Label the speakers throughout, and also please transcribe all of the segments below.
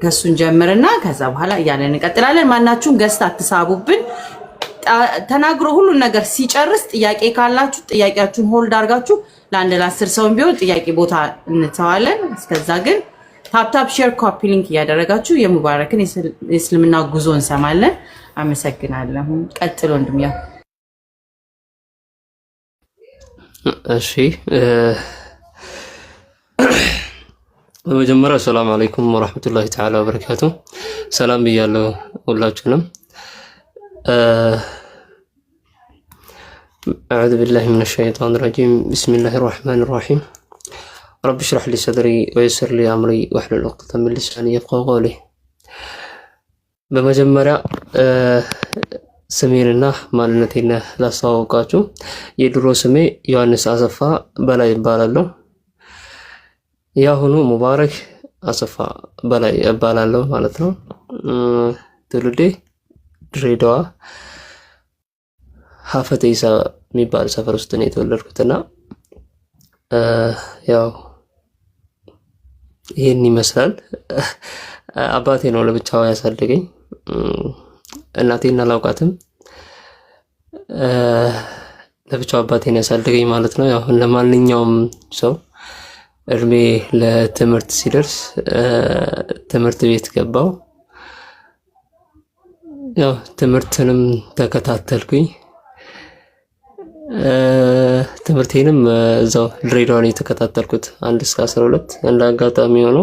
Speaker 1: ከሱን ጀምርና ከዛ በኋላ እያለን እንቀጥላለን። ማናችሁም ገስት አትሳቡብን። ተናግሮ ሁሉን ነገር ሲጨርስ ጥያቄ ካላችሁ ጥያቄያችሁን ሆልድ አድርጋችሁ ለአንድ ለ10 ሰው ቢሆን ጥያቄ ቦታ እንተዋለን። እስከዛ ግን ታፕታፕ ሼር ኮፒ ሊንክ እያደረጋችሁ የሙባረክን የእስልምና ጉዞ እንሰማለን። አመሰግናለሁ። ቀጥሎ ወንድምያ።
Speaker 2: እሺ በመጀመሪያ ሰላም አለይኩም ወራህመቱላሂ ተዓላ ወበረካቱ። ሰላም ብያለሁ ሁላችሁንም። أعوذ بالله من الشيطان الرجيم بسم الله الرحمن الرحيم رب اشرح لي صدري ويسر لي أمري واحلل عقدة من لساني يفقهوا قولي በመጀመሪያ ስሜንና ማንነቴን ላስተዋውቃችሁ። የድሮ ስሜ ዮሐንስ አሰፋ በላይ ይባላለሁ። ያሁኑ ሙባረክ አሰፋ በላይ ይባላለሁ ማለት ነው። ትውልዴ ድሬዳዋ ሀፈቴሳ የሚባል ሰፈር ውስጥ ነው የተወለድኩትና ያው ይሄን ይመስላል። አባቴ ነው ለብቻው ያሳደገኝ። እናቴን አላውቃትም። ለብቻው አባቴን ያሳደገኝ ማለት ነው። ያው ለማንኛውም ሰው እድሜ ለትምህርት ሲደርስ ትምህርት ቤት ገባው። ያው ትምህርትንም ተከታተልኩኝ። ትምህርቴንም እዛው ድሬዳዋ ነው የተከታተልኩት 1 እስከ 12። እንደ አጋጣሚ ሆኖ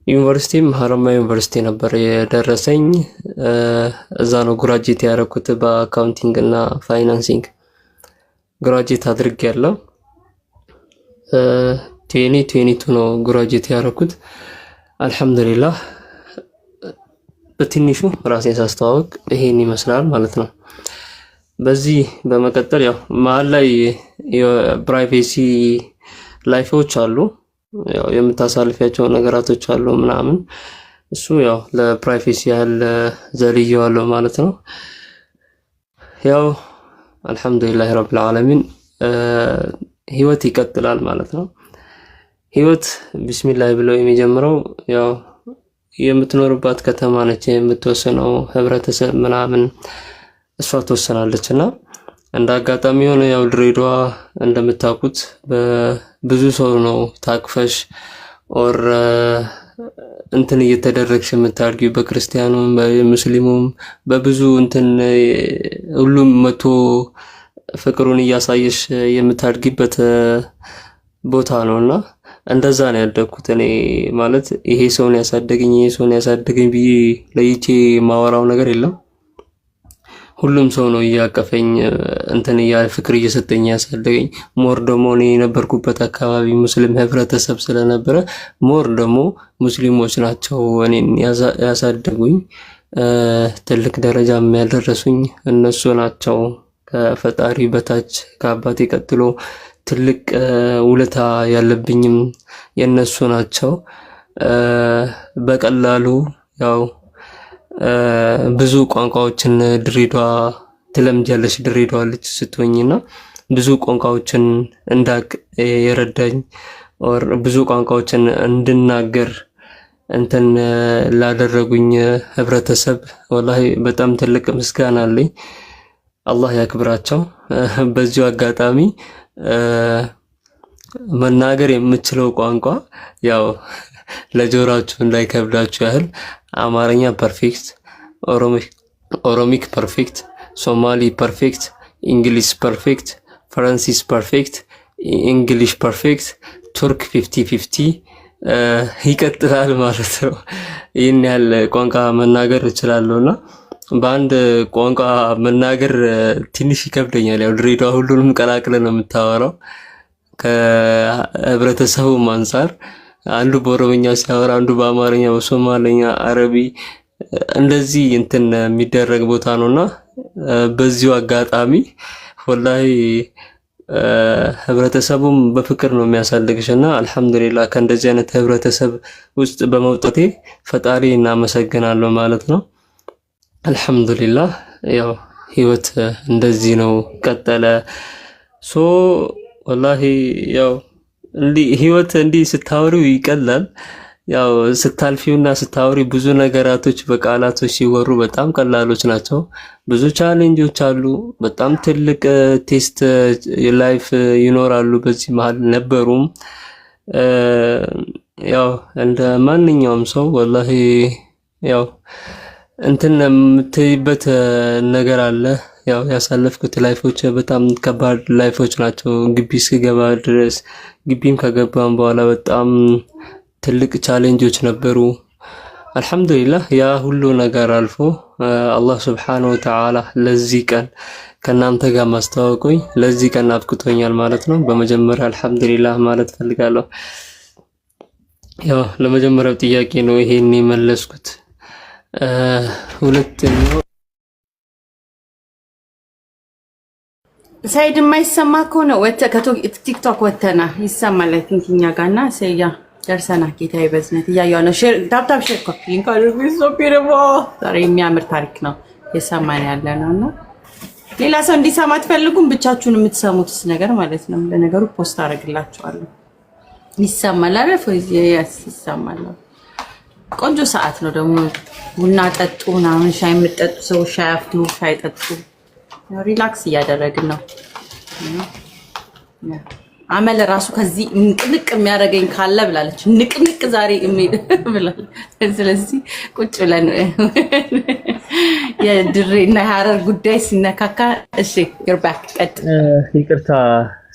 Speaker 2: ዩኒቨርሲቲም ሀረማያ ዩኒቨርሲቲ ነበር የደረሰኝ። እዛ ነው ግራጁዌት ያደረኩት በአካውንቲንግ እና ፋይናንሲንግ ግራጁዌት አድርጌያለሁ። 2022 ነው ግራጁዌት ያደረኩት። አልহামዱሊላህ። በትንሹ ራሴን ሳስተዋውቅ ይሄን ይመስላል ማለት ነው። በዚህ በመቀጠል ያው መሀል ላይ የፕራይቬሲ ላይፎች አሉ፣ ያው የምታሳልፊያቸው ነገራቶች አሉ ምናምን። እሱ ያው ለፕራይቬሲ ያህል ዘልየዋለሁ ማለት ነው። ያው አልহামዱሊላህ ረብል ዓለሚን ህይወት ይቀጥላል ማለት ነው። ህይወት ቢስሚላህ ብሎ የሚጀምረው ያው የምትኖርባት ከተማ ነች የምትወሰነው ህብረተሰብ ምናምን እሷ ተወሰናለችና እንደ አጋጣሚ ሆነ ያው ድሬዳዋ እንደምታውቁት በብዙ ሰው ነው ታቅፈሽ ኦር እንትን እየተደረግሽ የምታድጊው። በክርስቲያኑም በሙስሊሙም በብዙ እንትን ሁሉም መቶ ፍቅሩን እያሳየሽ የምታድጊበት ቦታ ነውና እንደዛ ነው ያደግኩት እኔ። ማለት ይሄ ሰውን ያሳደገኝ ብዬ ለይቼ ማወራው ነገር የለም። ሁሉም ሰው ነው እያቀፈኝ እንትን ፍቅር እየሰጠኝ ያሳደገኝ። ሞር ደግሞ እኔ የነበርኩበት አካባቢ ሙስሊም ህብረተሰብ ስለነበረ ሞር ደግሞ ሙስሊሞች ናቸው እኔን ያሳደጉኝ። ትልቅ ደረጃ ያደረሱኝ እነሱ ናቸው። ከፈጣሪ በታች ከአባቴ ቀጥሎ ትልቅ ውለታ ያለብኝም የነሱ ናቸው። በቀላሉ ያው ብዙ ቋንቋዎችን ድሬዳዋ ትለምጃለሽ። ድሬዳዋ ልጅ ስትሆኝና ብዙ ቋንቋዎችን እንዳቅ የረዳኝ ኦር ብዙ ቋንቋዎችን እንድናገር እንትን ላደረጉኝ ህብረተሰብ ወላሂ በጣም ትልቅ ምስጋና አለኝ። አላህ ያክብራቸው። በዚሁ አጋጣሚ መናገር የምችለው ቋንቋ ያው ለጆሮአችሁ እንዳይከብዳችሁ ያህል አማርኛ ፐርፌክት፣ ኦሮሚክ ፐርፌክት፣ ሶማሊ ፐርፌክት፣ እንግሊዝ ፐርፌክት፣ ፍራንሲስ ፐርፌክት፣ እንግሊሽ ፐርፌክት፣ ቱርክ 50-50 ይቀጥላል ማለት ነው። ይህን ያህል ቋንቋ መናገር እችላለሁና በአንድ ቋንቋ መናገር ትንሽ ይከብደኛል። ያው ድሬዳዋ ሁሉንም ቀላቅለ ነው የምታወራው። ከህብረተሰቡ አንፃር አንዱ በኦሮምኛ ሲያወራ፣ አንዱ በአማርኛ፣ በሶማሊኛ፣ አረቢ እንደዚህ እንትን የሚደረግ ቦታ ነውና በዚሁ አጋጣሚ ወላሂ ህብረተሰቡም በፍቅር ነው የሚያሳድግሽና አልহামዱሊላህ ከእንደዚህ አይነት ህብረተሰብ ውስጥ በመውጣቴ ፈጣሪ እናመሰግናለሁ ማለት ነው። አልহামዱሊላህ ያው ህይወት እንደዚህ ነው ቀጠለ። ወላሂ ያው ህይወት እንዲህ ስታወሩ ይቀላል፣ ያው ስታልፊውና ስታወሪ ብዙ ነገራቶች በቃላቶች ሲወሩ በጣም ቀላሎች ናቸው። ብዙ ቻሌንጆች አሉ። በጣም ትልቅ ቴስት ላይፍ ይኖራሉ። በዚህ መሃል ነበሩም። ያው እንደ ማንኛውም ሰው ወላሂ ያው እንትን የምትይበት ነገር አለ። ያው ያሳለፍኩት ላይፎች በጣም ከባድ ላይፎች ናቸው። ግቢ እስክገባ ድረስ ግቢም ከገባም በኋላ በጣም ትልቅ ቻሌንጆች ነበሩ። አልሐምዱሊላህ ያ ሁሉ ነገር አልፎ አላህ ሱብሓነሁ ወተዓላ ለዚህ ቀን ከናንተ ጋር ማስተዋወቁኝ ለዚህ ቀን አብቅቶኛል ማለት ነው። በመጀመሪያ አልሐምዱሊላህ ማለት ፈልጋለሁ። ያው ለመጀመሪያው ጥያቄ ነው ይሄን የመለስኩት። ሁለተኛው
Speaker 1: ሳይድ የማይሰማ ከሆነ ቲክቶክ ወተና ይሰማል። አይ ቲንክ እኛ ጋርና ሰያ ደርሰና ጌታዬ በዝነት እያየሁ ነው። ሼር ታፕታፕ ሼር ኮፒ እንካደርጉ ሶፒረቦ ዛሬ የሚያምር ታሪክ ነው የሰማን ያለ ነውና ሌላ ሰው እንዲሰማ አትፈልጉም? ብቻችሁን የምትሰሙትስ ነገር ማለት ነው። ለነገሩ ፖስት አደርግላችኋለሁ። ይሰማል አይደል? ይሰማል። ቆንጆ ሰዓት ነው ደግሞ ቡና ጠጡ ምናምን ሻይ የምትጠጡ ሰው ሻይ አፍቱ፣ ሻይ ጠጡ። ሪላክስ እያደረግን ነው። አመለ ራሱ ከዚህ ንቅንቅ የሚያደርገኝ ካለ ብላለች። ንቅንቅ ዛሬ ብላለች። ስለዚህ ቁጭ ብለን የድሬና የሀረር ጉዳይ ሲነካካ እሺ you're back ቀጥ
Speaker 2: ይቅርታ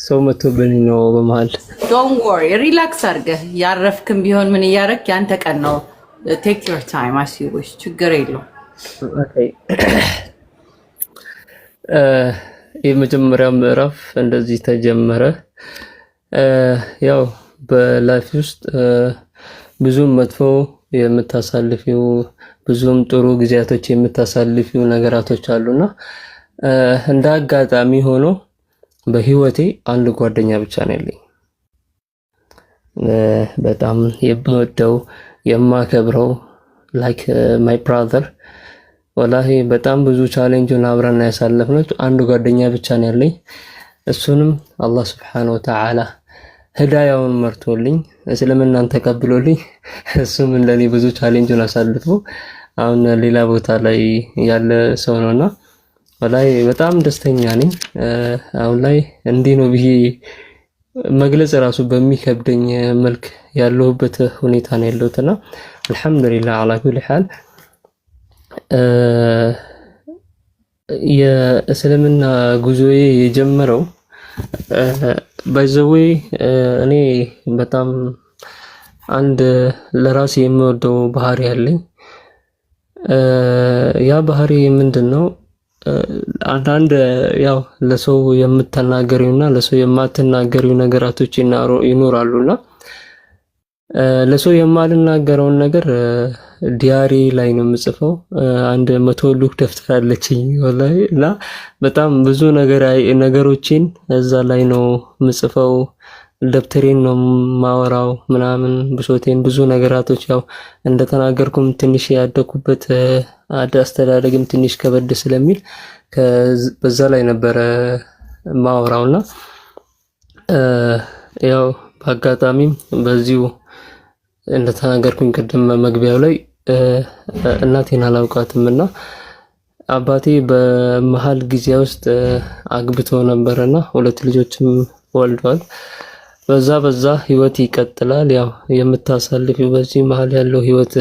Speaker 2: ሰው መቶብኝ ነው በመሃል።
Speaker 1: don't worry ሪላክስ አድርገህ ያረፍክም ቢሆን ምን እያደረክ ያንተ ቀን ነው። take your time as you wish ችግር የለውም።
Speaker 2: ኦኬ የመጀመሪያው ምዕራፍ እንደዚህ ተጀመረ። ያው በላይፍ ውስጥ ብዙም መጥፎ የምታሳልፊው ብዙም ጥሩ ጊዜያቶች የምታሳልፊው ነገራቶች አሉና እንደ አጋጣሚ ሆኖ በህይወቴ አንድ ጓደኛ ብቻ ነው ያለኝ። በጣም የምወደው የማከብረው ላይክ ማይ ብራዘር ወላሂ በጣም ብዙ ቻሌንጅን አብረን ያሳለፍነው አንድ ጓደኛ ብቻ ነው ያለኝ። እሱንም አላህ Subhanahu Wa Ta'ala ህዳያውን መርቶልኝ እስልምናን ተቀብሎልኝ እሱም እንደኔ ብዙ ቻሌንጅን አሳልፎ አሁን ሌላ ቦታ ላይ ያለ ሰው ነውና ወላሂ በጣም ደስተኛ ነኝ። አሁን ላይ እንዲህ ነው ብዬ መግለጽ ራሱ በሚከብደኝ መልክ ያለሁበት ሁኔታ ነው ያለሁትና አልহামዱሊላህ አላ ኩሊ ሐል የእስልምና ጉዞዬ የጀመረው ባይዘዌ እኔ በጣም አንድ ለራሴ የምወደው ባህሪ አለኝ። ያ ባህሪ ምንድነው? አንዳንድ ያው ለሰው የምትናገሪውና ለሰው የማትናገሪው ነገራቶች ይኖራሉና ለሰው የማልናገረውን ነገር ዲያሪ ላይ ነው የምጽፈው። አንድ 100 ሉክ ደፍተር አለችኝ ወላሂ እና በጣም ብዙ ነገሮችን እዛ ላይ ነው የምጽፈው። ደብተሬን ነው ማወራው ምናምን ብሶቴን ብዙ ነገራቶች ያው እንደተናገርኩም ትንሽ ያደኩበት አስተዳደግም ትንሽ ከበድ ስለሚል በዛ ላይ ነበረ ማወራውና ያው በአጋጣሚም በዚሁ እንደተናገርኩኝ ቅድም መግቢያው ላይ እናቴን አላውቃትምና አባቴ በመሃል ጊዜ ውስጥ አግብቶ ነበርና 2 ልጆችም ወልዷል። በዛ ህይወት ይቀጥላል። ያው የምታሳልፊው በዚህ መሃል ያለው ህይወት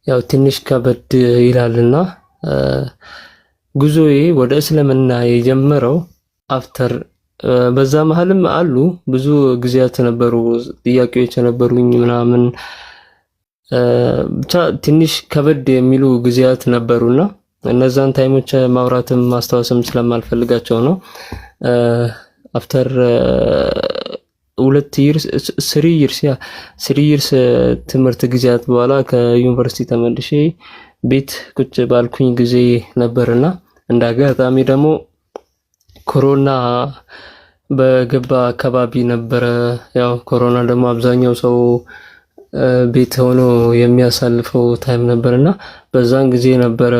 Speaker 2: ያው ትንሽ ከበድ ይላልና ጉዞዬ ወደ እስልምና የጀመረው አፍተር በዛ መሃልም አሉ ብዙ ጊዜያት ነበሩ፣ ጥያቄዎች ነበሩኝ ምናምን ብቻ ትንሽ ከበድ የሚሉ ጊዜያት ነበሩና እነዛን ታይሞች ማውራትም ማስታወስም ስለማልፈልጋቸው ነው። አፍተር 3 ይርስ ትምህርት ጊዜያት በኋላ ከዩኒቨርሲቲ ተመልሼ ቤት ቁጭ ባልኩኝ ጊዜ ነበርና እንዳጋጣሚ ደግሞ ኮሮና በገባ አካባቢ ነበረ። ያው ኮሮና ደግሞ አብዛኛው ሰው ቤት ሆኖ የሚያሳልፈው ታይም ነበርና በዛን ጊዜ ነበረ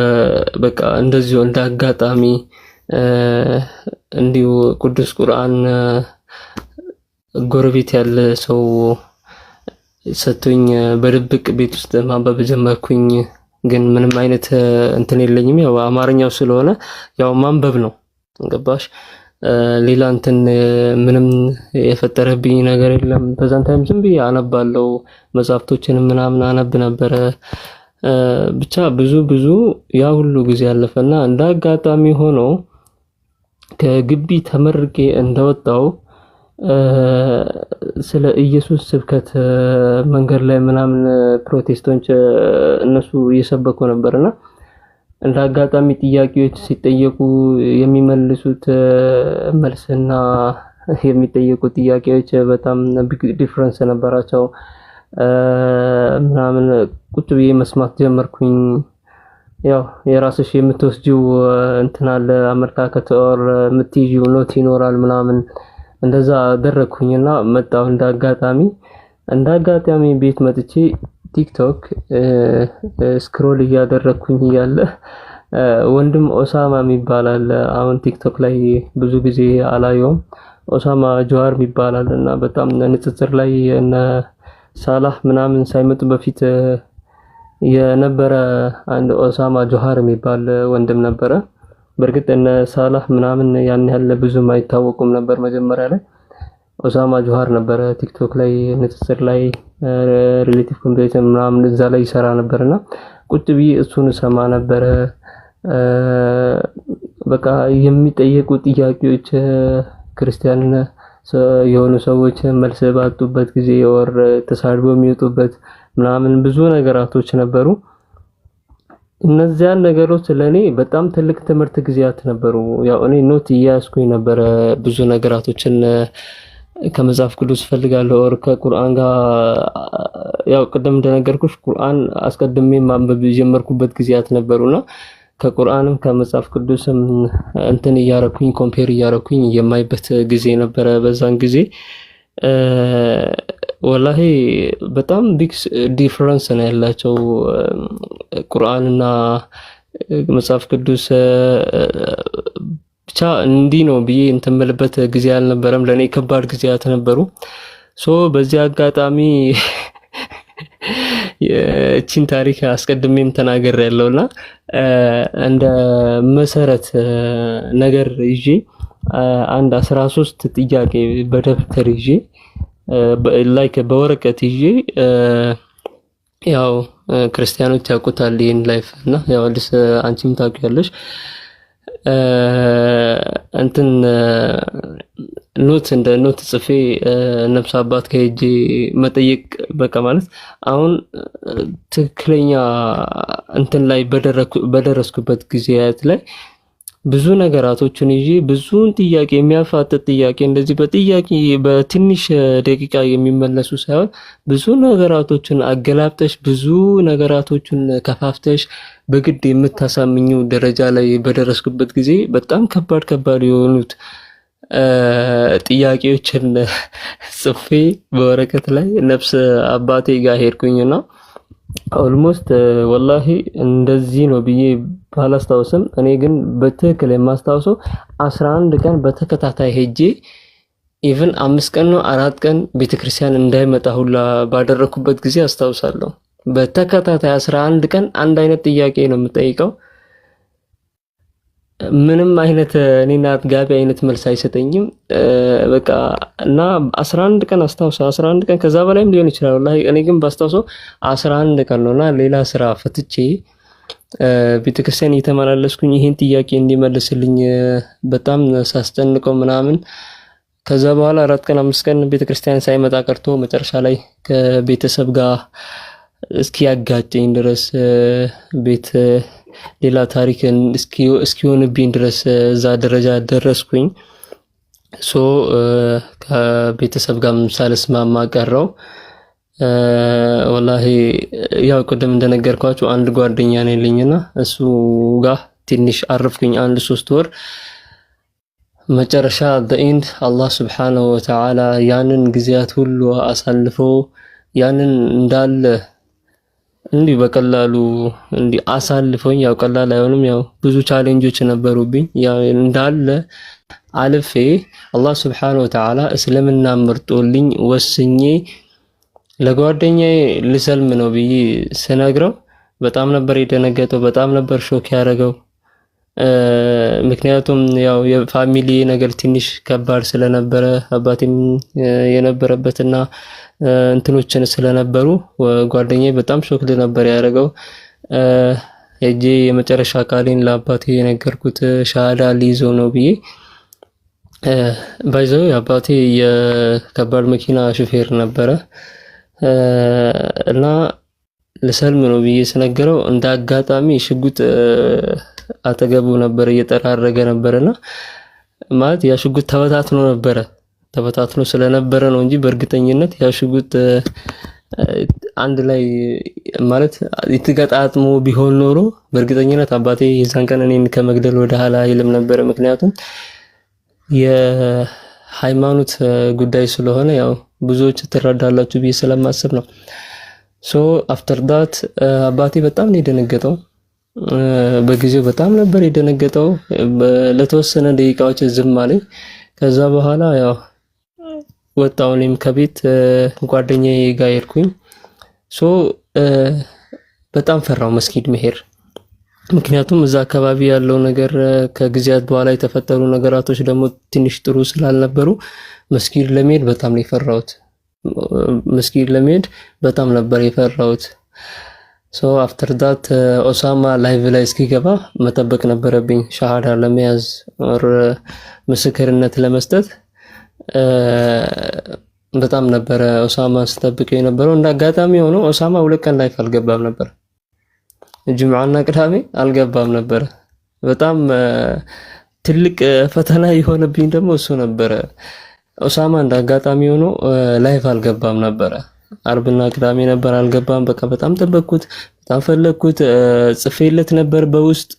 Speaker 2: በቃ እንደዚሁ እንዳጋጣሚ እንዲሁ ቅዱስ ቁርአን ጎረቤት ያለ ሰው ሰጥቶኝ በድብቅ ቤት ውስጥ ማንበብ ጀመርኩኝ። ግን ምንም አይነት እንትን የለኝም። ያው አማርኛው ስለሆነ ያው ማንበብ ነው ገባሽ? ሌላ እንትን ምንም የፈጠረብኝ ነገር የለም። በዛን ታይም ዝም ብዬ አነባለሁ፣ መጽሐፍቶችን ምናምን አነብ ነበረ። ብቻ ብዙ ያ ሁሉ ጊዜ ያለፈና እንደ አጋጣሚ ሆኖ ከግቢ ተመርቄ እንደወጣው ስለ ኢየሱስ ስብከት መንገድ ላይ ምናምን ፕሮቴስታንቶች እነሱ እየሰበኩ ነበርና እንደ አጋጣሚ ጥያቄዎች ሲጠየቁ የሚመልሱት መልስና የሚጠየቁት ጥያቄዎች በጣም ቢግ ዲፈረንስ ነበራቸው። ምናምን ቁጭ ብዬ መስማት ጀመርኩኝ። ያው የራስሽ የምትወስጂው እንትን አለ አመለካከት ኦር የምትይጂው ኖት ይኖራል ምናምን እንደዛ አደረኩኝና መጣሁ። እንደ አጋጣሚ ቤት መጥቼ ቲክቶክ ስክሮል እያደረኩኝ እያለ ወንድም ኦሳማ የሚባል አሁን ቲክቶክ ላይ ብዙ ጊዜ አላየውም። ኦሳማ ጆሃር የሚባል እና በጣም ንጽጽር ላይ እነ ሳላህ ምናምን ሳይመጡ በፊት የነበረ አንድ ኦሳማ ጆሃር የሚባል ወንድም ነበረ። በርግጥ እነ ሳላህ ምናምን ያን ያህል ብዙም አይታወቁም ነበር መጀመሪያ ላይ። ኦሳማ ጆሃር ነበረ ቲክቶክ ላይ ንጽጽር ላይ ሪሌቲቭ ኮምፒውተር ምናምን እዛ ላይ ይሰራ ነበርና ቁጭ ብዬ እሱን ሰማ ነበረ። በቃ የሚጠየቁ ጥያቄዎች ክርስቲያን የሆኑ ሰዎች መልስ ባጡበት ጊዜ ወር ተሳድበው የሚወጡበት ምናምን ብዙ ነገራቶች ነበሩ። እነዚያን ነገሮች ለኔ በጣም ትልቅ ትምህርት ጊዜያት ነበሩ። ያው እኔ ኖት እያስኩኝ ነበረ ብዙ ነገራቶችን ከመጽሐፍ ቅዱስ ፈልጋለሁ ወር ከቁርአን ጋር ያው ቀደም እንደነገርኩሽ ቁርአን አስቀድሜ ማንበብ የጀመርኩበት ጊዜያት ነበሩና ከቁርአንም ከመጽሐፍ ቅዱስም እንትን እያረኩኝ ኮምፔር እያረኩኝ የማይበት ጊዜ ነበረ። በዛን ጊዜ ወላሂ በጣም ቢግ ዲፈረንስ ነው ያላቸው ቁርአንና መጽሐፍ ቅዱስ። ብቻ እንዲህ ነው ብዬ እንተምልበት ጊዜ አልነበረም። ለኔ ከባድ ጊዜያት ነበሩ። በዚህ አጋጣሚ የቺን ታሪክ አስቀድሜም ተናገር ያለውና እንደ መሰረት ነገር ይዤ አንድ 13 ጥያቄ በደብተር ይዤ ላይክ በወረቀት ይዤ ያው ክርስቲያኖች ያውቁታል ይሄን ላይፍ እና ያው አንቺም ታውቂያለሽ እንትን እንደ ኖት ጽፌ ነፍስ አባት ከሄጄ መጠየቅ በቃ ማለት አሁን ትክክለኛ እንትን ላይ በደረስኩበት ጊዜያት ላይ ብዙ ነገራቶችን ይዤ ብዙን ጥያቄ የሚያፋጥጥ ጥያቄ እንደዚህ በጥያቄ በትንሽ ደቂቃ የሚመለሱ ሳይሆን ብዙ ነገራቶችን አገላብጠሽ ብዙ ነገራቶችን ከፋፍተሽ በግድ የምታሳምኙ ደረጃ ላይ በደረስኩበት ጊዜ በጣም ከባድ የሆኑት ጥያቄዎችን ጽፌ በወረቀት ላይ ነፍስ አባቴ ጋር ሄድኩኝና ኦልሞስት ወላሂ እንደዚህ ነው ብዬ ባላስታውስም እኔ ግን በትክክል የማስታውሰው 11 ቀን በተከታታይ ሄጄ ኢቭን 5 ቀን ነው 4 ቀን ቤተክርስቲያን እንዳይመጣ ሁላ ባደረኩበት ጊዜ አስታውሳለሁ። በተከታታይ 11 ቀን አንድ አይነት ጥያቄ ነው የምጠይቀው። ምንም አይነት እኔና አጥጋቢ አይነት መልስ አይሰጠኝም። በቃ እና 11 ቀን አስታውሰው 11 ቀን ከዛ በላይም ሊሆን ይችላል ወላሂ እኔ ግን ባስታውሰው 11 ቀን ነውና ሌላ ስራ ፈትቼ ቤተክርስቲያን እየተመላለስኩኝ ይሄን ጥያቄ እንዲመልስልኝ በጣም ሳስጨንቀው ምናምን ከዛ በኋላ 4 ቀን 5 ቀን ቤተክርስቲያን ሳይመጣ ቀርቶ መጨረሻ ላይ ከቤተሰብ ጋር እስኪያጋጨኝ ድረስ ቤት ሌላ ታሪክ እስኪሆንብኝ ድረስ እዛ ደረጃ ደረስኩኝ። ከቤተሰብ ጋር ሳልስማማ ቀረው። ወላሂ ያው ቀደም እንደነገርኳችሁ አንድ ጓደኛ ነው ያለኝና እሱ ጋር ትንሽ አረፍኩኝ 1-3 ወር። መጨረሻ በኢንድ አላህ Subhanahu Wa Ta'ala ያንን ጊዜያት ሁሉ አሳልፎ ያንን እንዳለ እንዲህ በቀላሉ እንዲህ አሳልፎኝ ያው ቀላል አይሆንም ያው ብዙ ቻሌንጆች ነበሩብኝ ያው እንዳለ አልፌ አላህ Subhanahu Wa Ta'ala እስልምና መርጦልኝ ወስኜ ለጓደኛዬ ልሰልም ነው ብዬ ስነግረው በጣም ነበር የደነገጠው፣ በጣም ነበር ሾክ ያደረገው። ምክንያቱም ያው የፋሚሊ ነገር ትንሽ ከባድ ስለነበረ አባቴም የነበረበትና እንትኖችን ስለነበሩ ጓደኛዬ በጣም ሾክ ነበር ያደረገው። እጄ የመጨረሻ ቃሌን ለአባቴ የነገርኩት ሻሃዳ ሊይዘው ነው ብዬ ባይዘው አባቴ የከባድ መኪና ሹፌር ነበረ እና ልሰልም ነው ብዬ ስነገረው እንደ አጋጣሚ ሽጉጥ አጠገቡ ነበር እየጠራረገ ነበርና ማለት ያ ሽጉጥ ተበታትኖ ስለነበረ ነው እንጂ በእርግጠኝነት ያ ሽጉጥ አንድ ላይ ማለት ይተጋጣጥሞ ቢሆን ኖሮ በእርግጠኝነት አባቴ የዛን ቀን እኔን ከመግደል ወደ ኋላ አይልም ነበር። ምክንያቱም የሃይማኖት ጉዳይ ስለሆነ ያው ብዙዎች ትረዳላችሁ ብዬ ስለማስብ ነው። ሶ አፍተር ዳት አባቴ በጣም ነው የደነገጠው። በጊዜው በጣም ነበር የደነገጠው። ለተወሰነ ደቂቃዎች ዝም አለኝ። ከዛ በኋላ ያው ወጣሁ እኔም ከቤት ጓደኛዬ ጋር ሄድኩኝ። ሶ በጣም ፈራው መስጊድ መሄድ። ምክንያቱም እዛ አካባቢ ያለው ነገር ከጊዜያት በኋላ የተፈጠሩ ነገራቶች ደግሞ ትንሽ ጥሩ ስላልነበሩ መስጊድ ለመሄድ በጣም ነው የፈራሁት። በጣም ነበር የፈራሁት። ሶ አፍተር ዳት ኦሳማ ላይቭ ላይ እስኪገባ መጠበቅ ነበረብኝ ሻሃዳ ለመያዝ ኦር ምስክርነት ለመስጠት። በጣም ነበረ ኦሳማ ስጠብቀው የነበረው። እንደ አጋጣሚ ሆኖ ኦሳማ 2 ቀን ላይፍ አልገባም ነበር። ጁምዓና ቅዳሜ አልገባም ነበር። በጣም ትልቅ ፈተና የሆነብኝ ደግሞ እሱ ነበረ። ኦሳማ እንደ አጋጣሚ ሆኖ ላይፍ አልገባም ነበረ። አርብና ቅዳሜ ነበር አልገባም። በቃ በጣም ጠበቅኩት፣ በጣም ፈለግኩት። ጽፌለት ነበር በውስጥ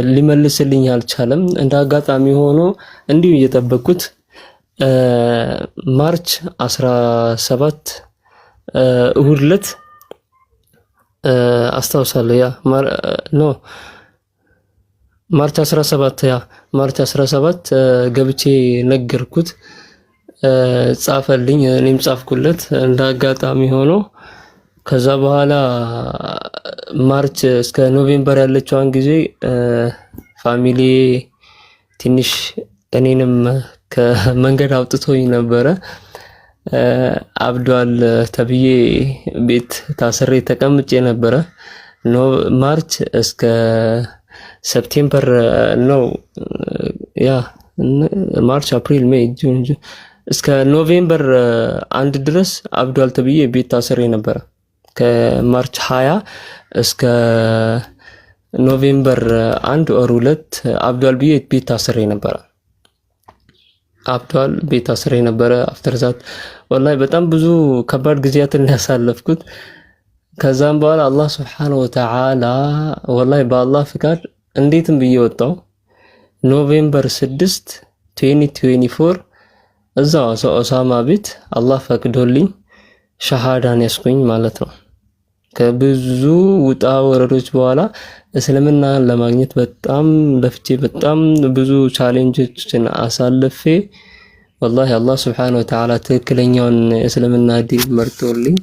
Speaker 2: ሊመልስልኝ አልቻለም። እንደ አጋጣሚ ሆኖ እንዲሁ እየጠበቅኩት ማርች 17 እሁድ ዕለት አስታውሳለሁ። ማርች 17 ገብቼ ነገርኩት፣ ጻፈልኝ፣ እኔም ጻፍኩለት። እንደ አጋጣሚ ሆኖ ከዛ በኋላ ማርች እስከ ኖቬምበር ያለችዋን ጊዜ ፋሚሊ ትንሽ እኔንም ከመንገድ አውጥቶኝ ነበረ። አብዷል ተብዬ ቤት ታስሬ ተቀምጬ ነበረ። ማርች እስከ ሰፕቴምበር ነው ማርች፣ አፕሪል፣ ሜይ፣ ጁን እስከ ኖቬምበር 1 ድረስ አብዷል ተብዬ ቤት ታስሬ ነበረ። ከማርች 20 እስከ ኖቬምበር 1 ኦር 2 አብዷል ብዬ ቤት ታስሬ ነበረ። አፍተር ዛት ወላሂ በጣም ብዙ ከባድ ጊዜያትን ያሳለፍኩት። ከዛም በኋላ አላህ Subhanahu Wa Ta'ala ወላሂ በአላህ ፍቃድ እንዴትም ብዬ ወጣው። ኖቬምበር 6 2024 እዛው ኦሳማ ቤት አላህ ፈቅዶልኝ ሻሃዳን ያስኩኝ ማለት ነው። ከብዙ ውጣ ወረዶች በኋላ እስልምናን ለማግኘት በጣም ለፍቼ በጣም ብዙ ቻሌንጆችን አሳልፌ ወላሂ አላህ Subhanahu Wa Ta'ala ትክክለኛውን እስልምና ዲን መርጦልኝ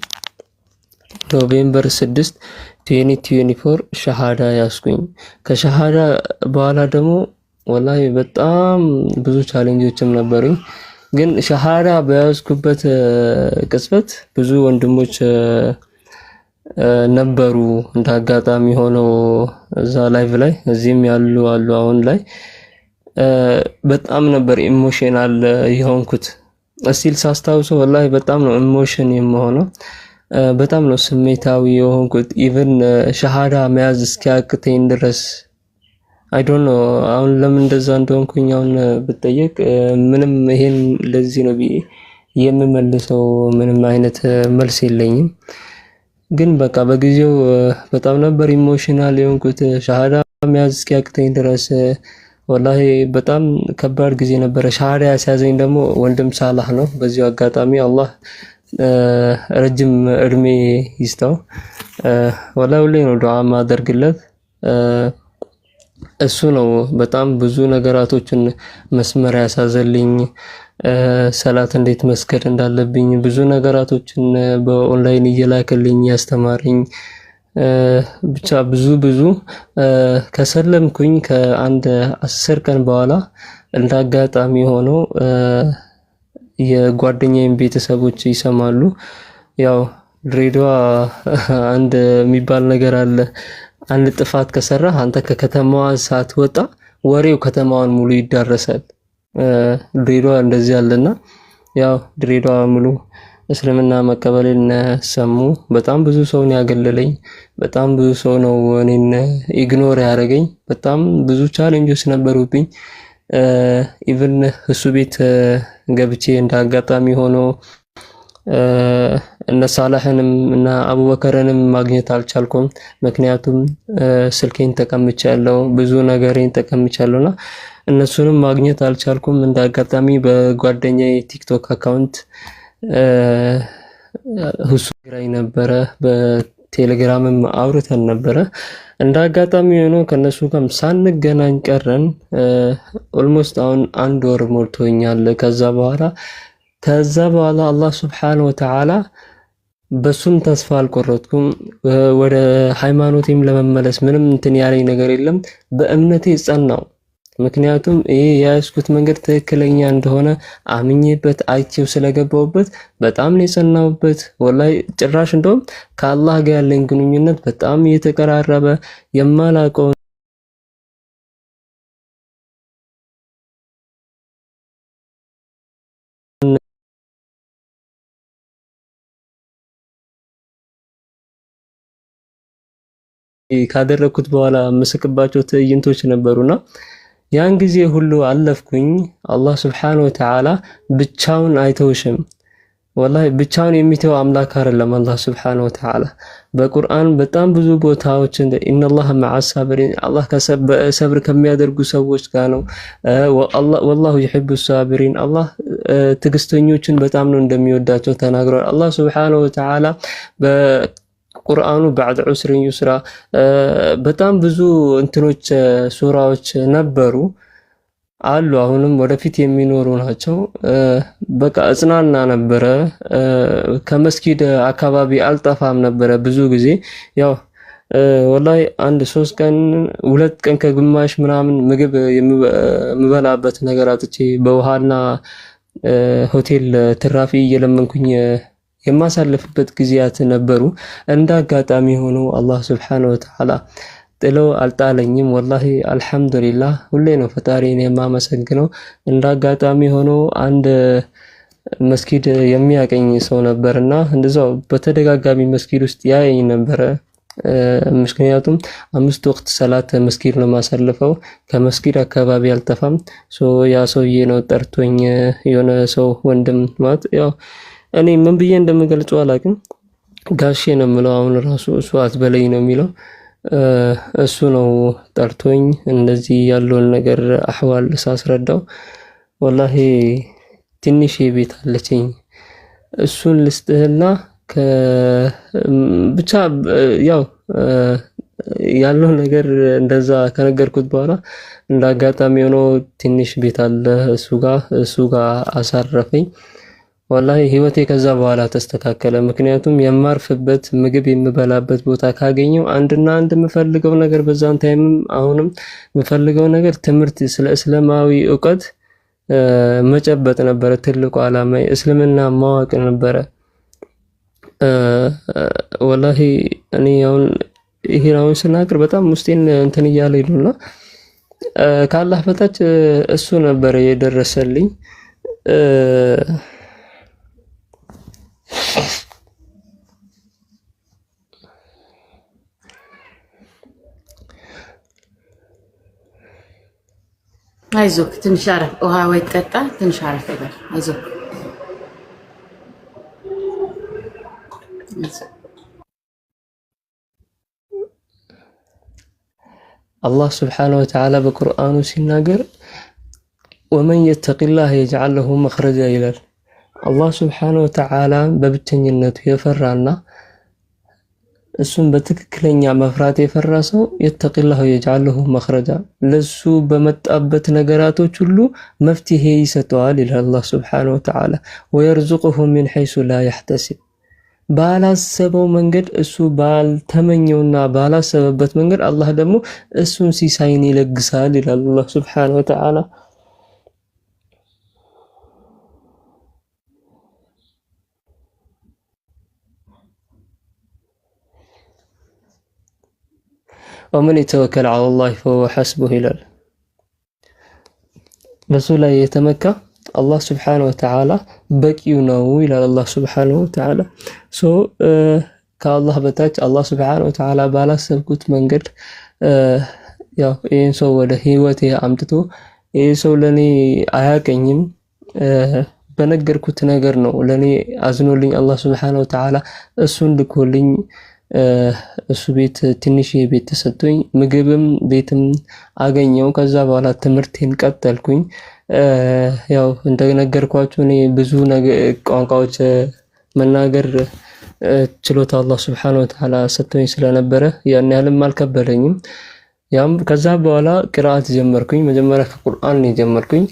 Speaker 2: ኖቬምበር 6 2024 ሻሃዳ ያስኩኝ። ከሻሃዳ በኋላ ደግሞ ወላሂ በጣም ብዙ ቻሌንጆችም ነበሩኝ። ግን ሻሃዳ በያዝኩበት ቅጽበት ብዙ ወንድሞች ነበሩ እንደ አጋጣሚ ሆነው እዛ ላይቭ ላይ እዚህም ያሉ አሉ። አሁን ላይ በጣም ነበር ኢሞሽናል የሆንኩት። እስቲል ሳስታውሰው ወላሂ በጣም ነው ኢሞሽን የምሆነው። በጣም ነው ስሜታዊ የሆንኩት። ኢቭን ሻሃዳ መያዝ እስኪያቅተኝ ድረስ አይ ዶንት ኖ አሁን ለምን እንደዛ እንደሆንኩኝ አሁን ብጠየቅ ምንም ይሄን ለዚህ ነው ብዬ የምመልሰው ምንም አይነት መልስ የለኝም። ግን በቃ በጊዜው በጣም ነበር ኢሞሽናል የሆንኩት ሻሃዳ መያዝ እስኪያቅተኝ ድረስ። ወላሂ በጣም ከባድ ጊዜ ነበረ። ሻሃዳ ያስያዘኝ ደግሞ ወንድም ሳላህ ነው። በዚሁ አጋጣሚ አላህ ረጅም እድሜ ይስጠው። ወላሂ ሁሌ ነው ዱዓ ማደርግለት። እሱ ነው በጣም ብዙ ነገራቶችን መስመር ያሳዘልኝ። ሰላት እንዴት መስገድ እንዳለብኝ ብዙ ነገራቶችን በኦንላይን እየላከልኝ ያስተማረኝ ብቻ ብዙ ከሰለምኩኝ ከአንድ 10 ቀን በኋላ እንዳጋጣሚ ሆኖ የጓደኛዬን ቤተሰቦች ይሰማሉ። ያው ድሬዳዋ አንድ የሚባል ነገር አለ። አንድ ጥፋት ከሰራህ አንተ ከከተማዋ ሳትወጣ ወሬው ከተማዋን ሙሉ ይዳረሳል። ድሬዳዋ እንደዚህ አለና ያው ድሬዳዋ ሙሉ እስልምና መቀበልን ሰሙ። በጣም ብዙ ሰው ነው ያገለለኝ። በጣም ብዙ ሰው ነው እኔን ኢግኖር ያደረገኝ። በጣም ብዙ ቻሌንጆች ነበሩብኝ። ኢቭን እሱ ቤት ገብቼ እንዳጋጣሚ ሆኖ እነ ሳላህንም እና አቡበከርንም ማግኘት አልቻልኩም። ምክንያቱም ስልኬን ተቀምቻለሁ፣ ብዙ ነገሬን ተቀምቻለሁና እነሱንም ማግኘት አልቻልኩም። እንዳጋጣሚ በጓደኛዬ ቲክቶክ አካውንት ሁሱ ግራይ ነበረ፣ በቴሌግራምም አውርተን ነበረ። እንዳጋጣሚ ሆኖ ከነሱ ጋርም ሳንገናኝ ቀረን። ኦልሞስት አሁን 1 ወር ሞልቶኛል። ከዛ በኋላ አላህ Subhanahu Wa Ta'ala በሱም ተስፋ አልቆረጥኩም። ወደ ሃይማኖቴም ለመመለስ ምንም እንትን ያለኝ ነገር የለም። በእምነቴ ጸናው። ምክንያቱም ይሄ ያስኩት መንገድ ትክክለኛ እንደሆነ አምኜበት አይቼው ስለገባውበት በጣም ነው የጸናውበት። ወላሂ ጭራሽ እንደውም ከአላህ ጋር ያለኝ ግንኙነት በጣም እየተቀራረበ የማላቀው ካደረኩት በኋላ መስክባቸው ትዕይንቶች ነበሩና ያን ጊዜ ሁሉ አለፍኩኝ። አላህ Subhanahu Wa Ta'ala ብቻውን አይተውሽም። ወላሂ ብቻውን የሚተው አምላክ አይደለም አላህ Subhanahu Wa Ta'ala። በቁርአን በጣም ብዙ ቦታዎች ኢነላህ መዐስ ሳቢሪን አላህ ሰብር ከሚያደርጉ ሰዎች ጋር ነው። ወላሁ ይሂቡ ሳቢሪን አላህ ትዕግስተኞችን በጣም ነው እንደሚወዳቸው ተናግሯል። አላህ Subhanahu Wa Ta'ala ቁርአኑ بعد عسر يسرا በጣም ብዙ እንትኖች ሱራዎች ነበሩ አሉ። አሁንም ወደፊት የሚኖሩ ናቸው። በቃ እጽናና ነበረ። ከመስጊድ አካባቢ አልጠፋም ነበረ ብዙ ጊዜ። ያው ወላሂ 1-3 ቀን 2 ቀን ከግማሽ ምናምን ምግብ የምበላበት ነገር አጥቼ በውሃና ሆቴል ትራፊ እየለመንኩኝ የማሳለፍበት ጊዜያት ነበሩ። እንዳጋጣሚ ሆኖ አላህ Subhanahu Wa Ta'ala ጥለው አልጣለኝም። ወላሂ አልহামዱሊላህ ሁሌ ነው ፈጣሪን የማመሰግነው። እንዳጋጣሚ ሆኖ አንድ መስጊድ የሚያቀኝ ሰው ነበርና እንደዛው በተደጋጋሚ መስጊድ ውስጥ ያየኝ ነበረ። ምክንያቱም 5 ወቅት ሰላት መስጊድ ነው ማሳልፈው። ከመስጊድ አካባቢ አልጠፋም። ያ ሰውዬ ነው ጠርቶኝ የሆነ ሰው ወንድም ማለት ያው እኔ ምን ብዬ እንደምገልጸው አላውቅም። ጋሼ ነው የምለው አሁን ራሱ እሱ አትበለኝ ነው የሚለው። እሱ ነው ጠርቶኝ እንደዚህ ያለውን ነገር አህዋል ሳስረዳው ወላሂ ትንሽ ቤት አለችኝ እሱን ልስጥህና ብቻ ያው ያለው ነገር እንደዛ ከነገርኩት በኋላ እንዳጋጣሚ ሆኖ ትንሽ ቤት አለ እሱ ጋር አሳረፈኝ። ወላሂ ህይወቴ ከዛ በኋላ ተስተካከለ። ምክንያቱም የማርፍበት ምግብ የምበላበት ቦታ ካገኘው አንድና አንድ የምፈልገው ነገር በዛን ታይምም አሁንም የምፈልገው ነገር ትምህርት ስለ እስላማዊ ዕውቀት መጨበጥ ነበረ። ትልቁ ዓላማ እስልምና ማወቅ ነበረ። ወላሂ እኔ አሁን ስናገር በጣም ውስጤን እንትን እያለ ይሉና ከአላህ በታች እሱ ነበር የደረሰልኝ።
Speaker 1: አይዞክ ትንሽ አረፍ ውሃ ወይ ጠጣ፣ ትንሽ አረፍ ይበል። አይዞክ
Speaker 2: አላህ Subhanahu Wa Ta'ala በቁርአኑ ሲናገር ወመን የተቂላህ የጅዐል ለሁ መኽረጃ ይላል። አላህ Subhanahu Wa Ta'ala በብቸኝነቱ የፈራና እሱን በትክክለኛ መፍራት የፈራሰው የተቂላሁ የጃለሁ መኽረጃ ለሱ በመጣበት ነገራቶች ሁሉ መፍትሄ ይሰጠዋል ይላል አላህ ሱብሓነሁ ወተዓላ። ወየርዙቁሁ ሚን ሐይሱ ላ ያሕተሲብ ባላሰበው መንገድ እሱ ባልተመኘውና ባላሰበበት መንገድ አላህ ደግሞ እሱን ሲሳይን ይለግሳል ይላል አላህ ሱብሓነሁ ወተዓላ። ወመን የተወከለ ዐለላህ ፈሁወ ሐስቡህ ይላል። በሱ ላይ የተመካ አላህ ሱብሓነሁ ወተዓላ በቂው ነው ይላል አላህ ሱብሓነሁ ወተዓላ። ከአላህ በታች አላህ ሱብሓነሁ ወተዓላ ባላሰብኩት መንገድ ያው ይህን ሰው ወደ ህይወቴ አምጥቶ ይህ ሰው ለኔ አያቀኝም በነገርኩት ነገር ነው ለኔ አዝኖልኝ አላህ ሱብሓነሁ ወተዓላ እሱን ልኮልኝ እሱ ቤት ትንሽ ቤት ተሰጥቶኝ ምግብም ቤትም አገኘው። ከዛ በኋላ ትምህርቴን ቀጠልኩኝ። ያው እንደነገርኳችሁ እኔ ብዙ ቋንቋዎች መናገር ችሎታ አላህ ሱብሓነሁ ወተዓላ ሰጥቶኝ ስለነበረ ያን ያህልም አልከበደኝም። ያም ከዛ በኋላ ቅራአት ጀመርኩኝ። መጀመሪያ ከቁርአን ነው ጀመርኩኝ።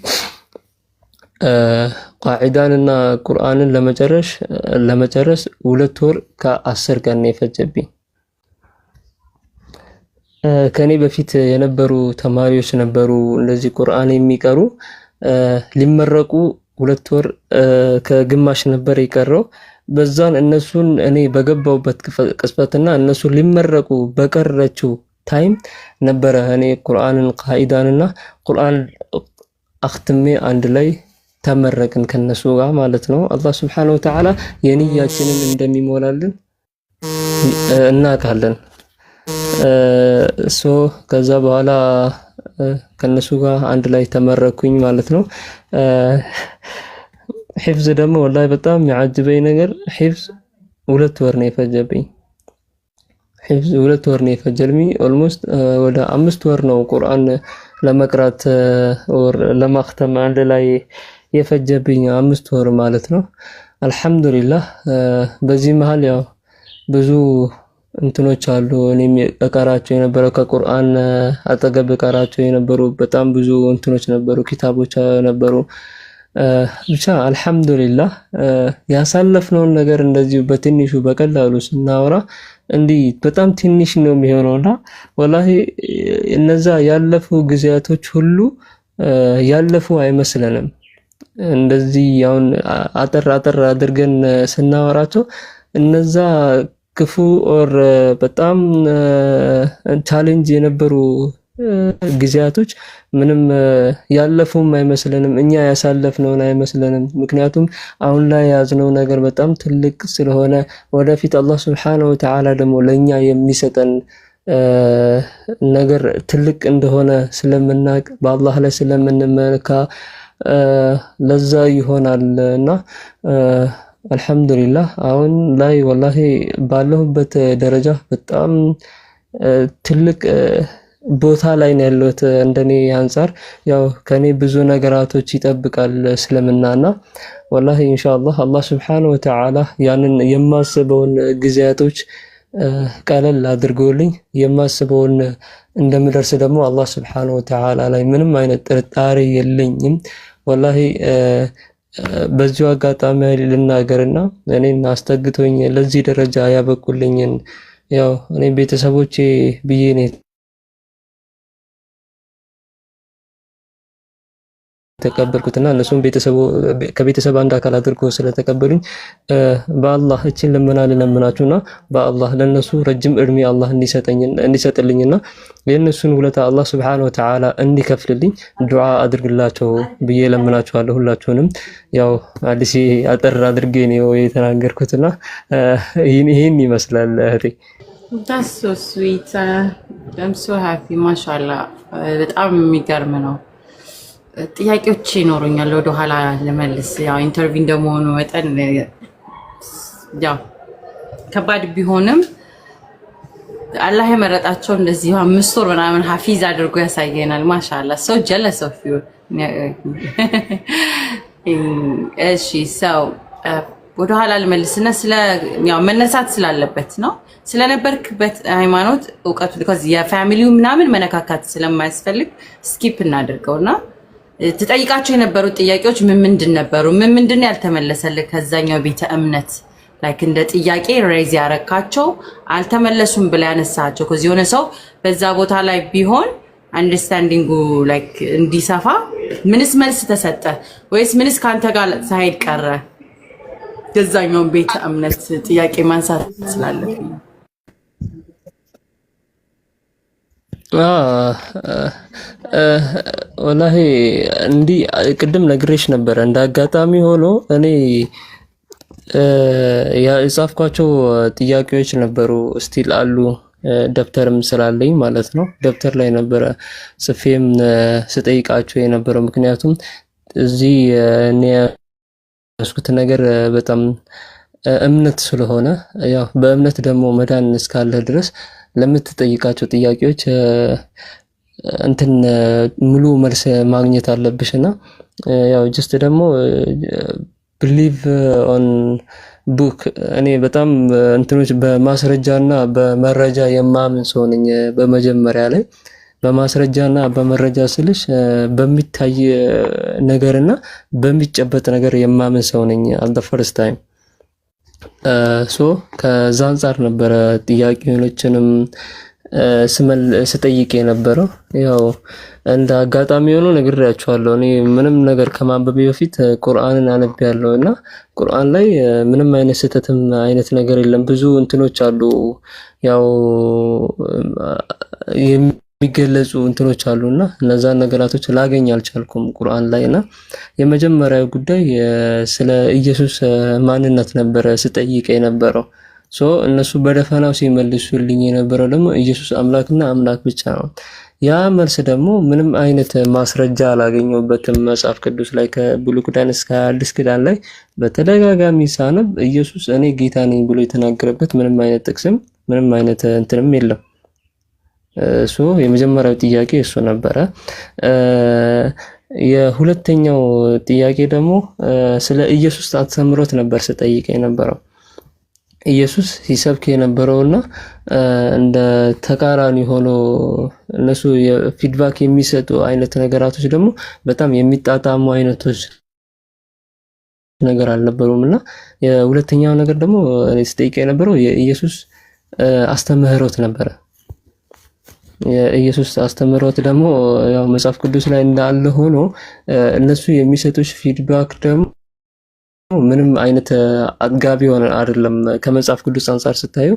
Speaker 2: ቃዒዳንና ቁርአንን ለመጨረስ 2 ወር ከ10 ቀን ነው የፈጀብኝ። ከኔ በፊት የነበሩ ተማሪዎች ነበሩ እንደዚህ ቁርአን የሚቀሩ ሊመረቁ 2 ወር ከግማሽ ነበር የቀረው። በዛን እነሱን እኔ በገባውበት ቅጽበትና እነሱ ሊመረቁ በቀረችው ታይም ነበረ እኔ ቁርአንን ቃዒዳንና ቁርአን አክትሜ አንድ ላይ ተመረቅን ከነሱ ጋር ማለት ነው። አላህ ሱብሓነሁ ወተዓላ የንያችንን እንደሚሞላልን እናውቃለን። ከዛ በኋላ ከነሱ ጋር አንድ ላይ ተመረኩኝ ማለት ነው። ሒፍዝ ደግሞ ወላሂ በጣም የሚያጅበኝ ነገር ሒፍዝ 2 ወር ነው የፈጀብኝ። ሒፍዝ 2 ወር ነው የፈጀልኝ። ኦልሞስት ወደ 5 ወር ነው ቁርአን ለመቅራት ወር ለማክተም አንድ ላይ የፈጀብኝ 5 ወር ማለት ነው። አልሐምዱሊላህ በዚህ መሃል ያው ብዙ እንትኖች አሉ እኔም እቀራቸው የነበረው ከቁርአን አጠገብ እቀራቸው የነበሩ በጣም ብዙ እንትኖች ነበሩ፣ ኪታቦች ነበሩ። ብቻ አልሐምዱሊላህ ያሳለፍነውን ነገር እንደዚሁ በትንሹ በቀላሉ ስናወራ እንዲህ በጣም ትንሽ ነው የሚሆነውና ወላሂ እነዛ ያለፉ ጊዜያቶች ሁሉ ያለፉ አይመስለንም። እንደዚህ ያውን አጠር አድርገን ስናወራቸው እነዛ ክፉ ኦር በጣም ቻሌንጅ የነበሩ ጊዜያቶች ምንም ያለፉም አይመስለንም፣ እኛ ያሳለፍነውን አይመስለንም። ምክንያቱም አሁን ላይ ያዝነው ነገር በጣም ትልቅ ስለሆነ ወደፊት አላህ ሱብሓነሁ ወተዓላ ደግሞ ለኛ የሚሰጠን ነገር ትልቅ እንደሆነ ስለምናቅ በአላህ ላይ ስለምንመካ ለዛ ይሆናል እና አልሐምዱሊላህ አሁን ላይ ወላሂ ባለሁበት ደረጃ በጣም ትልቅ ቦታ ላይ ነው ያለሁት። እንደኔ አንፃር ያው ከኔ ብዙ ነገራቶች ይጠብቃል እስልምናና ወላሂ ኢንሻአላህ አላህ ሱብሓነሁ ወተዓላ ያንን የማስበውን ጊዜያቶች ቀለል አድርጎልኝ የማስበውን እንደምደርስ ደግሞ አላህ ሱብሓነሁ ወተዓላ ላይ ምንም አይነት ጥርጣሬ የለኝም። ወላሂ በዚሁ አጋጣሚ ልናገርና እኔን አስጠግቶኝ ለዚህ ደረጃ ያበቁልኝን ያው እኔ ቤተሰቦቼ ብዬ ነው ተቀበልኩትና እነሱም ከቤተሰብ አንድ አካል አድርጎ ስለተቀበሉኝ በአላህ እቺን ለምናችሁና በአላህ ለነሱ ረጅም እድሜ አላህ እንዲሰጥልኝና የነሱን ውለታ አላህ Subhanahu Wa Ta'ala እንዲከፍልልኝ ዱዓ አድርግላቸው ብዬ ለምናችኋለሁ። ሁላችሁንም ያው አዲስ አጠር አድርጌ ነው የተናገርኩትና ይሄን ይመስላል እህቴ።
Speaker 1: That's so sweet. I'm so happy. ማሻአላህ በጣም የሚገርም ነው። ጥያቄዎች ይኖሩኛል ወደ ኋላ ለመልስ ያው ኢንተርቪው እንደመሆኑ መጠን ያው ከባድ ቢሆንም አላህ የመረጣቸው እንደዚህ 5 ወር ምናምን ሐፊዝ አድርጎ ያሳየናል። ማሻአላህ so jealous of you. እሺ ሰው ወደ ኋላ ለመልስና ስለ ያው መነሳት ስላለበት ነው ስለነበርክበት ሃይማኖት እውቀቱ ከዚህ የፋሚሊው ምናምን መነካካት ስለማያስፈልግ ስኪፕ እናድርገውና ትጠይቃቸው የነበሩት ጥያቄዎች ምንድን ነበሩ? ምንድን ያልተመለሰልህ ከዛኛው ቤተ እምነት ላይክ እንደ ጥያቄ ሬዝ ያረካቸው አልተመለሱም ብለ ያነሳቸው? ከዚህ የሆነ ሰው በዛ ቦታ ላይ ቢሆን አንደርስታንዲንጉ ላይክ እንዲሰፋ ምንስ መልስ ተሰጠ ወይስ ምንስ ካንተ ጋር ሳይድ ቀረ? ገዛኛውን ቤተ እምነት ጥያቄ ማንሳት ስላለብኝ
Speaker 2: ወላሂ እንዲህ ቅድም ነግሬሽ ነበር። እንዳጋጣሚ ሆኖ እኔ የጻፍኳቸው ጥያቄዎች ነበሩ ስቲል አሉ፣ ደብተርም ስላለኝ ማለት ነው። ደብተር ላይ ነበረ ጽፌም ስጠይቃቸው የነበረው። ምክንያቱም እዚህ እኔ ያስኩት ነገር በጣም እምነት ስለሆነ ያው በእምነት ደግሞ መዳን እስካለ ድረስ ለምትጠይቃቸው ጥያቄዎች እንትን ሙሉ መልስ ማግኘት አለብሽና ያው ጀስት ደግሞ believe on book እኔ በጣም እንትኖች በማስረጃና በመረጃ የማምን ሰው ነኝ። በመጀመሪያ ላይ በማስረጃና በመረጃ ስልሽ በሚታይ ነገርና በሚጨበጥ ነገር የማምን ሰው ነኝ at the first time ከዛ አንፃር ነበረ ጥያቄዎችንም ስጠይቅ የነበረው። ያው እንደ አጋጣሚ ሆኖ ነግሬያቸዋለሁ። እኔ ምንም ነገር ከማንበቤ በፊት ቁርአንን አነብያለሁ እና ቁርአን ላይ ምንም አይነት ስህተትም አይነት ነገር የለም። ብዙ እንትኖች አሉ ያው የሚገለጹ እንትኖች አሉና እነዛን ነገራቶች ላገኝ አልቻልኩም ቁርአን ላይና የመጀመሪያው ጉዳይ ስለ ኢየሱስ ማንነት ነበረ ስጠይቅ የነበረው። እነሱ በደፈናው ሲመልሱልኝ የነበረው ደግሞ ኢየሱስ አምላክና አምላክ ብቻ ነው። ያ መልስ ደግሞ ምንም አይነት ማስረጃ አላገኘሁበትም መጽሐፍ ቅዱስ ላይ ከብሉይ ኪዳን እስከ አዲስ ኪዳን ላይ በተደጋጋሚ ሳነብ ኢየሱስ እኔ ጌታ ነኝ ብሎ የተናገረበት ምንም አይነት ጥቅስም ምንም አይነት እንትንም የለም። የመጀመሪያው ጥያቄ እሱ ነበረ። የሁለተኛው ጥያቄ ደግሞ ስለ ኢየሱስ አስተምህሮት ነበር ስጠይቅ የነበረው። ኢየሱስ ሲሰብክ የነበረውና እንደ ተቃራኒ ሆኖ እነሱ የፊድባክ የሚሰጡ አይነት ነገራቶች ደግሞ በጣም የሚጣጣሙ አይነቶች ነገር አልነበሩምና የሁለተኛው ነገር ደግሞ እኔ ስጠይቅ የነበረው የኢየሱስ አስተምህሮት ነበረ። የኢየሱስ አስተምህሮት ደግሞ ያው መጽሐፍ ቅዱስ ላይ እንዳለ ሆኖ እነሱ የሚሰጡሽ ፊድባክ ደግሞ ምንም አይነት አጥጋቢ ሆነ አይደለም። ከመጽሐፍ ቅዱስ አንፃር ስታዩ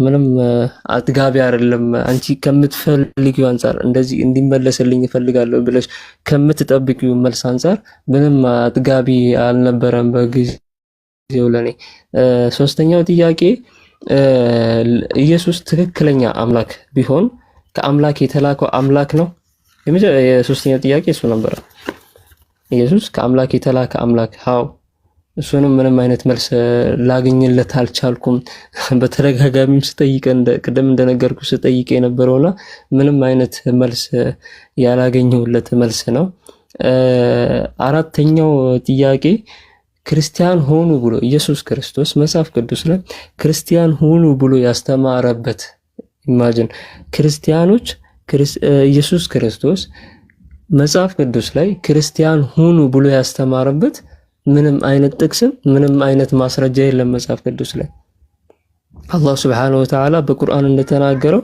Speaker 2: ምንም አጥጋቢ አይደለም። አንቺ ከምትፈልጊው አንፃር እንደዚህ እንዲመለስልኝ እፈልጋለሁ ብለሽ ከምትጠብቂው መልስ አንፃር ምንም አጥጋቢ አልነበረም በጊዜው ለኔ። ሶስተኛው ጥያቄ ኢየሱስ ትክክለኛ አምላክ ቢሆን ከአምላክ የተላከው አምላክ ነው? የሶስተኛው ጥያቄ እሱ ነበር። ኢየሱስ ከአምላክ የተላከ አምላክ ሃው? እሱንም ምንም አይነት መልስ ላገኝለት አልቻልኩም። በተደጋጋሚም ስጠይቅ ቅድም እንደነገርኩ ስጠይቅ የነበረውና ምንም አይነት መልስ ያላገኘሁለት መልስ ነው። አራተኛው ጥያቄ ክርስቲያን ሆኑ ብሎ ኢየሱስ ክርስቶስ መጽሐፍ ቅዱስ ላይ ክርስቲያን ሆኑ ብሎ ያስተማረበት ኢማጂን ክርስቲያኖች ኢየሱስ ክርስቶስ መጽሐፍ ቅዱስ ላይ ክርስቲያን ሁኑ ብሎ ያስተማረበት ምንም አይነት ጥቅስም ምንም አይነት ማስረጃ የለም መጽሐፍ ቅዱስ ላይ። አላህ Subhanahu Wa Ta'ala በቁርአን እንደተናገረው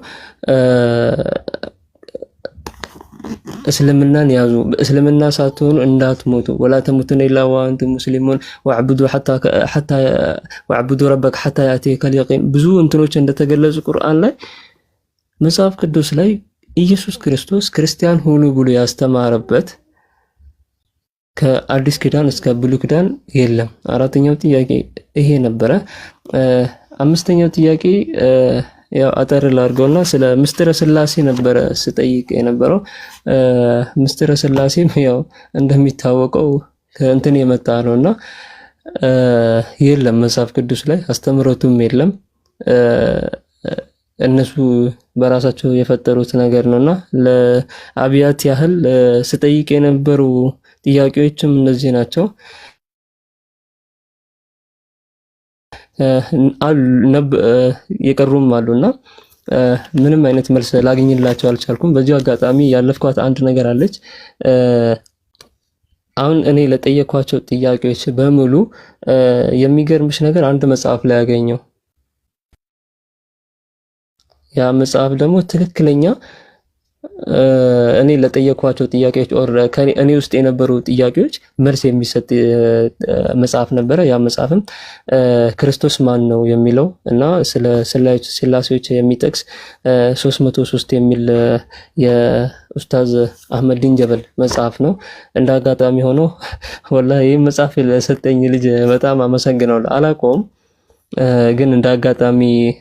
Speaker 2: እስልምናን ያዙ፣ በእስልምና ሳትሆኑ እንዳትሞቱ፣ ወላ ተሙቱነ ኢላ ወአንቱም ሙስሊሙን ወዕቡዱ ረበከ ሐታ ያእቲየከል የቂን። ብዙ እንትኖች እንደተገለጹ ቁርአን ላይ መጽሐፍ ቅዱስ ላይ ኢየሱስ ክርስቶስ ክርስቲያን ሆኑ ብሎ ያስተማረበት ከአዲስ ኪዳን እስከ ብሉይ ኪዳን የለም። አራተኛው ጥያቄ ይሄ ነበረ። አምስተኛው ጥያቄ ያው አጠር ላድርገውና ስለ ምስጢረ ሥላሴ ነበረ ስጠይቅ የነበረው። ምስጢረ ሥላሴም ያው እንደሚታወቀው ከእንትን የመጣ ነውና የለም መጽሐፍ ቅዱስ ላይ አስተምህሮቱም የለም። እነሱ በራሳቸው የፈጠሩት ነገር ነውና ለአብያት ያህል ስጠይቅ የነበሩ ጥያቄዎችም እነዚህ ናቸው። የቀሩም አሉና ምንም አይነት መልስ ላገኝላቸው አልቻልኩም። በዚህ አጋጣሚ ያለፍኳት አንድ ነገር አለች። አሁን እኔ ለጠየኳቸው ጥያቄዎች በሙሉ የሚገርምሽ ነገር አንድ መጽሐፍ ላይ ያገኘው ያ መጽሐፍ ደግሞ ትክክለኛ እኔ ለጠየኳቸው ጥያቄዎች እኔ ውስጥ የነበሩ ጥያቄዎች መልስ የሚሰጥ መጽሐፍ ነበረ። ያ መጽሐፍም ክርስቶስ ማን ነው የሚለው እና ስለ ስላሴዎች የሚጠቅስ 303 የሚል የኡስታዝ አህመዲን ጀበል መጽሐፍ ነው። እንደ አጋጣሚ ሆኖ ወላሂ ይህ መጽሐፍ ለሰጠኝ ልጅ በጣም አመሰግናለሁ። አላውቀውም፣ ግን እንደ አጋጣሚ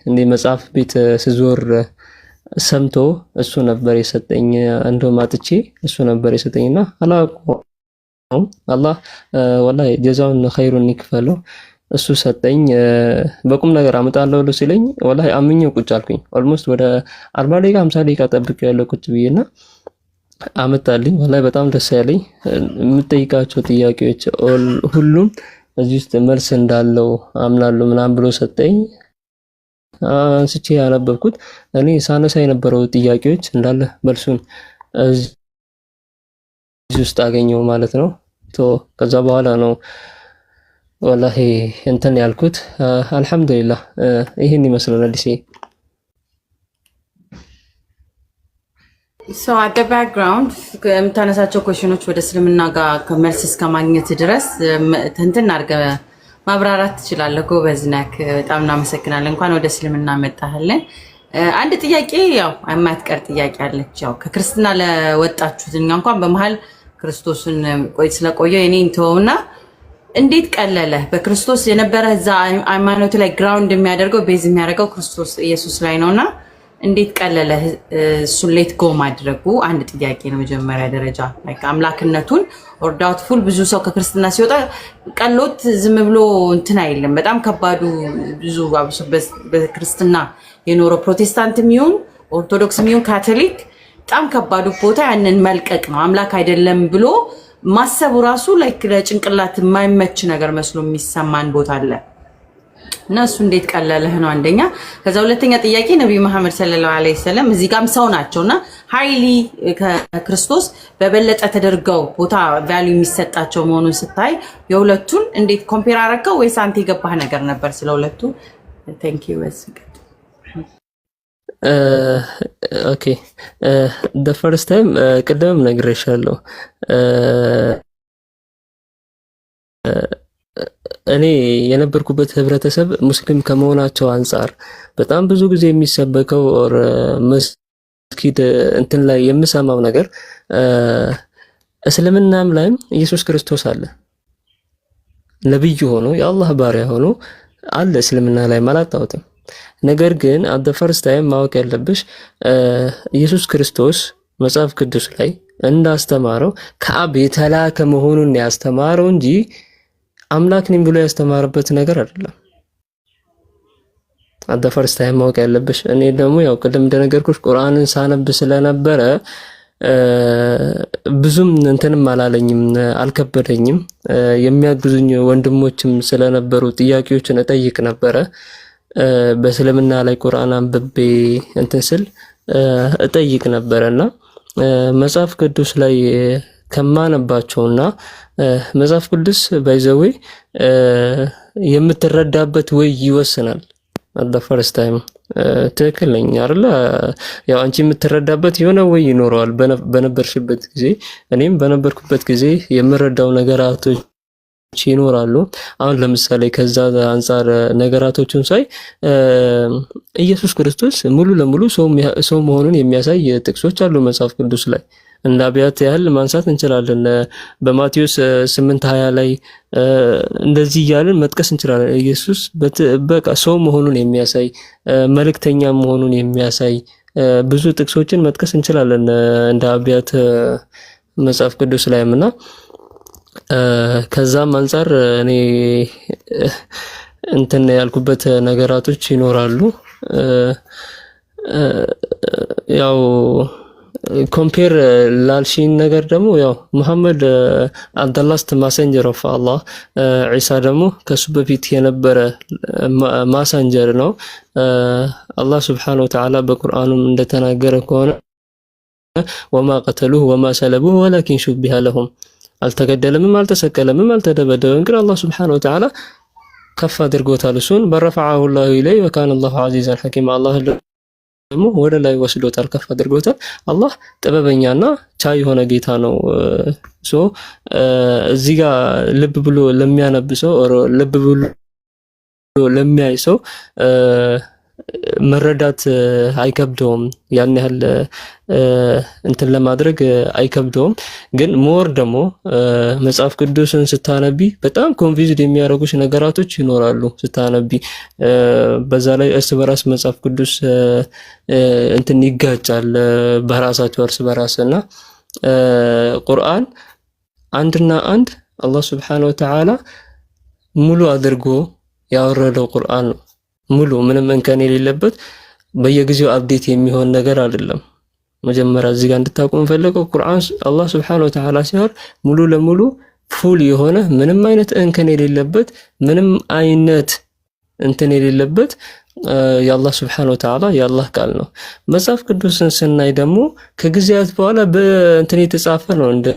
Speaker 2: እንደ መጽሐፍ ቤት ስዞር ሰምቶ እሱ ነበር የሰጠኝ። እንደውም አጥቼ እሱ ነበር የሰጠኝና አላውቀውም። አላህ ወላሂ ጀዛውን ኸይሩን ይክፈለው። እሱ ሰጠኝ። በቁም ነገር አመጣለሁ ብሎ ሲለኝ ወላሂ አምኜው ቁጭ አልኩኝ። ኦልሞስት ወደ 40 ደቂቃ 50 ደቂቃ ጠብቄው ያለው ቁጭ ብዬና አመጣልኝ። ወላሂ በጣም ደስ ያለኝ። የምጠይቃቸው ጥያቄዎች ሁሉም እዚህ ውስጥ መልስ እንዳለው አምናለሁ ምናምን ብሎ ሰጠኝ። አንስቼ ያነበብኩት እኔ ሳነሳ የነበረው ጥያቄዎች እንዳለ መልሱን እዚህ ውስጥ አገኘው ማለት ነው። ከዛ በኋላ ነው ወላሂ እንትን ያልኩት። አልহামዱሊላህ ይሄን ይመስላል አዲስ
Speaker 1: So at the background የምታነሳቸው ኩዌሽኖች ወደ እስልምና ጋር ከመልስ እስከማግኘት ድረስ እንትን አድርገህ ማብራራት ትችላለህ። ጎበዝ ነህ። በጣም እናመሰግናለን። እንኳን ወደ እስልምና መጣህልን። አንድ ጥያቄ ያው የማትቀር ጥያቄ አለች። ያው ከክርስትና ለወጣችሁት እንኳን በመሃል ክርስቶስን ስለቆየው የኔን ተወውና እንዴት ቀለለ? በክርስቶስ የነበረ እዛ ሃይማኖት ላይ ግራውንድ የሚያደርገው ቤዝ የሚያደርገው ክርስቶስ ኢየሱስ ላይ ነውና እንዴት ቀለለ እሱን ሌት ጎ ማድረጉ አንድ ጥያቄ ነው። መጀመሪያ ደረጃ ላይክ አምላክነቱን ኦር ዳውትፉል ብዙ ሰው ከክርስትና ሲወጣ ቀሎት ዝም ብሎ እንትን አይልም። በጣም ከባዱ ብዙ አብሶ በክርስትና የኖረው ፕሮቴስታንት የሚሆን ኦርቶዶክስ የሚሆን ካቶሊክ በጣም ከባዱ ቦታ ያንን መልቀቅ ነው። አምላክ አይደለም ብሎ ማሰቡ ራሱ ላይክ ለጭንቅላት የማይመች ነገር መስሎ የሚሰማን ቦታ አለ። እና እሱ እንዴት ቀለለህ ነው አንደኛ። ከዛ ሁለተኛ ጥያቄ ነብዩ መሐመድ ሰለላሁ ዐለይሂ ወሰለም እዚህ ጋርም ሰው ናቸውና ሃይሊ ከክርስቶስ በበለጠ ተደርገው ቦታ ቫልዩ የሚሰጣቸው መሆኑን ስታይ የሁለቱን እንዴት ኮምፔር አደረከው ወይስ አንተ የገባህ ነገር ነበር ስለሁለቱ? ቴንክ ዩ
Speaker 2: ኦኬ the first time ቅድም ነግሬሻለሁ። እኔ የነበርኩበት ህብረተሰብ ሙስሊም ከመሆናቸው አንፃር በጣም ብዙ ጊዜ የሚሰበከው ኦር መስጊድ እንትን ላይ የምሰማው ነገር እስልምናም ላይም ኢየሱስ ክርስቶስ አለ፣ ነብዩ ሆኖ የአላህ ባሪያ ሆኖ አለ እስልምና ላይ አላጣሁትም። ነገር ግን at the first time ማወቅ ያለብሽ ኢየሱስ ክርስቶስ መጽሐፍ ቅዱስ ላይ እንዳስተማረው ከአብ የተላከ መሆኑን ያስተማረው እንጂ አምላክ ነኝ ብሎ ያስተማረበት ነገር አይደለም። at the first time ማወቅ ያለብሽ። እኔ ደግሞ ያው ቅድም እንደነገርኩሽ ቁርአንን ሳነብ ስለነበረ ብዙም እንትንም አላለኝም፣ አልከበደኝም። የሚያግዙኝ ወንድሞችም ስለነበሩ ጥያቄዎችን እጠይቅ ነበረ። በእስልምና ላይ ቁርአን አንብቤ እንትን ስል እጠይቅ ነበርና መጽሐፍ ቅዱስ ላይ ከማነባቸውና መጽሐፍ ቅዱስ ባይዘዌ የምትረዳበት ወይ ይወስናል። at the first time ትክክል ነኝ አይደል? ያው አንቺ የምትረዳበት የሆነ ወይ ይኖረዋል በነበርሽበት ጊዜ። እኔም በነበርኩበት ጊዜ የምረዳው ነገራቶች ይኖራሉ። አሁን ለምሳሌ ከዛ አንፃር ነገራቶችን ሳይ ኢየሱስ ክርስቶስ ሙሉ ለሙሉ ሰው መሆኑን የሚያሳይ ጥቅሶች አሉ መጽሐፍ ቅዱስ ላይ። እንደ አብያት ያህል ማንሳት እንችላለን። በማቴዎስ 8:20 ላይ እንደዚህ እያልን መጥቀስ እንችላለን። ኢየሱስ በቃ ሰው መሆኑን የሚያሳይ መልእክተኛ መሆኑን የሚያሳይ ብዙ ጥቅሶችን መጥቀስ እንችላለን እንደ አብያት መጽሐፍ ቅዱስ ላይምና ከዛም አንፃር እኔ እንትን ያልኩበት ነገራቶች ይኖራሉ። ያው ኮምፔር ላልሽኝ ነገር ደግሞ ያው ሙሐመድ the last messenger of Allah ዒሳ ደግሞ ከሱ በፊት የነበረ ማሳንጀር ነው። አላህ Subhanahu Wa Ta'ala በቁርአኑም እንደተናገረ ከሆነ ወማ ቀተሉሁ ወማ ሰለቡሁ ወላኪን ሹቢሀ ለሁም አልተገደለምም አልተሰቀለምም አልተደበደበም ግን አላህ Subhanahu Wa Ta'ala ከፍ አድርጎታል። እሱን በረፈዐሁ الله إليه وكان الله عزيزا حكيما አላህ ደግሞ ወደ ላይ ወስዶታል ከፍ አድርጎታል። አላህ ጥበበኛና ቻይ የሆነ ጌታ ነው። እዚህ ጋር ልብ ብሎ ለሚያነብሰው ልብ ብሎ ለሚያይ ሰው መረዳት አይከብደውም። ያን ያህል እንትን ለማድረግ አይከብደውም። ግን ሞር ደግሞ መጽሐፍ ቅዱስን ስታነቢ በጣም ኮንፊውዝድ የሚያደርጉሽ ነገራቶች ይኖራሉ ስታነቢ። በዛ ላይ እርስ በራስ መጽሐፍ ቅዱስ እንትን ይጋጫል በራሳቸው እርስ በራስና ቁርአን አንድና አንድ አላህ Subhanahu Wa Ta'ala ሙሉ አድርጎ ያወረደው ቁርአን ነው። ሙሉ ምንም እንከን የሌለበት በየጊዜው አፕዴት የሚሆን ነገር አይደለም። መጀመሪያ እዚህ ጋር እንድታውቁ እንፈልገው ቁርአን አላህ Subhanahu Wa Ta'ala ሲሆን ሙሉ ለሙሉ ፉል የሆነ ምንም አይነት እንከን የሌለበት ምንም አይነት እንትን የሌለበት የአላህ Subhanahu Wa Ta'ala የአላህ ቃል ነው። መጽሐፍ ቅዱስን ስናይ ደግሞ ከጊዜያት በኋላ በእንትን የተጻፈ ነው፣ እንደ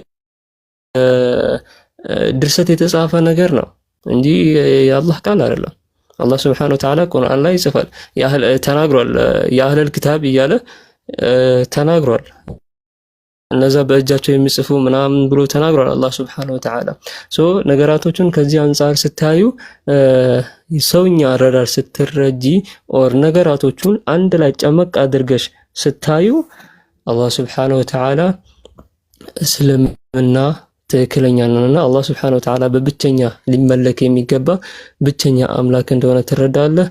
Speaker 2: ድርሰት የተጻፈ ነገር ነው እንጂ የአላህ ቃል አይደለም። አላህ Subhanahu Wa Ta'ala ቁርአን ላይ ይጽፋል ተናግሯል። የአህለል ኪታብ እያለ ተናግሯል። እነዛ በእጃቸው የሚጽፉ ምናምን ብሎ ተናግሯል አላህ Subhanahu Wa Ta'ala። ነገራቶችን ከዚህ አንፃር ስታዩ ሰውኛ አረዳድ ስትረጂ ኦር ነገራቶቹን አንድ ላይ ጨመቅ አድርገሽ ስታዩ አላህ Subhanahu Wa Ta'ala እስልምና ትክክለኛ ነውና አላህ Subhanahu Wa Ta'ala በብቸኛ ሊመለክ የሚገባ ብቸኛ አምላክ እንደሆነ ትረዳለህ።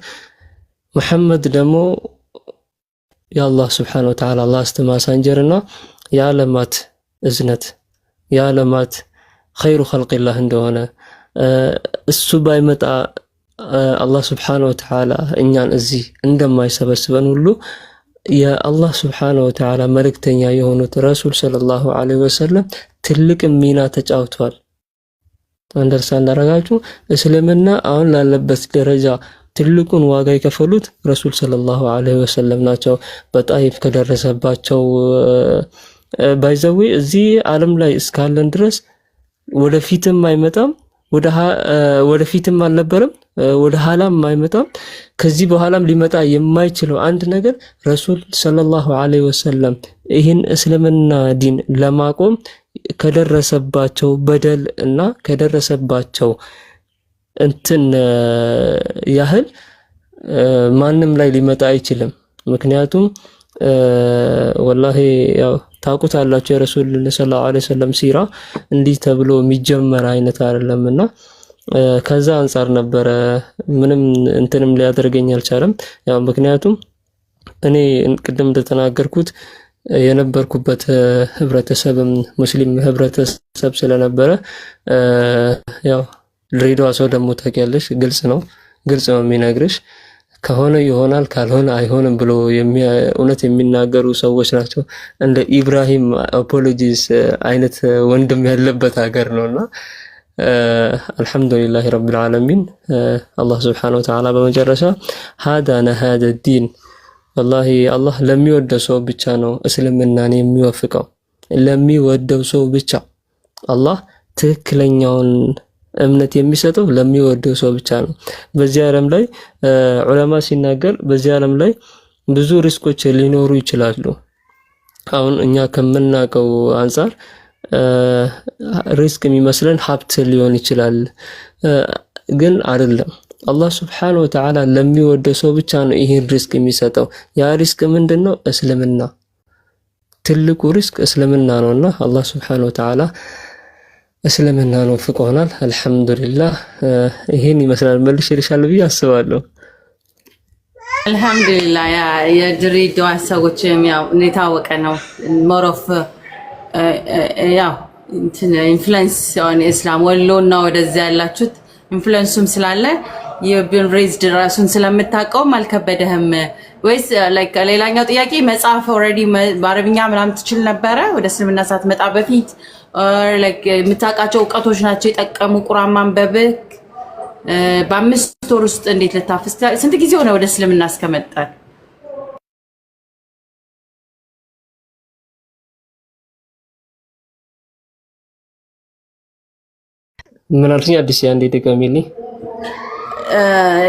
Speaker 2: መሐመድ ደግሞ የአላህ Subhanahu Wa Ta'ala ላስት ማሳንጀርና የዓለማት እዝነት የዓለማት ኸይሩ ኸልቂላህ እንደሆነ እሱ ባይመጣ አላህ Subhanahu Wa Ta'ala እኛን እዚህ እንደማይሰበስበን ሁሉ የአላህ Subhanahu Wa Ta'ala መልእክተኛ የሆኑት ረሱል ሰለላሁ ዐለይሂ ወሰለም ትልቅ ሚና ተጫውተዋል። አንደርስታንድ አደረጋችሁ? እስልምና አሁን ላለበት ደረጃ ትልቁን ዋጋ የከፈሉት ረሱል ሰለላሁ ዐለይሂ ወሰለም ናቸው። በጣይፍ ከደረሰባቸው ባይዘዌ እዚህ ዓለም ላይ እስካለን ድረስ ወደፊትም አይመጣም፣ ወደፊትም አልነበረም፣ ወደ ኋላም አይመጣም። ከዚህ በኋላም ሊመጣ የማይችለው አንድ ነገር ረሱል ሰለላሁ ዐለይሂ ወሰለም ይህን እስልምና ዲን ለማቆም ከደረሰባቸው በደል እና ከደረሰባቸው እንትን ያህል ማንም ላይ ሊመጣ አይችልም። ምክንያቱም ወላሂ ያው ታውቁታላችሁ የረሱል ሰለላሁ ዐለይሂ ወሰለም ሲራ እንዲህ ተብሎ የሚጀመር አይነት አይደለምና ከዛ አንፃር ነበረ ምንም እንትንም ሊያደርገኝ አልቻለም። ያው ምክንያቱም እኔ ቅድም እንደተናገርኩት የነበርኩበት ህብረተሰብም ሙስሊም ህብረተሰብ ስለነበረ ያው ድሬዳዋ ሰው ደግሞ ታውቂያለሽ፣ ግልጽ ነው የሚነግርሽ። ከሆነ ይሆናል ካልሆነ አይሆንም ብሎ እውነት የሚናገሩ ሰዎች ናቸው። እንደ ኢብራሂም አፖሎጂስ አይነት ወንድም ያለበት ሀገር ነውና አልহামዱሊላህ ረብል ዓለሚን አላህ Subhanahu Wa Ta'ala በመጨረሻ هذا الدين والله አላህ ለሚወደው ሰው ብቻ ነው እስልምናን የሚወፍቀው። ለሚወደው ሰው ብቻ አላህ ትክክለኛውን እምነት የሚሰጠው ለሚወደው ሰው ብቻ ነው። በዚህ ዓለም ላይ ዑለማ ሲናገር በዚህ ዓለም ላይ ብዙ ሪስኮች ሊኖሩ ይችላሉ። አሁን እኛ ከምናውቀው አንፃር ሪስክ የሚመስለን ሀብት ሊሆን ይችላል፣ ግን አይደለም። አላህ Subhanahu Wa Ta'ala ለሚወደው ሰው ብቻ ነው ይሄን ሪስክ የሚሰጠው። ያ ሪስክ ምንድነው? እስልምና። ትልቁ ሪስክ እስልምና ነውና አላህ Subhanahu Wa Ta'ala እስልምና ነው ፍቆናል። አልহামዱሊላህ ይሄን ይመስላል። መልሼልሻለሁ ብዬ አስባለሁ።
Speaker 1: አልহামዱሊላህ ያ የድሬዳዋ ሰዎች ያው የታወቀ ነው ሞሮፍ ያው ኢንፍሉዌንስ ኦን ኢስላም ወሎና ወደዚያ ያላችሁት ኢንፍሉዌንሱም ስላለ የብን ሬዝድ ራሱን ስለምታውቀው አልከበደህም ወይስ ላይክ ሌላኛው ጥያቄ መጽሐፍ ኦልሬዲ በአረብኛ ምናምን ትችል ነበረ ወደ እስልምና ሳትመጣ በፊት ላይክ የምታውቃቸው እውቀቶች ናቸው የጠቀሙ ቁርአን ማንበብ በ5 ወር ውስጥ እንዴት ልታፍስ ስንት ጊዜ ሆነ ወደ እስልምና እስከመጣ
Speaker 2: ምን አልሽኝ አዲስ አንዴ ደጋሚልኝ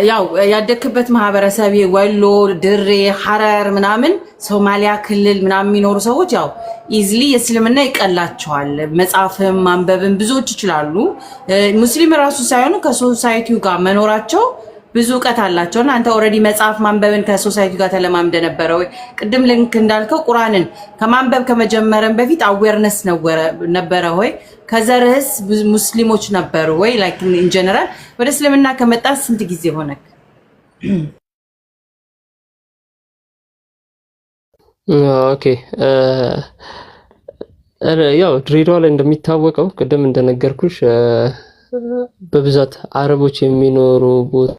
Speaker 1: ያው ያደክበት ማህበረሰብ ወሎ ድሬ ሐረር ምናምን ሶማሊያ ክልል ምናምን የሚኖሩ ሰዎች ያው ኢዝሊ እስልምና ይቀላቸዋል መጻፍም ማንበብም ብዙዎች ይችላሉ ሙስሊም ራሱ ሳይሆኑ ከሶሳይቲው ጋር መኖራቸው ብዙ ዕውቀት አላቸውና አንተ ኦሬዲ መጻፍ ማንበብን ከሶሳይቲው ጋር ተለማምደ ነበር ወይ ቅድም ልንክ እንዳልከው ቁርአንን ከማንበብ ከመጀመረን በፊት አዌርነስ ነበረ ወይ ከዘርህስ ሙስሊሞች ነበሩ ወይ ላይክ ኢን ጀነራል ወደ እስልምና ከመጣ ስንት ጊዜ ሆነክ
Speaker 2: ኦኬ ያው ድሬዳዋ ላይ እንደሚታወቀው ቅድም እንደነገርኩሽ በብዛት አረቦች የሚኖሩ ቦታ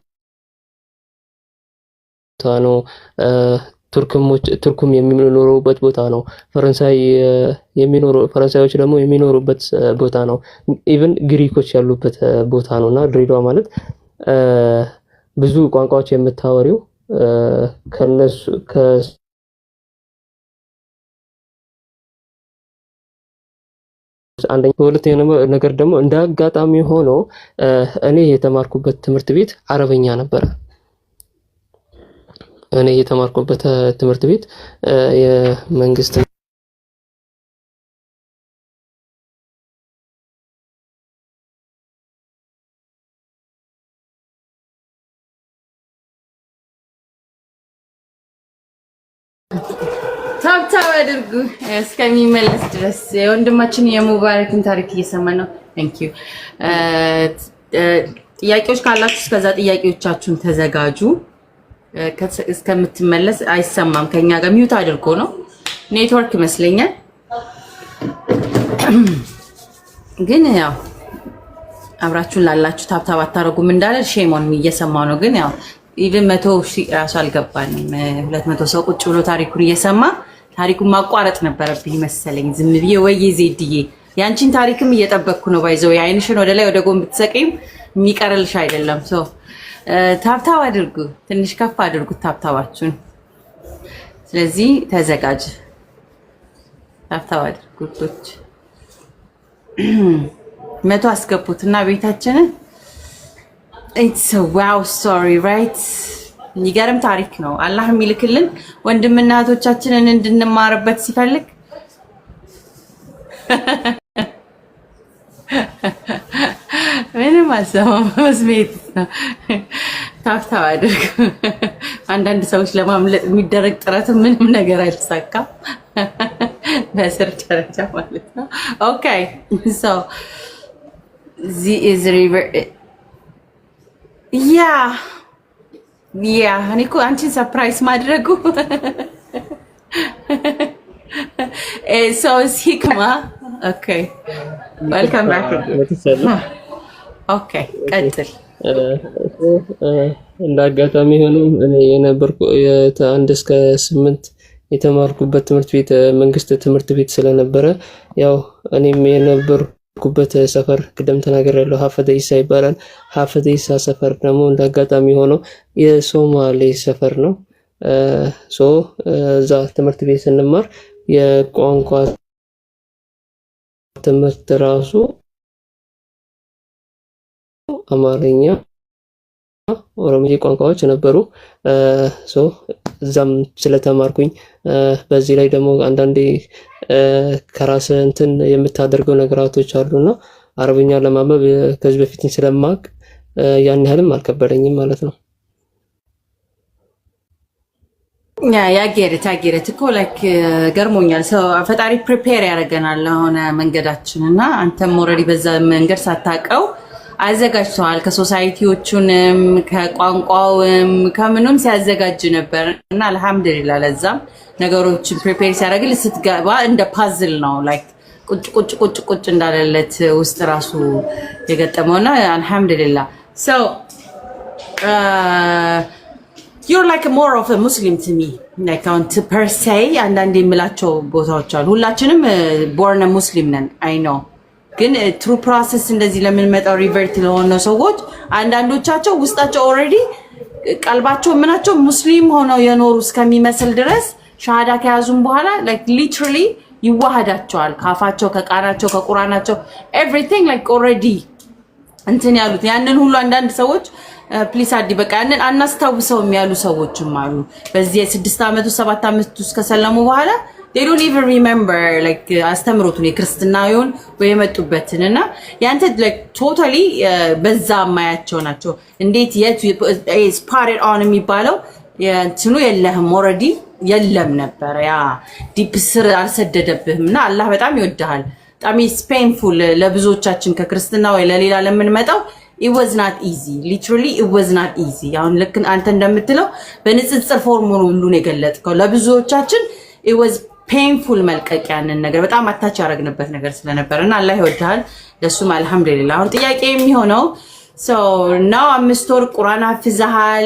Speaker 2: ነው ቱርኩም የሚኖሩበት ቦታ ነው ፈረንሳዮች ደግሞ የሚኖሩበት ቦታ ነው ኢቭን ግሪኮች ያሉበት ቦታ ነውና ድሬዳዋ ማለት ብዙ ቋንቋዎች የምታወሪው ከነሱ አንደኛ ሁለተኛ ነገር ደግሞ እንዳጋጣሚ ሆኖ እኔ የተማርኩበት ትምህርት ቤት አረበኛ ነበር እኔ የተማርኩበት ትምህርት ቤት የመንግስት
Speaker 1: ታብታብ አድርጉ እስከሚመለስ ድረስ የወንድማችን የሙባረክን ታሪክ እየሰማን ነው ቴንክ ዩ ጥያቄዎች ካላችሁ እስከዛ ጥያቄዎቻችሁን ተዘጋጁ እስከምትመለስ አይሰማም ከኛ ጋር ሚውት አድርጎ ነው ኔትወርክ ይመስለኛል ግን ያው አብራችሁን ላላችሁ ታብታብ አታረጉም እንዳለ ሼሞን እየሰማው ነው ግን ያው ኢቭን 100 ሺህ ራሱ አልገባንም 200 ሰው ቁጭ ብሎ ታሪኩን እየሰማ ታሪኩን ማቋረጥ ነበረብኝ መሰለኝ ዝም ብዬ ወይ ዜድዬ ያንቺን ታሪክም እየጠበቅኩ ነው ባይዘው ያይንሽን ወደ ላይ ወደ ጎን ብትሰቂም የሚቀርልሽ አይደለም ሶ ታብታብ አድርጉ ትንሽ ከፍ አድርጉት ታብታባችሁን ስለዚህ ተዘጋጅ ታብታብ አድርጉት 100 አስገቡትና ቤታችንን it's a wow story right ይገርም ታሪክ ነው አላህ የሚልክልን ወንድምና እህቶቻችንን እንድንማርበት ሲፈልግ ምንም አልሰማም መስሜት ታፍታው አድርግ አንዳንድ ሰዎች ለማምለጥ የሚደረግ ጥረት ምንም ነገር አይተሳካም በስር ደረጃ ማለት ነው ኦኬ so the is river yeah እኔ እኮ አንቺን ሰርፕራይዝ ማድረጉ so is hikma okay welcome back okay ቀጥል
Speaker 2: እንዳጋጣሚ ሆኖ እኔ የነበርኩ አንድ እስከ 8 የተማርኩበት ትምህርት ቤት መንግስት ትምህርት ቤት ስለነበረ ያው እኔም የነበርኩበት ሰፈር ቅድም ተናግሬያለሁ ሀፈተ ኢሳ ይባላል ሀፈተ ኢሳ ሰፈር ደግሞ እንዳጋጣሚ ሆኖ የሶማሌ ሰፈር ነው ሶ እዛ ትምህርት ቤት ስንማር የቋንቋ ትምህርት ራሱ አማርኛ ኦሮምኛ ቋንቋዎች ነበሩ ሶ እዛም ስለተማርኩኝ በዚህ ላይ ደግሞ አንዳንዴ ከራስ እንትን የምታደርገው ነገራቶች አሉና አረብኛ ለማንበብ ከዚህ በፊት ስለማቅ ያን ያህልም አልከበደኝም ማለት ነው
Speaker 1: ያጌረት እኮ ላይክ ገርሞኛል ሰው ፈጣሪ ፕሪፔር ያደርገናል ለሆነ መንገዳችንና አንተም ኦሬዲ በዛ መንገድ ሳታቀው አዘጋጅተዋል ከሶሳይቲዎቹንም ከቋንቋውም ከምኑም ሲያዘጋጅ ነበር እና አልহামዱሊላህ ለዛም ነገሮችን ፕሪፔር ሲያደርግል ስትገባ እንደ ፓዝል ነው ላይክ ቁጭ እንዳለለት ውስጥ ራሱ የገጠመውና አልহামዱሊላህ so you're like more of a Muslim to me. Like on to per se አንዳንዴ የምላቸው ቦታዎች አሉ። ሁላችንም born a Muslim ነን I know ግን through process እንደዚህ ለምንመጣው ሪቨርት ለሆነ ሰዎች አንዳንዶቻቸው ውስጣቸው already ቀልባቸው ምናቸው ሙስሊም ሆነው የኖሩ እስከሚመስል ድረስ ሻሃዳ ከያዙም በኋላ like literally ይዋሃዳቸዋል ካፋቸው ከቃናቸው ከቁርአናቸው everything like already እንትን ያሉት ያንን ሁሉ አንዳንድ ሰዎች ፕሊስ አዲ በቃ ያንን አናስታውሰው የሚያሉ ሰዎችም አሉ በዚህ የ6 አመቱ 7 አመቱ ከሰለሙ በኋላ they don't even remember like አስተምሮቱን የክርስትናውን ወይ የመጡበትንና ያንተ like totally በዛ ማያቸው ናቸው እንዴት የት spotted on የሚባለው የእንትኑ የለህም already የለም ነበር ያ ዲፕ ስር አልሰደደብህምና አላህ በጣም ይወድሃል በጣም is painful ለብዙዎቻችን ከክርስትና ወይ ለሌላ ለምንመጣው it was not easy literally it was not easy አሁን ልክ አንተ እንደምትለው በንጽጽር ፎርሙን ሁሉ ነው የገለጥከው ለብዙዎቻችን it was painful መልቀቅ ያንን ነገር በጣም አታች ያረግንበት ነገር ስለነበርና አላህ ይወድሃል ለሱም አልহামዱሊላህ አሁን ጥያቄ የሚሆነው so now I'm store Quran hafizahal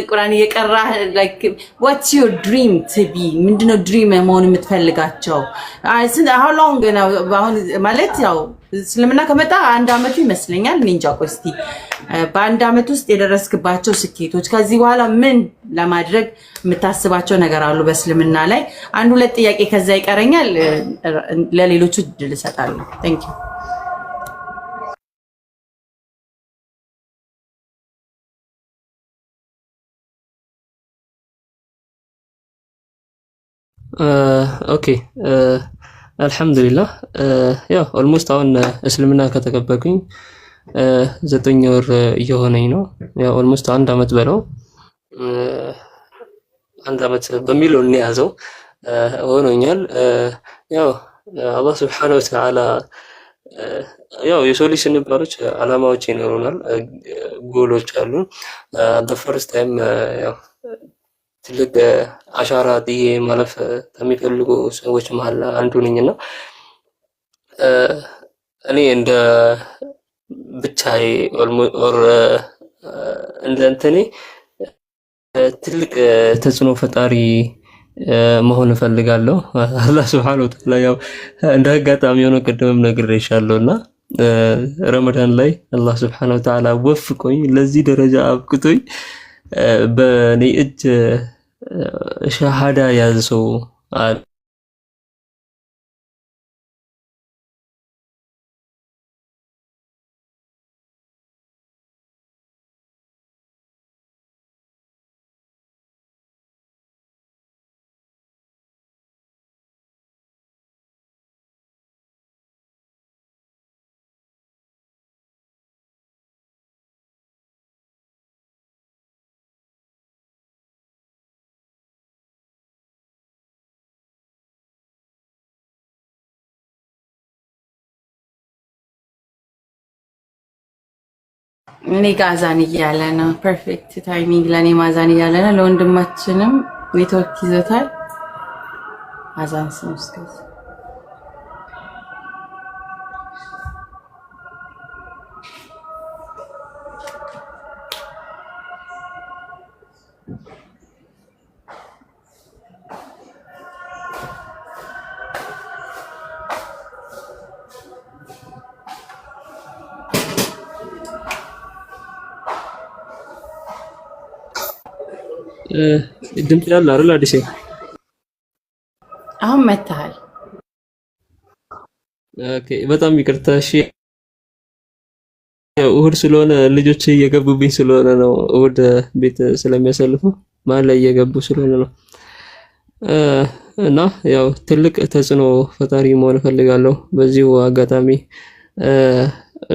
Speaker 1: Quran እየቀራ like what's your dream to be ምንድነው dream መሆን የምትፈልጋቸው how long now አሁን ማለት ያው ስለምና ከመጣ አንድ አመቱ ይመስለኛል እንጃ ቆስቲ በአንድ አመት ውስጥ የደረስክባቸው ስኬቶች ከዚህ በኋላ ምን ለማድረግ የምታስባቸው ነገር አሉ በእስልምና ላይ አንድ ሁለት ጥያቄ ከዛ ይቀረኛል ለሌሎቹ ድል እሰጣለሁ thank you
Speaker 2: ኦኬ አልহামዱሊላህ ያው ኦልሞስት አሁን እስልምና ከተቀበልኩኝ 9 ወር እየሆነኝ ነው ያው ኦልሞስት አንድ አመት በለው አንድ አመት በሚለው እንያዘው ሆኖኛል ያው አላህ Subhanahu Wa Ta'ala ያው የሶሉሽን ባሮች አላማዎች ይኖሩናል ጎሎች አሉ the first time ያው ትልቅ አሻራ ጥዬ ማለፍ ከሚፈልጉ ሰዎች መሃል አንዱ ነኝና እኔ እንደ ብቻዬ ኦር እንደ እንትኔ ትልቅ ተጽዕኖ ፈጣሪ መሆን እፈልጋለሁ አላህ Subhanahu Wa Ta'ala ያው እንደ አጋጣሚ ሆኖ ቀደምም ነግሬሻለሁና ረመዳን ላይ አላህ Subhanahu Wa Ta'ala ወፍቆኝ ለዚህ ደረጃ አብቅቶኝ በኔ እጅ ሻሃዳ ያዘው
Speaker 1: እኔ ጋዛን እያለ ነው ፐርፌክት ታይሚንግ ለኔ ማዛን እያለ ነው ለወንድማችንም ኔትወርክ ይዘታል አዛን ስንስከስ
Speaker 2: ድምጽ ያለ አይደል አዲስ
Speaker 1: አሁን መታል
Speaker 2: ኦኬ በጣም ይቅርታ እሺ እሁድ ስለሆነ ልጆች እየገቡብኝ ስለሆነ ነው እሁድ ቤት ስለሚያሳልፉ ማን ላይ እየገቡ ስለሆነ ነው እና ያው ትልቅ ተጽዕኖ ፈጣሪ መሆን ፈልጋለሁ በዚሁ አጋጣሚ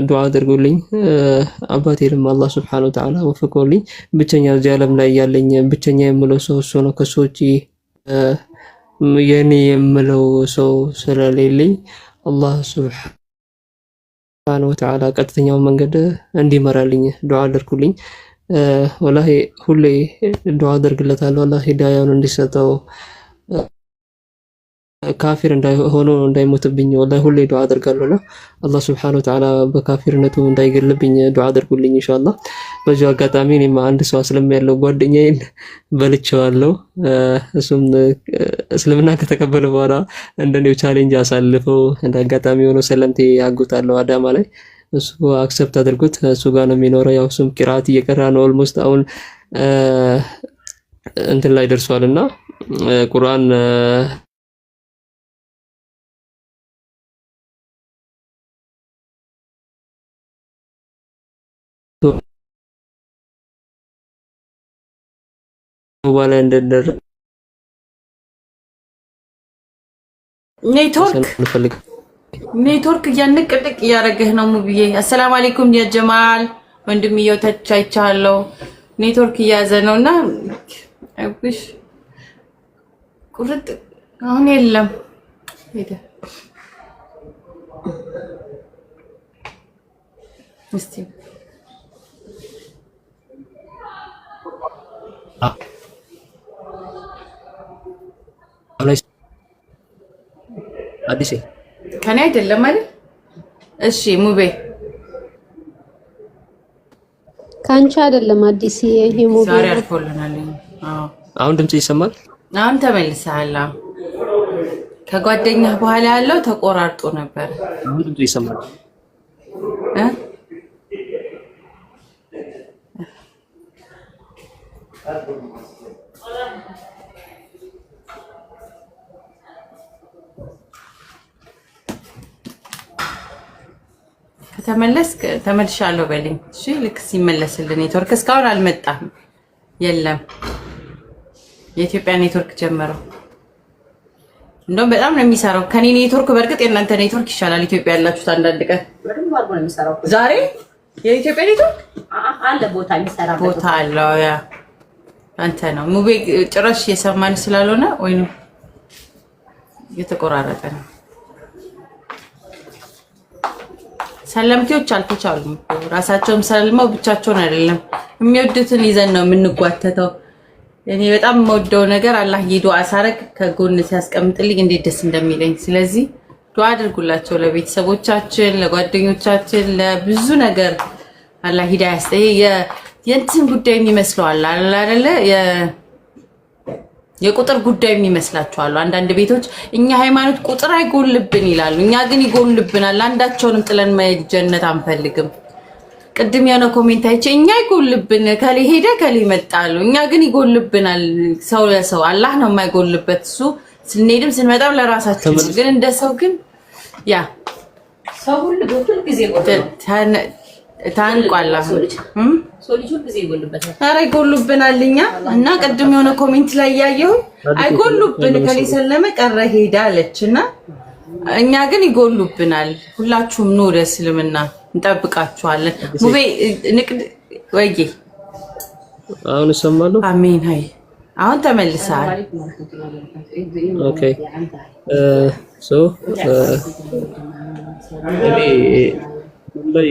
Speaker 2: ዱዓ አድርጉልኝ አባቴንም አላህ Subhanahu Wa Ta'ala ወፍቆልኝ ብቸኛ እዚህ ዓለም ላይ ያለኝ ብቸኛ የምለው ሰው እሱ ነው ከሰዎች የኔ የምለው ሰው ስለሌለኝ አላህ Subhanahu Wa Ta'ala ቀጥተኛው መንገድ እንዲመራልኝ ዱዓ አድርጉልኝ ወላሂ ሁሌ ዱዓ አድርግለታለሁ አላህ ሂዳያውን እንዲሰጠው ካፊር ሆኖ እንዳይሞትብኝ ወላሂ ሁሌ ዱዓ አደርጋለሁና አላህ ሱብሓነሁ ወተዓላ በካፊርነቱ እንዳይገልብኝ ዱዓ አድርጉልኝ ኢንሻአላህ። በዚሁ አጋጣሚ እኔም አንድ ሰው አስለም ያለው ጓደኛዬን በልቼዋለሁ። እሱም እስልምና ከተቀበለ በኋላ እንደኔው ቻሌንጅ አሳልፈው እንደ አጋጣሚ ሆኖ ሰለምቴ አጎታለሁ አዳማ ላይ እሱ አክሰፕት አድርጎት እሱ ጋር ነው የሚኖረው። ያው እሱም ቂራት እየቀራ ነው ኦልሞስት አሁን እንትን ላይ ደርሷልና ቁርአን ወላ እንደደረ
Speaker 1: ኔትወርክ እያንቅልቅ እያደረገህ ነው ሙብዬ። አሰላሙ አለይኩም ያ ጀማል ወንድምየው ተቻይቻለሁ። ኔትወርክ እያዘ ነውና አብሽ ቁርጥ አሁን የለም ሄደ። እስቲ
Speaker 2: አዲስ
Speaker 1: ከኔ አይደለም አይደል? እሺ ሙቤ
Speaker 3: ካንቺ አይደለም አዲስ ይሄ ሙቤ
Speaker 1: ዛሬ አልፎልናል።
Speaker 2: አሁን ድምጽ ይሰማል?
Speaker 1: አሁን ተመልሰሃል። ከጓደኛህ በኋላ ያለው ተቆራርጦ ነበር።
Speaker 2: አሁን ድምጽ ይሰማል?
Speaker 1: ከተመለስክ ተመልሻለሁ በልኝ። እሺ ልክ ሲመለስልን ኔትወርክ እስካሁን አልመጣም። የለም የኢትዮጵያ ኔትወርክ ጀመረው። እንደውም በጣም ነው የሚሰራው ከኔ ኔትወርክ። በእርግጥ የእናንተ ኔትወርክ ይሻላል። ኢትዮጵያ ያላችሁት አንዳንድ ቀን ዛሬ የኢትዮጵያ ኔትወርክ
Speaker 3: አለ ቦታ የሚሰራ
Speaker 1: ቦታ አለው። ያ አንተ ነው ሙቤ ጭራሽ እየሰማን ስላልሆነ ወይ ነው እየተቆራረጠ ነው። ሰለምቴዎች አልተቻሉም። ራሳቸውም ሰልመው ብቻቸውን አይደለም የሚወዱትን ይዘን ነው የምንጓተተው። እኔ በጣም የምወደው ነገር አላህ ዱዓ ሳረግ ከጎን ሲያስቀምጥልኝ እንዴት ደስ እንደሚለኝ። ስለዚህ ዱዓ አድርጉላቸው ለቤተሰቦቻችን፣ ለጓደኞቻችን፣ ለብዙ ነገር አላህ ሂዳያ ያስጠይ። የእንትን ጉዳይ የሚመስለዋል አይደለ? የቁጥር ጉዳይ የሚመስላችኋል አንዳንድ ቤቶች። እኛ ሃይማኖት ቁጥር አይጎልብን ይላሉ፣ እኛ ግን ይጎልብናል። አንዳቸውንም ጥለን መሄድ ጀነት አንፈልግም። ቅድም የሆነ ኮሜንት አይቼ እኛ ይጎልብን ከሌ ሄደ ከሌ መጣሉ፣ እኛ ግን ይጎልብናል። ሰው ለሰው አላህ ነው የማይጎልበት። እሱ ስንሄድም ስንመጣም ለራሳችን ግን እንደ ሰው ግን ያ
Speaker 3: ሰው ሁሉ ጊዜ
Speaker 1: ታንቋላ
Speaker 3: ሰው ልጅ ሁሉ ጊዜ ይጎልበታል።
Speaker 1: ኧረ ይጎልብናል እኛ እና ቅድም የሆነ ኮሜንት ላይ ያየው አይጎልብን ከሌ ሰለመ ቀረ ሄዳ አለችና እኛ ግን ይጎልብናል። ሁላችሁም ኑ ወደ እስልምና እንጠብቃችኋለን። ሙቤ ንቅድ ወይዬ
Speaker 2: አሁን እሰማለሁ።
Speaker 1: አሜን። አይ አሁን ተመልሰሃል።
Speaker 2: ኦኬ ሶ እኔ ላይ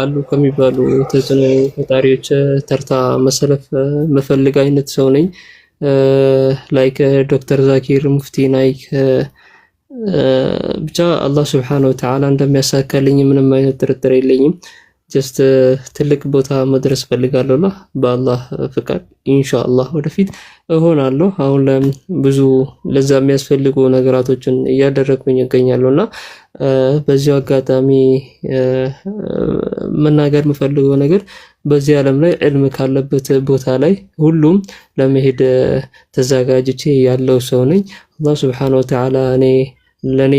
Speaker 2: አሉ ከሚባሉ ተጽዕኖ ፈጣሪዎች ተርታ መሰለፍ መፈልግ አይነት ሰው ነኝ። ላይክ ዶክተር ዛኪር ሙፍቲ ናይክ ብቻ አላህ Subhanahu Wa Ta'ala እንደሚያሳካልኝ ምንም አይነት ጥርጥር የለኝም። ጀስት ትልቅ ቦታ መድረስ ፈልጋለሁ በአላህ ፍቃድ ኢንሻአላህ ወደፊት እሆናለሁ። አሁን ብዙ ለዛ የሚያስፈልጉ ነገራቶችን እያደረኩኝ እገኛለሁና በዚህ አጋጣሚ መናገር የምፈልገው ነገር በዚህ ዓለም ላይ ዕልም ካለበት ቦታ ላይ ሁሉም ለመሄድ ተዘጋጅቼ ያለው ሰው ነኝ። አላህ Subhanahu Wa Ta'ala ለኔ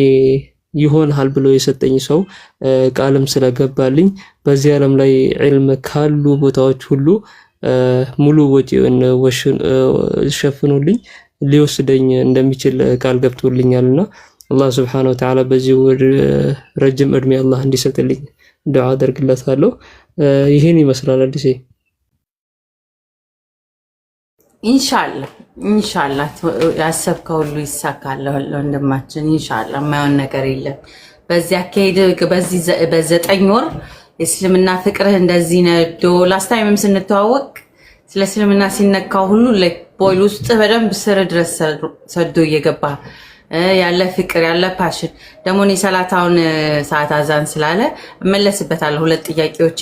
Speaker 2: ይሆናል ብሎ የሰጠኝ ሰው ቃልም ስለገባልኝ በዚህ ዓለም ላይ ዕልም ካሉ ቦታዎች ሁሉ ሙሉ ወጪውን ሸፍኑልኝ ሊወስደኝ እንደሚችል ቃል ገብቶልኛልና አላህ Subhanahu Wa Ta'ala በዚህ ረጅም እድሜ አላህ እንዲሰጥልኝ ዱዓ አደርግለታለሁ። ይሄን ይመስላል አዲስ ኢንሻአላህ ያሰብከው ሁሉ ይሳካል ወንድማችን። ኢንሻአላህ የማይሆን ነገር የለም። በዚህ አካሄድ በ9 ወር እስልምና ፍቅርህ እንደዚህ ነዶ ላስት ታይምም ስንተዋወቅ ስለ እስልምና ሲነካው ሁሉ ቦይል ውስጥ በደንብ ስር ድረስ ሰዶ እየገባ
Speaker 1: ያለ ፍቅር ያለ ፓሽን ደግሞ እኔ ሰላታውን ሰዓት አዛን ስላለ እመለስበታለሁ። ሁለት ጥያቄዎቼ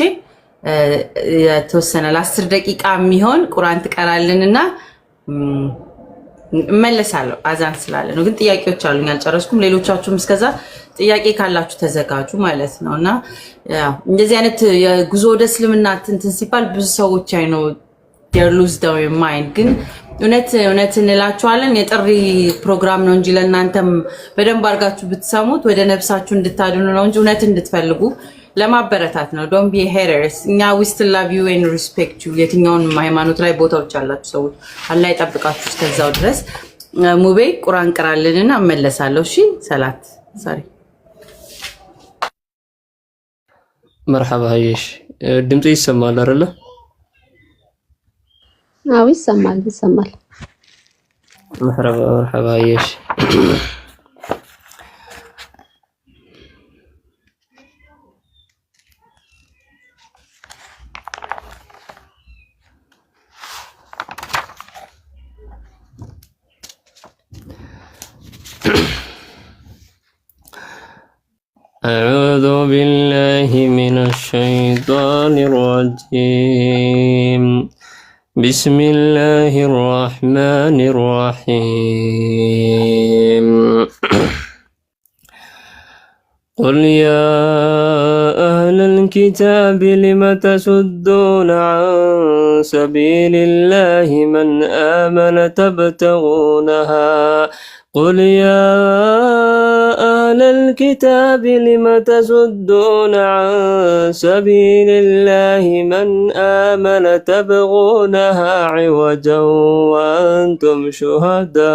Speaker 1: የተወሰነ ለ10 ደቂቃ የሚሆን ቁርአን ትቀራልንና እመለሳለሁ። አዛን ስላለ ነው። ግን ጥያቄዎች አሉኝ አልጨረስኩም። ሌሎቻችሁም እስከዛ ጥያቄ ካላችሁ ተዘጋጁ ማለት ነውና እንደዚህ አይነት የጉዞ ወደ እስልምና እንትን ሲባል ብዙ ሰዎች አይ ነው lose their mind ግን እውነት እንላችኋለን የጥሪ ፕሮግራም ነው እንጂ ለእናንተም በደንብ አድርጋችሁ ብትሰሙት ወደ ነፍሳችሁ እንድታድኑ ነው እንጂ እውነት እንድትፈልጉ ለማበረታት ነው። don't be haters እኛ we still love you and respect you የትኛውን ሃይማኖት ላይ ቦታዎች ያላችሁ ሰዎች አላህ ይጠብቃችሁ እስከዛው ድረስ። ሙቤ ቁርአን ቀራልንና እመለሳለሁ። እሺ ሰላት sorry
Speaker 2: مرحبا هيش ድምጽ ይሰማል አይደለ?
Speaker 3: አዎ ይሰማል።
Speaker 2: مرحبا هيش أعوذ بالله من الشيطان الرجيم بسم الله الرحمن الرحيم قل يا أهل الكتاب لم تصدون عن سبيل الله من آمن تبتغونها قل يا أهل الكتاب لم تصدون عن سبيل الله من آمن تبغونها عوجا وأنتم شهداء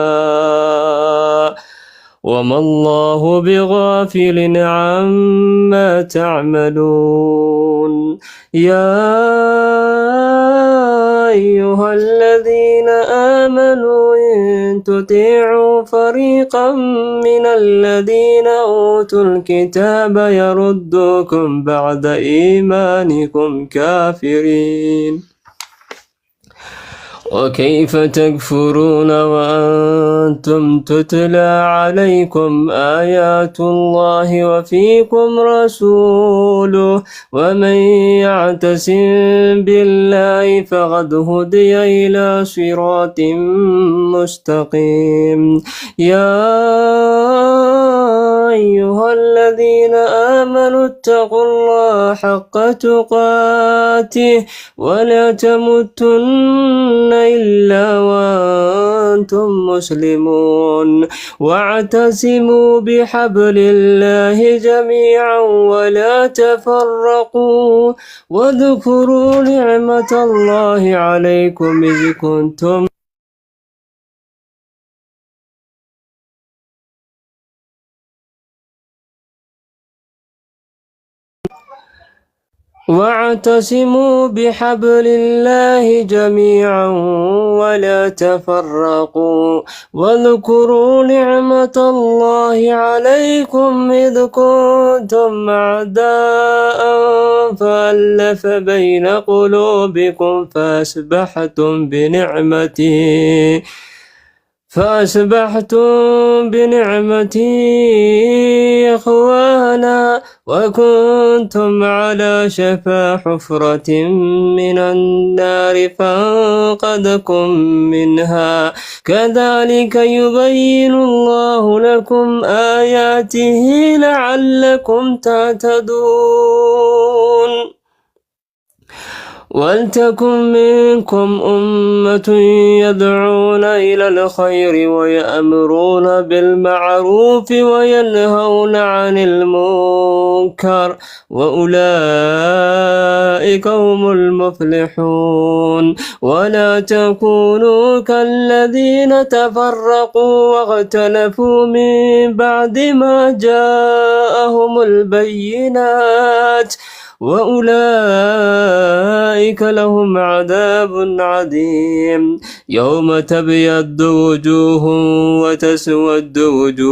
Speaker 2: وما الله بغافل عما تعملون يا أيها الذين آمنوا إن تطيعوا فريقا من الذين أوتوا الكتاب يردوكم بعد إيمانكم كافرين وكيف تكفرون وأنتم تتلى عليكم آيات الله وفيكم رسوله ومن يعتصم بالله فقد هدي إلى صراط مستقيم يا أيها الذين آمنوا اتقوا الله حق تقاته ولا تموتن إلا وأنتم مسلمون واعتصموا بحبل الله جميعا ولا تفرقوا واذكروا نعمة الله عليكم إذ كنتم واعتصموا بحبل الله جميعا ولا تفرقوا واذكروا نعمة الله عليكم إذ كنتم أعداء فألف بين قلوبكم فأصبحتم بنعمتي إخوانا وكنتم على شفا حفرة من النار فانقذكم منها كذلك يبين الله لكم آياته لعلكم تهتدون ولتكن منكم أمة يدعون إلى الخير ويأمرون بالمعروف وينهون عن المنكر وأولئك هم المفلحون ولا تكونوا كالذين تفرقوا واختلفوا من بعد ما جاءهم البينات وأولئك لهم عذاب عظيم يوم تبيض وجوه وتسود وجوه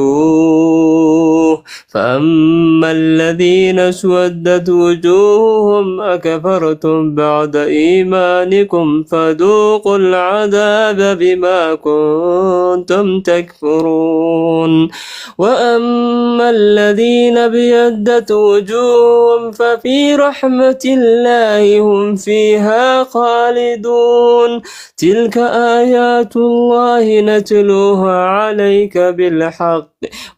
Speaker 2: فأما الذين اسودت وجوههم أكفرتم بعد إيمانكم فذوقوا العذاب بما كنتم تكفرون وأما الذين بيدت وجوههم ففي رحمة الله هم فيها خالدون تلك آيات الله نتلوها عليك بالحق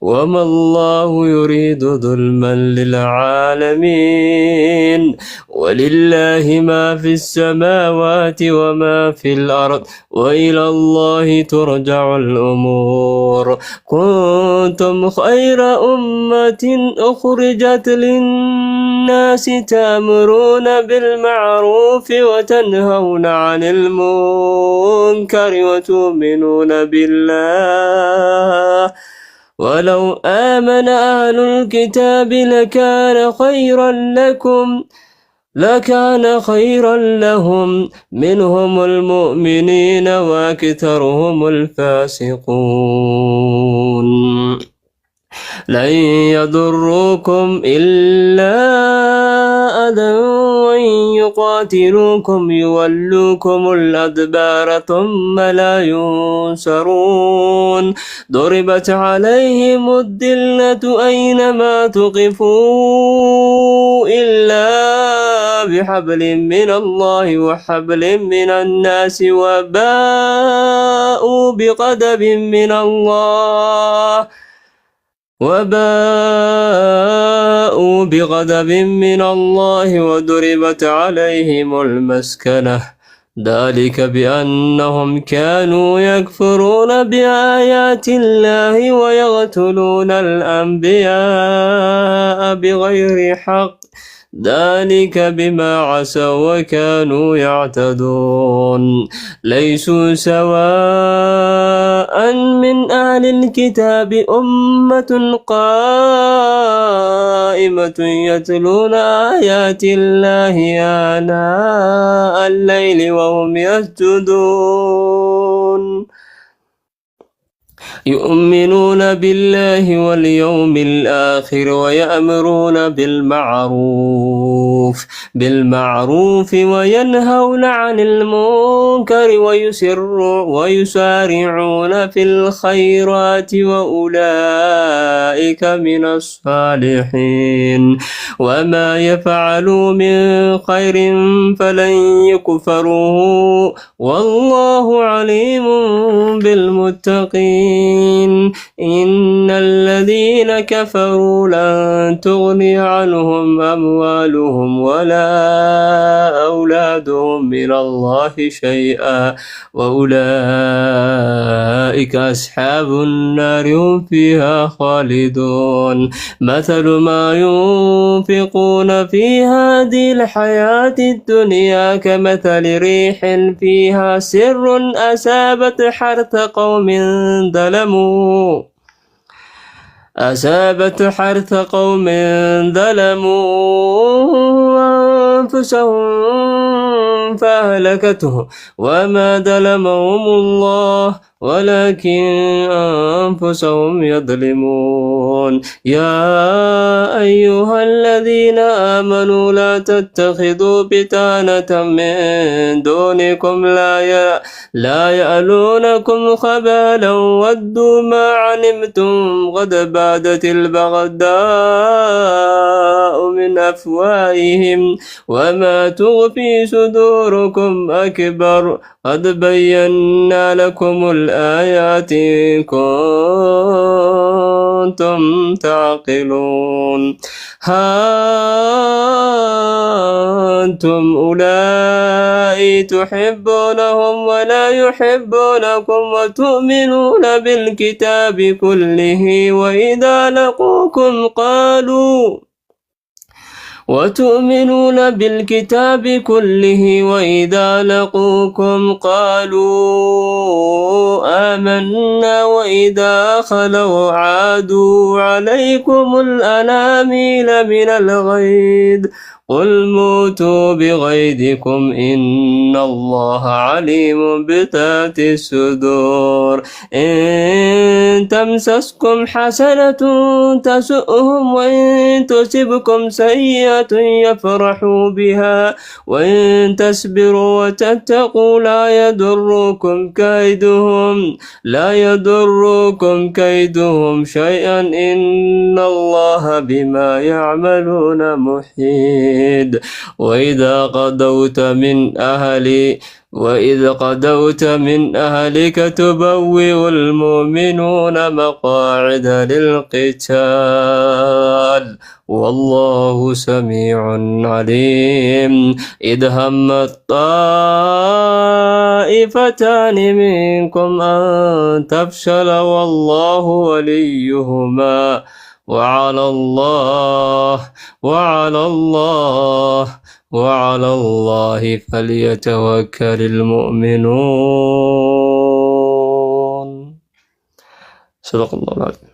Speaker 2: وما الله يريد ظلما للعالمين ولله ما في السماوات وما في الأرض وإلى الله ترجع الأمور كنتم خير أمة أخرجت للناس تأمرون بالمعروف وتنهون عن المنكر وتؤمنون بالله ولو آمن أهل الكتاب لكان خيرا لهم منهم المؤمنين وأكثرهم الفاسقون لن يضروكم إلا أذى وإن يقاتلوكم يولوكم الأدبار ثم لا ينصرون ضربت عليهم الذلة أينما تقفوا إلا بحبل من الله وحبل من الناس وباءوا بغضب من الله وضربت عليهم المسكنة ذلك بأنهم كانوا يكفرون بآيات الله ويقتلون الأنبياء بغير حق ذلك بما عصوا وكانوا يعتدون ليسوا سواء من أهل الكتاب أمة قائمة يتلون آيات الله آناء الليل وهم يسجدون يؤمنون بالله واليوم الآخر ويأمرون بالمعروف وينهون عن المنكر ويسارعون في الخيرات وأولئك من الصالحين وما يفعلوا من خير فلن يكفروه والله عليم بالمتقين إن الذين كفروا لن تغني عنهم أموالهم ولا أولادهم من الله شيئا وأولئك أصحاب النار هم فيها خالدون مثل ما ينفقون في هذه الحياة الدنيا كمثل ريح فيها سر أصابت حرث قوم ظلموا أنفسهم فأهلكته وما ظلمهم الله ولكن أنفسهم يظلمون يا أيها الذين آمنوا لا تتخذوا بطانة من دونكم لا يألونكم خبالا ودوا ما عنتم قد بادت البغضاء من أفواههم وما تخفي صدوركم أكبر قد بينا لكم الآيات إن كنتم تعقلون ها أنتم أولئك تحبونهم ولا يحبونكم وتؤمنون بالكتاب كله وإذا لقوكم قالوا آمنا وإذا خلوا عادوا عليكم الأنامل من الغيظ قل موتوا بغيظكم إن الله عليم بذات الصدور إن تمسسكم حسنة تسؤهم وإن تصبكم سيئة يفرحوا بها وإن تصبروا وتتقوا لا يضركم كيدهم شيئا إن الله بما يعملون محيط وإذا قدوت من أهلك تبوئ المؤمنون مقاعد للقتال والله سميع عليم إذ هم الطائفتان منكم أن تفشل والله وليهما وعلى الله فليتوكل المؤمنون صدق الله العظيم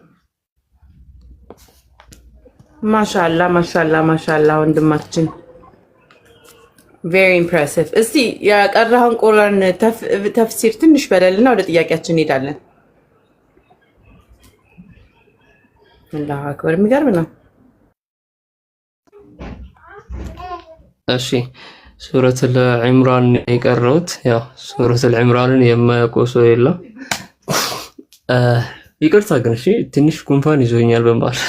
Speaker 1: ማሻአላ ወንድማችን very impressive። እስቲ ያቀራውን ቁርአን ተፍሲር ትንሽ በለልና ወደ ጥያቄያችን እንሄዳለን። አላሁ አክበር የሚገርም ነው።
Speaker 2: እሺ ሱረቱል ዒምራን የቀረውት ያው ሱረቱል ዒምራንን የማያውቁ ሰው የለም። ይቅርታ ግን እሺ ትንሽ ጉንፋን ይዞኛል በመሃል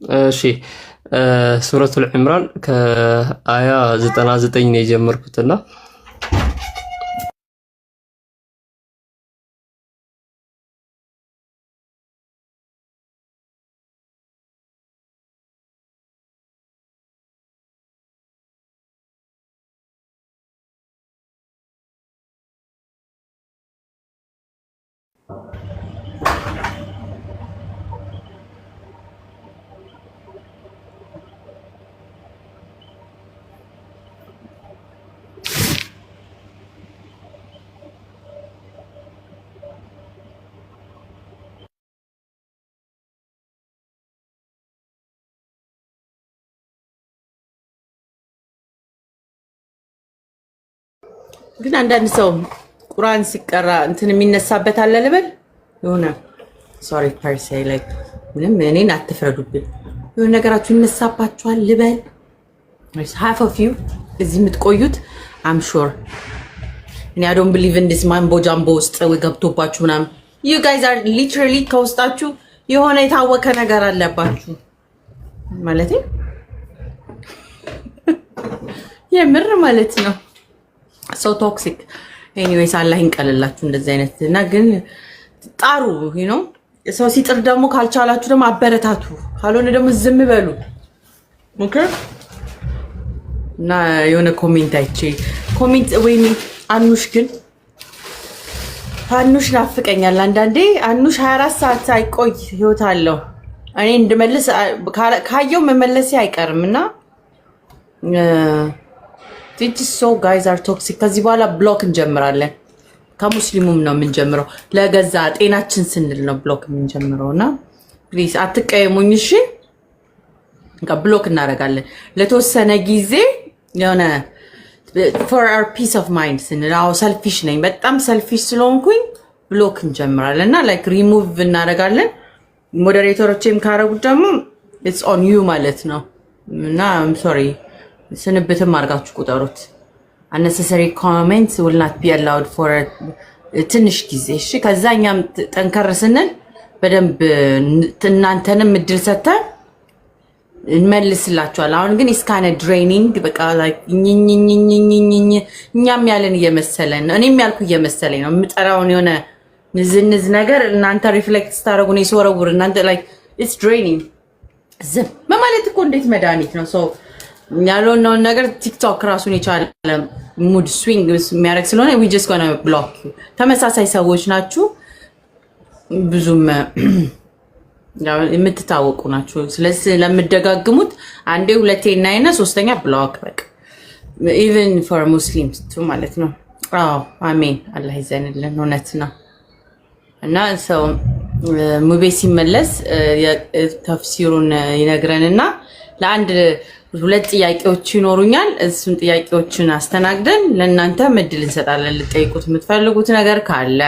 Speaker 2: እሺ ሱረቱል ዒምራን ከአያ 99 ነው የጀመርኩትና
Speaker 1: ግን አንዳንድ ሰው ቁርአን ሲቀራ እንትን የሚነሳበት አለ ልበል የሆነ ሶሪ ፐርሴ ላይክ ምንም እኔን አትፍረዱብኝ የሆነ ነገራችሁ ይነሳባችኋል ልበል half of you እዚህ የምትቆዩት I'm sure እኔ I don't believe in this mambo jumbo ውስጥ ገብቶባችሁ ምናምን you guys are literally ከውስጣችሁ የሆነ የታወከ ነገር አለባችሁ ማለት የምር ማለት ነው so toxic anyways አላህ ይንቀልላችሁ እንደዚህ አይነት እና ግን ጣሩ you know ሰው ሲጥር ደግሞ ካልቻላችሁ ደግሞ አበረታቱ ካልሆነ ደግሞ ዝም በሉ okay እና የሆነ ኮሜንት አይቼ ኮሜንት ወይኔ አኑሽ ግን አኑሽ ናፍቀኛል አንዳንዴ አኑሽ 24 ሰዓት ሳይቆይ ህይወት አለው እኔ እንድመልስ ካየው መመለስ አይቀርምና this is so guys are toxic ከዚህ በኋላ ብሎክ እንጀምራለን ከሙስሊሙም ነው የምንጀምረው ለገዛ ጤናችን ስንል ነው ብሎክ የምንጀምረውና ፕሊዝ አትቀየሙኝ እሺ ብሎክ እናደርጋለን ለተወሰነ ጊዜ የሆነ for our peace of mind ስንል አው ሰልፊሽ ነኝ በጣም ሰልፊሽ ስለሆንኩኝ ብሎክ እንጀምራለን እና like remove እናደርጋለን ሞዴሬተሮችም ካረጉት ደግሞ it's on you ማለት ነው እና I'm sorry ስንብትም አርጋችሁ ቁጠሩት unnecessary comments will not be allowed for ትንሽ ጊዜ እሺ ከዛኛም ጠንከር ስንል በደንብ እናንተንም እድል ሰጥተን እንመልስላችኋል። አሁን ግን ኢስካነ ድሬኒንግ በቃ ላይክ እኛም ያለን እየመሰለን ነው። እኔም ያልኩ እየመሰለኝ ነው የምጠራውን የሆነ ንዝንዝ ነገር እናንተ ሪፍሌክት ስታደርጉ ነው ሲወረውር እናንተ ላይክ ኢትስ ድሬኒንግ። ዝም በማለት እኮ እንዴት መድኃኒት ነው። ሰው ያልሆነውን ነገር ቲክቶክ ራሱን የቻለ ሙድ ስዊንግ የሚያደርግ ስለሆነ ዊ ጀስት ጎና ብሎክ ዩ። ተመሳሳይ ሰዎች ናችሁ፣ ብዙም የምትታወቁ ናችሁ። ስለዚህ ለምደጋግሙት አንዴ ሁለቴ እናይና ሶስተኛ ብሎክ በቃ ኢቨን ፎር ሙስሊምስ ማለት ነው። አዎ አሜን፣ አላህ ይዘንልን። እውነት ነው። እና ሰው ሙቤ ሲመለስ ተፍሲሩን ይነግረንና ለአንድ ሁለት ጥያቄዎች ይኖሩኛል። እሱን ጥያቄዎችን አስተናግደን ለእናንተ እድል እንሰጣለን። ልጠይቁት የምትፈልጉት ነገር ካለ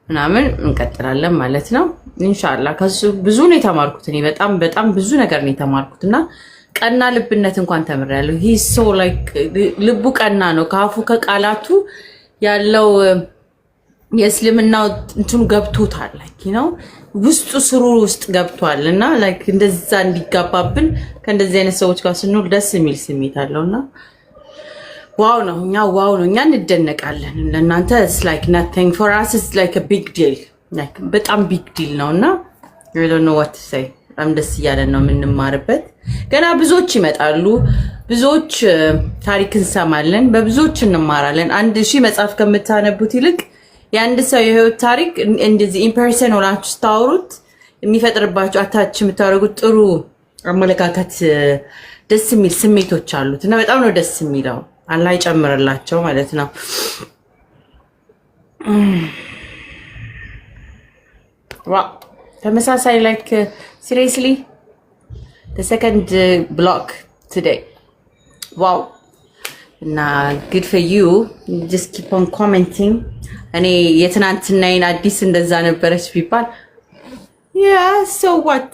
Speaker 1: ምናምን እንቀጥላለን ማለት ነው ኢንሻአላህ። ከሱ ብዙ ነው የተማርኩት እኔ በጣም ብዙ ነገር ነው የተማርኩት እና ቀና ልብነት እንኳን ተምሬያለሁ። ሂ ሶ ላይክ ልቡ ቀና ነው። ከአፉ ከቃላቱ ያለው የእስልምናው እንትኑ ገብቶታል ላይክ ነው ውስጡ ስሩ ውስጥ ገብቷል። እና ላይክ እንደዛ እንዲጋባብን ከእንደዚህ አይነት ሰዎች ጋር ስንኖር ደስ የሚል ስሜት አለውና ዋው ነው። እኛ እንደነቃለን። ለእናንተ it's like nothing, for us it's like a big deal, like በጣም ቢግ ዲል ነውና I don't know what to say። በጣም ደስ እያለን ነው የምንማርበት። ገና ብዙዎች ይመጣሉ፣ ብዙዎች ታሪክ እንሰማለን፣ በብዙዎች እንማራለን። 1000 መጽሐፍ ከምታነቡት ይልቅ የአንድ ሰው የህይወት ታሪክ እንደዚህ ኢምፐርሰን ሆናችሁ ስታወሩት የሚፈጥርባችሁ አታች የምታደርጉት ጥሩ አመለካከት ደስ የሚል ስሜቶች አሉት እና በጣም ነው ደስ የሚለው። አላህ ይጨምርላቸው ማለት ነው። ዋው ተመሳሳይ ላይክ seriously the second block today. Wow. እና good for you, just keep on commenting. እኔ የትናንትናዬን አዲስ እንደዛ ነበረች ቢባል yeah so what።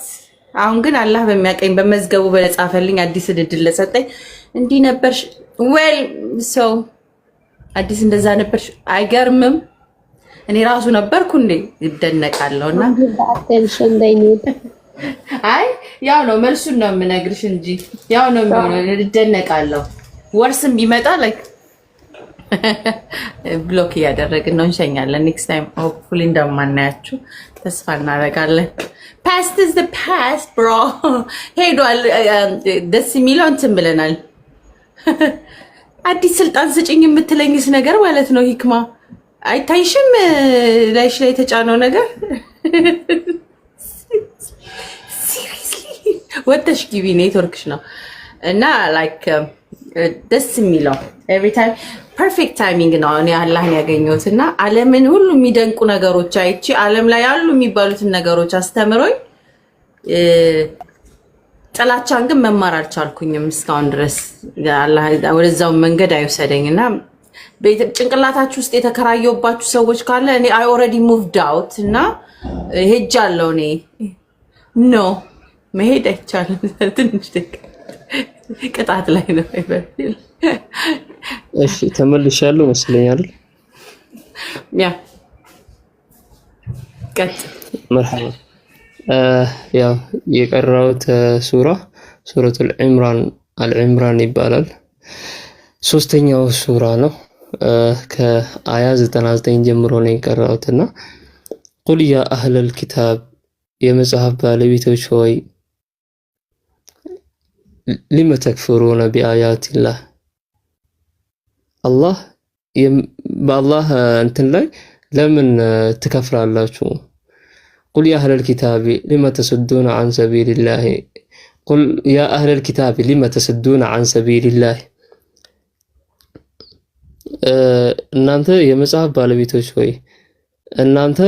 Speaker 1: አሁን ግን አላህ በሚያቀኝ በመዝገቡ በጻፈልኝ አዲስ እድል ለሰጠኝ እንዲህ ነበርሽ well so አዲስ እንደዛ ነበርሽ አይገርምም። እኔ ራሱ ነበርኩ እንዴ ይደነቃለውና
Speaker 3: አቴንሽን ዳይኒድ
Speaker 1: አይ ያው ነው መልሱን ነው የምነግርሽ እንጂ ያው ነው የሚሆነው። ይደነቃለው ወርስም ቢመጣ ላይክ ብሎክ ያደረግን ነው እንሸኛለን። ኔክስት ታይም ሆፕፉሊ እንደማናያችሁ ተስፋ እናደርጋለን። past is the past bro ሄዷል። ደስ የሚለው እንትን ብለናል። አዲስ ስልጣን ስጭኝ የምትለኝስ ነገር ማለት ነው ሂክማ አይታይሽም? ላይሽ ላይ የተጫነው ነገር seriously ወጥተሽ ግቢ ኔትወርክሽ ነው እና ላይክ ደስ የሚለው ኤቭሪ ታይም ፐርፌክት ታይሚንግ ነው። እኔ አላህን ያገኘሁት እና ዓለምን ሁሉ የሚደንቁ ነገሮች አይቺ ዓለም ላይ ያሉ የሚባሉትን ነገሮች አስተምሮኝ ጥላቻን ግን መማር አልቻልኩኝም እስካሁን ድረስ። አላህ ወደዛው መንገድ አይወሰደኝና ጭንቅላታችሁ ውስጥ የተከራየውባችሁ ሰዎች ካለ እኔ አይ ኦልሬዲ ሙቭድ አውት እና ሄጃለሁ። እኔ ኖ መሄድ አይቻልም። ትንሽ ቅጣት ላይ ነው።
Speaker 2: እሺ ተመልሻለሁ መስለኝ አይደል?
Speaker 1: ያ ቀጥ
Speaker 2: መርሐባ። ያው የቀራውት ሱረቱል ዒምራን አልዒምራን ይባላል። ሶስተኛው ሱራ ነው። ከአያ 99 ጀምሮ ነው የቀራውትና ቁል ያ አህለል ኪታብ የመጽሐፍ ባለቤቶች ሆይ ሊመ ተክፍሩነ ቢአያቲላህ አላህ በአላህ እንትን ላይ ለምን ትከፍራላችሁ? ቁል ያ አህለል ኪታብ ሊመ ተሰዱነ አን ሰቢልላህ ቁል ያ አህለል ኪታብ ሊመ ተሰዱነ አን ሰቢልላህ እናንተ የመጽሐፍ ባለቤቶች ሆይ እናንተ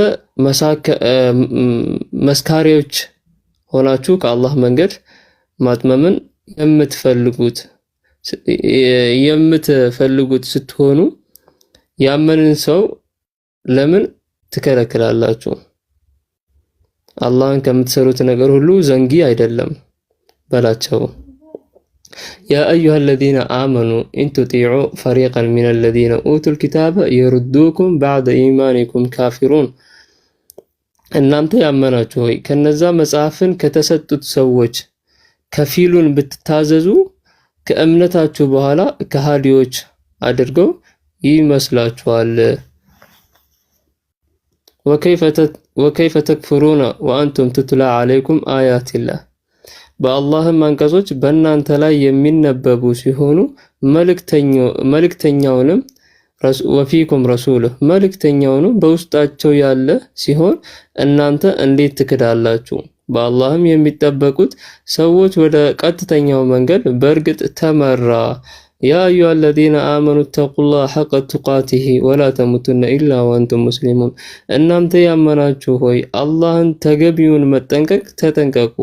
Speaker 2: መስካሪዎች ሆናችሁ ከአላህ መንገድ ማጥመምን የምትፈልጉት ስትሆኑ ያመንን ሰው ለምን ትከለክላላችሁ? አላህን ከምትሰሩት ነገር ሁሉ ዘንጊ አይደለም በላቸው። يا أيها الذين آمنوا إن تطيعوا فريقا من الذين أوتوا الكتاب يردوكم بعد إيمانكم كافرون እናንተ ያመናችሁ ሆይ ከነዛ መጽሐፍን ከተሰጡት ሰዎች ከፊሉን ብትታዘዙ ከእምነታችሁ በኋላ ከሃዲዎች አድርገው ይመስላችኋል። ወከይፈ ተክፍሩነ ወአንቱም ትትላ ዐለይኩም አያቲላህ በአላህም አንቀጾች በእናንተ ላይ የሚነበቡ ሲሆኑ መልእክተኛውንም ወፊኩም ረሱሉህ መልእክተኛውንም በውስጣቸው ያለ ሲሆን እናንተ እንዴት ትክዳላችሁ? በአላህም የሚጠበቁት ሰዎች ወደ ቀጥተኛው መንገድ በእርግጥ ተመራ። ያ አዩሃ አለዚነ አመኑ ተቁላህ ሐቀ ቱቃቲሂ ወላ ተሙቱነ ኢላ ወአንቱም ሙስሊሙን እናንተ ያመናችሁ ሆይ አላህን ተገቢውን መጠንቀቅ ተጠንቀቁ፣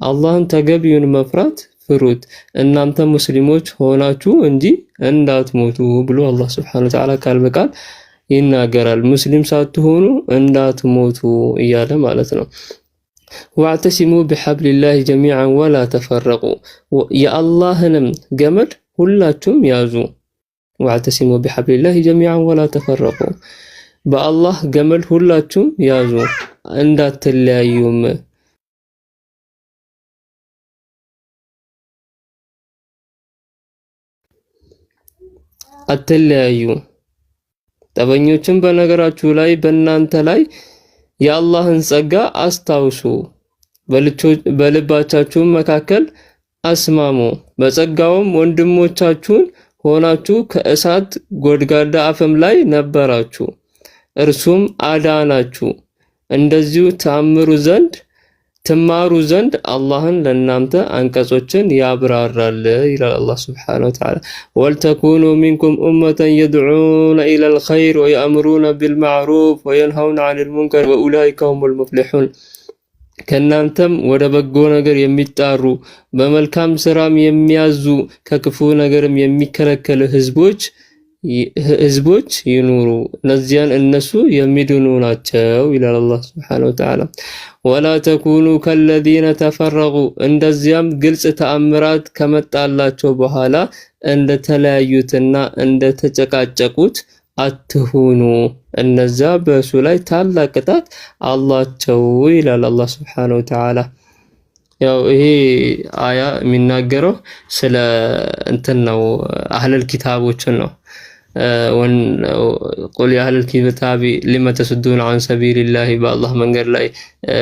Speaker 2: አላህን ተገቢውን መፍራት ፍሩት፣ እናንተ ሙስሊሞች ሆናችሁ እንጂ እንዳትሞቱ ብሎ አላህ ሱብሓነሁ ወተዓላ ቃል በቃል ይናገራል። ሙስሊም ሳትሆኑ እንዳትሞቱ እያለ ማለት ነው። ወዕተሲሙ ቢሐብሊላሂ ጀሚዐን ወላ ተፈረቁ የአላህንም ገመድ ሁላችሁም ያዙ። ወዕተሲሙ ቢሐብሊላሂ ጀሚዐን ወላ ተፈረቁ በአላህ ገመድ ሁላችሁም ያዙ እንዳትለያዩም። አትለያዩ። ጠበኞችም በነገራችሁ ላይ በእናንተ ላይ የአላህን ጸጋ አስታውሱ፣ በልባቻችሁም መካከል አስማሙ። በጸጋውም ወንድሞቻችሁን ሆናችሁ ከእሳት ጎድጓዳ አፈም ላይ ነበራችሁ፣ እርሱም አዳናችሁ። እንደዚሁ ትማሩ ዘንድ አላህን ለእናንተ አንቀጾችን ያብራራል ይላል አላህ ሱብሓነሁ ወተዓላ። ወልተኩኑ ሚንኩም ኡመተን የድዑነ ኢለል ኸይር ወየእምሩነ ቢልማዕሩፍ ወየንሀውነ ዐኒል ሙንከር ወኡላኢከ ሁሙል ሙፍሊሑን ከእናንተም ወደ በጎ ነገር የሚጣሩ በመልካም ስራም የሚያዙ ከክፉ ነገርም የሚከለከሉ ህዝቦች ይኑሩ፣ እነዚያን እነሱ የሚድኑ ናቸው ይላል አላህ ሱብሓነሁ ወተዓላ። ወላ ተኩኑ ከለዚነ ተፈረቁ እንደዚያም ግልጽ ተአምራት ከመጣላቸው በኋላ እንደተለያዩትና እንደተጨቃጨቁት አትሁኑ፣ እነዛ በእሱ ላይ ታላቅ ቅጣት አላቸው ይላል አላህ ሱብሓነሁ ወተዓላ። ያው ይሄ አያ የሚናገረው ስለ እንትን ነው፣ አህለል ኪታቦችን ነው። ቁል ያ አህለል ኪታቢ ሊመ ተሱዱነ ዐን ሰቢሊላሂ በአላህ መንገድ ላይ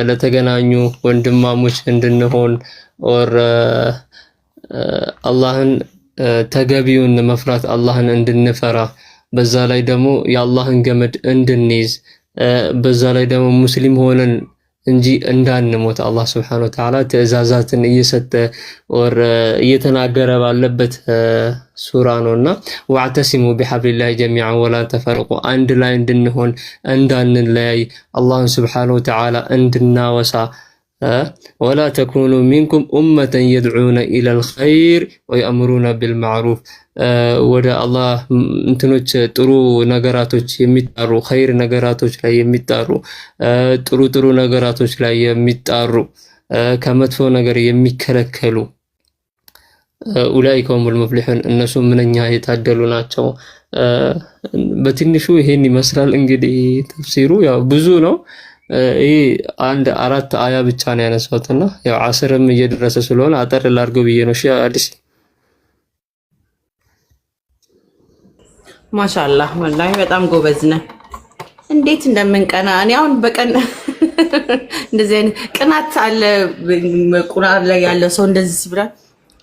Speaker 2: ለተገናኙ ወንድማሞች እንድንሆን ወር አላህን ተገቢውን መፍራት አላህን እንድንፈራ በዛ ላይ ደግሞ የአላህን ገመድ እንድንይዝ በዛ ላይ ደግሞ ሙስሊም ሆነን እንጂ እንዳንሞት አላህ ሱብሓነሁ ወተዓላ ትዕዛዛትን እየሰጠ ወር እየተናገረ ባለበት ሱራ ነውና ወዕተሲሙ ቢሐብሊላሂ ጀሚዐን ወላ ተፈረቁ አንድ ላይ እንድንሆን እንዳንለያይ አላህን ሱብሓነሁ ወተዓላ እንድናወሳ ወላ ተኩኑ ሚንኩም ኡመተን የድዑነ ኢለል ኸይር ወየእምሩነ ቢልማዕሩፍ ወደ አላህ እንትኖች ጥሩ ነገራቶች የሚጣሩ ኸይር ነገራቶች ላይ የሚጣሩ ጥሩ ነገራቶች ላይ የሚጣሩ ከመጥፎ ነገር የሚከለከሉ ኡላኢከ ሁሙል ሙፍሊሑን እነሱ ምንኛ የታደሉ ናቸው። በትንሹ ይሄን ይመስላል እንግዲህ ተፍሲሩ ያው ብዙ ነው። ይሄ አንድ 4 አያ ብቻ ነው ያነሳሁትና ያው ዓስርም እየደረሰ ስለሆነ አጠር ላድርገው ብዬ ነው። እሺ አዲስ
Speaker 1: ማሻአላህ ወላሂ በጣም ጎበዝ ነህ። እንዴት እንደምንቀና እኔ አሁን በቀን እንደዚህ አይነት ቅናት አለ ቁርአን ላይ ያለ ሰው እንደዚህ ሲብራ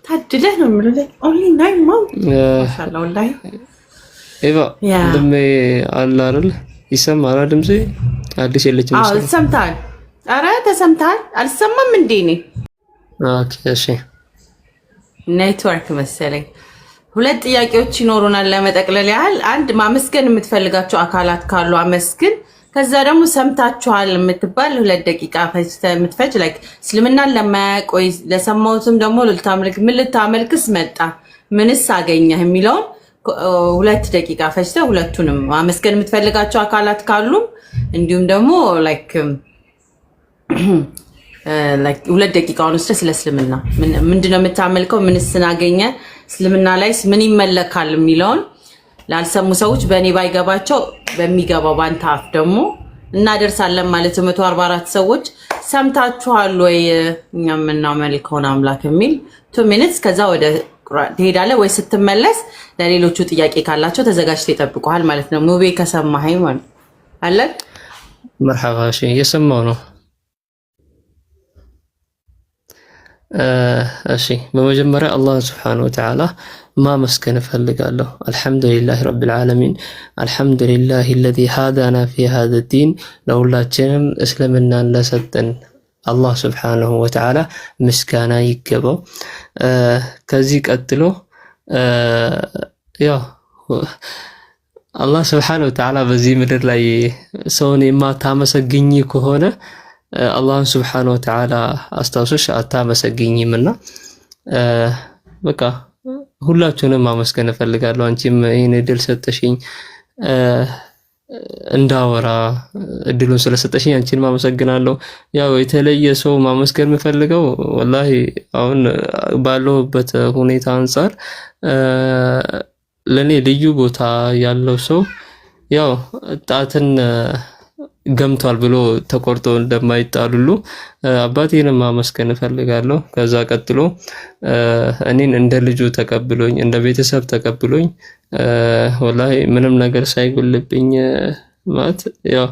Speaker 1: ታድለህ ነው የምልህ። ኦንሊ ናይን ማው ማሻአላህ ወላሂ ኤቫ ደም አለ አይደል ይሰማል ድምጼ አዲስ የለችም። አዎ ሰምታል። አረ ተሰምታል። አልሰማም እንዴ ነኝ?
Speaker 2: ኦኬ እሺ
Speaker 1: ኔትወርክ መሰለኝ። 2 ጥያቄዎች ይኖሩናል ለመጠቅለል ያህል። አንድ ማመስገን የምትፈልጋቸው አካላት ካሉ አመስግን። ከዛ ደግሞ ሰምታችኋል የምትባል 2 ደቂቃ የምትፈጅ ላይክ እስልምናን ለማያውቅ ወይ ለሰማሁትም ደግሞ ምን ልታመልክስ መጣ ምንስ አገኘህ የሚለውን 2 ደቂቃ ፈጅተ ሁለቱንም ማመስገን የምትፈልጋቸው አካላት ካሉ እንዲሁም ደግሞ ላይክ 2 ደቂቃውን ውስጥ ስለ እስልምና ምንድነው የምታመልከው ምንስ አገኘ እስልምና ላይ ምን ይመለካል የሚለውን ላልሰሙ ሰዎች በእኔ ባይገባቸው በሚገባው ባንተ አፍ ደግሞ እናደርሳለን ማለት 144 ሰዎች ሰምታችኋል ወይ እኛ የምናመልከውን አምላክ የሚል 2 ሚኒትስ ከዛ ወደ ቁርአን ትሄዳለህ ወይ ስትመለስ ለሌሎቹ ጥያቄ ካላቸው ተዘጋጅተው ይጠብቁሃል ማለት ነው። ሙቤ ከሰማኸኝ ማለት አለ
Speaker 2: መርሐባ እሺ እየሰማሁ ነው። እሺ በመጀመሪያ አላህ Subhanahu Wa Ta'ala ማመስገን እፈልጋለሁ። አልሐምዱሊላህ ረብል ዓለሚን አልሐምዱሊላህ الذي هدانا في هذا الدين ለሁላችንም እስልምናን ለሰጠን አላህ Subhanahu Wa Ta'ala ምስጋና ይገባው። ከዚህ ቀጥሎ ያው አላህ Subhanahu Wa Ta'ala በዚህ ምድር ላይ ሰውን የማታመሰግኝ ከሆነ አላህን Subhanahu Wa Ta'ala አስታውሰሽ አታመሰግኝምና በቃ ሁላችሁንም ማመስገን እፈልጋለሁ። አንቺም ይሄን እድል ሰጠሽኝ እንዳወራ እድሉን ስለሰጠሽኝ አንቺን ማመሰግናለሁ። ያው የተለየ ሰው ማመስገን የምፈልገው ወላሂ አሁን ባለሁበት ሁኔታ አንፃር ለኔ ልዩ ቦታ ያለው ሰው ያው ጣትን ገምቷል ብሎ ተቆርጦ እንደማይጣሉሉ አባቴንም ማመስገን እፈልጋለሁ። ከዛ ቀጥሎ እኔን እንደ ልጁ ተቀብሎኝ እንደ ቤተሰብ ተቀብሎኝ ወላሂ ምንም ነገር ሳይጎልብኝ ማለት ያው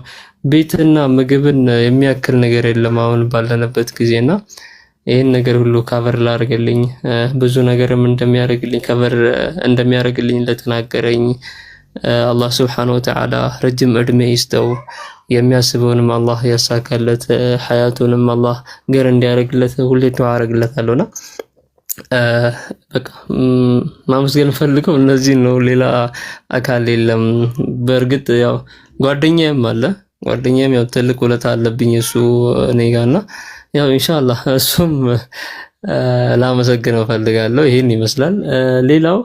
Speaker 2: ቤትና ምግብን የሚያክል ነገር የለም አሁን ባለንበት ጊዜና ይሄን ነገር ሁሉ ከቨር ላርገልኝ ብዙ ነገርም እንደሚያርግልኝ ከቨር እንደሚያርግልኝ ለተናገረኝ አላህ Subhanahu Wa Ta'ala ረጅም እድሜ ይስጠው። የሚያስበውንም አላህ ያሳካለት ሐያቱንም አላህ ገር እንዲያረግለት ሁሌ ዱዓ አረግለታለሁና በቃ ማመስገን ፈልገው እነዚህ ነው። ሌላ አካል የለም። በእርግጥ ያው ጓደኛዬም አለ። ጓደኛዬም ያው ትልቅ ውለታ አለብኝ እሱ እኔ ጋርና ያው ኢንሻአላህ እሱም ላመሰግነው ፈልጋለሁ። ይሄን ይመስላል። ሌላው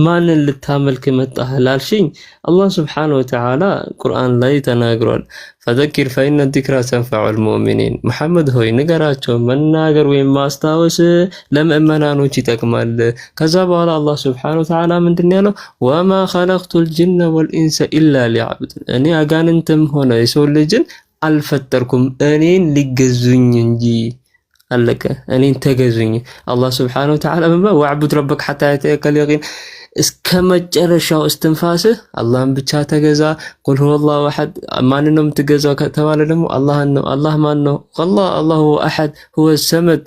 Speaker 2: ማንን ልታመልክ መጣህ ላልሽኝ አላህ Subhanahu Wa Ta'ala ቁርአን ላይ ተናግሯል። فذكر فإن الذكرى تنفع المؤمنين መሐመድ ሆይ ንገራቸው መናገር ወይም ማስታወስ ለምእመናኖች ይጠቅማል። ከዛ በኋላ አላህ Subhanahu Wa Ta'ala ምንድነው ያለው? وما خلقت الجن والانس الا ليعبدون እኔ አጋንንትም ሆነ የሰው ልጅን አልፈጠርኩም እኔን ሊገዙኝ እንጂ አለቀ። እኔን ተገዙኝ። አላህ Subhanahu Wa Ta'ala ወዕቡድ ረበክ حتى يأتيك اليقين እስከመጨረሻው እስትንፋስህ አላህን ብቻ ተገዛ። ቁል ሁወላሁ አሐድ ማንን ነው የምትገዛው ከተባለ ደግሞ አላህን ነው። አላህ ማን ነው? አላሁ አሐድ ሁወ ሰመድ።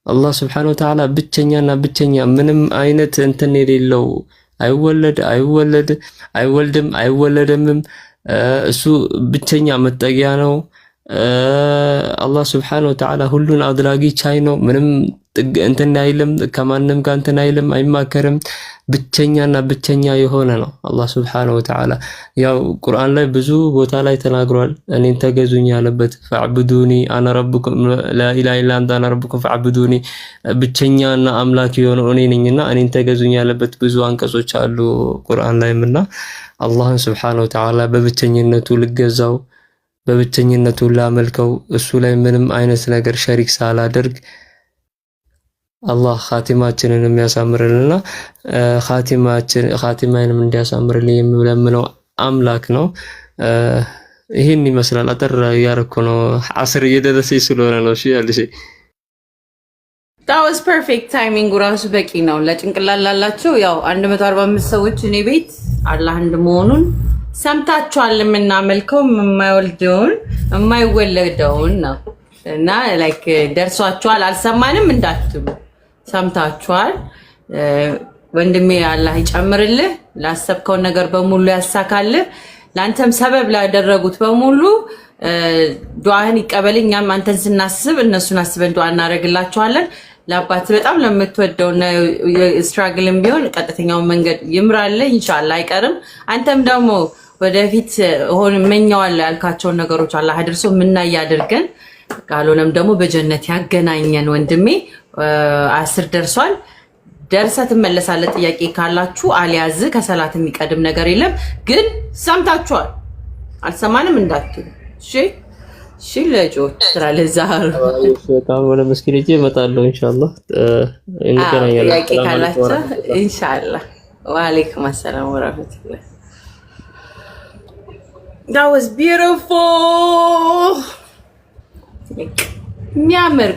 Speaker 2: አላህ Subhanahu Wa Ta'ala ብቸኛና ብቸኛ ምንም አይነት እንትን የሌለው አይወልድም አይወለድምም እሱ ብቸኛ መጠጊያ ነው። አላህ Subhanahu Wa Ta'ala ሁሉን አድራጊ ቻይ ነው። ምንም እንትን አይልም ከማንም ጋር እንትን አይልም አይማከርም። ብቸኛና ብቸኛ የሆነ ነው አላህ Subhanahu Wa Ta'ala። ያው ቁርአን ላይ ብዙ ቦታ ላይ ተናግሯል። እኔን ተገዙኝ ያለበት ፈዕቡዱኒ አና ረብኩም ላ ኢላሃ ኢላ አንተ አና ረብኩም ፈዕቡዱኒ ብቸኛና አምላክ የሆነው እኔ ነኝና እኔን ተገዙኝ ያለበት ብዙ አንቀጾች አሉ ቁርአን ላይምና አላህን Subhanahu Wa Ta'ala በብቸኝነቱ ልገዛው በብቸኝነቱ ላመልከው እሱ ላይ ምንም አይነት ነገር ሸሪክ ሳላደርግ አላህ ኻቲማችንን የሚያሳምርልና ኻቲማችንን እንዲያሳምርልኝ የምለምነው አምላክ ነው። ይሄን ይመስላል። አጠር ያረኩ ነው። አስር እየደረሰ ስለሆነ ነው። እሺ ያልሽ
Speaker 1: that was perfect timing ራሱ በቂ ነው። ለጭንቅላት ላላችሁ ያው 145 ሰዎች እኔ ቤት አላህ እንደመሆኑን ሰምታችኋል። የምናመልከው የማይወለደውን ነው እና ላይክ ደርሷችኋል አልሰማንም እንዳትሉ ሰምታችኋል። ወንድሜ አላህ ይጨምርልህ፣ ላሰብከው ነገር በሙሉ ያሳካልህ። ላንተም ሰበብ ላደረጉት በሙሉ ዱዓህን ይቀበልኝ። እኛም አንተን ስናስብ እነሱን አስበን ዱዓ እናደርግላችኋለን። ለአባት በጣም ለምትወደውና ስትራግልም ቢሆን ቀጥተኛውን መንገድ ይምራልህ ኢንሻአላህ አይቀርም። አንተም ደግሞ ወደፊት ሆነ መኛዋል ያልካቸውን ነገሮች አላህ አድርሶ ምናይ ያድርገን። ካልሆነም ደግሞ በጀነት ያገናኘን ወንድሜ። 10 ደርሷል። ደርሰህ ትመለሳለህ። ጥያቄ ካላችሁ አልያዝ ከሰላት የሚቀድም ነገር የለም። ግን ሰምታችኋል አልሰማንም እንዳትሉ እሺ። እሺ ልጆች ስለዛር
Speaker 2: በጣም ወደ መስጊድ ሄጄ እመጣለሁ ኢንሻአላህ። እንገናኛለን።
Speaker 1: ጥያቄ ካላችሁ ኢንሻአላህ። ወአለይኩም አሰላም ወራህመቱላህ that was beautiful የሚያምር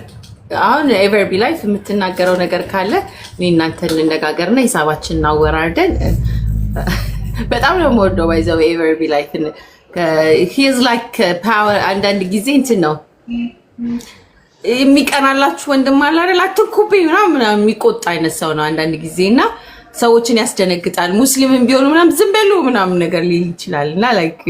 Speaker 1: አሁን ኤቨርቢ ላይፍ የምትናገረው ነገር ካለ እኔ እናንተ እንነጋገርና ሂሳባችንን እናወራርደን በጣም ነው የምወደው ባይዘው ኤቨርቢ ላይፍ he is like power አንዳንድ ጊዜ እንትን ነው የሚቀናላችሁ ወንድም አለ አይደል አትኩብኝ ምናምን የሚቆጣ አይነት ሰው ነው አንዳንድ ጊዜና ሰዎችን ያስደነግጣል ሙስሊምም ቢሆኑ ምናምን ዝም በሉ ምናምን ነገር ሊል ይችላልና ላይክ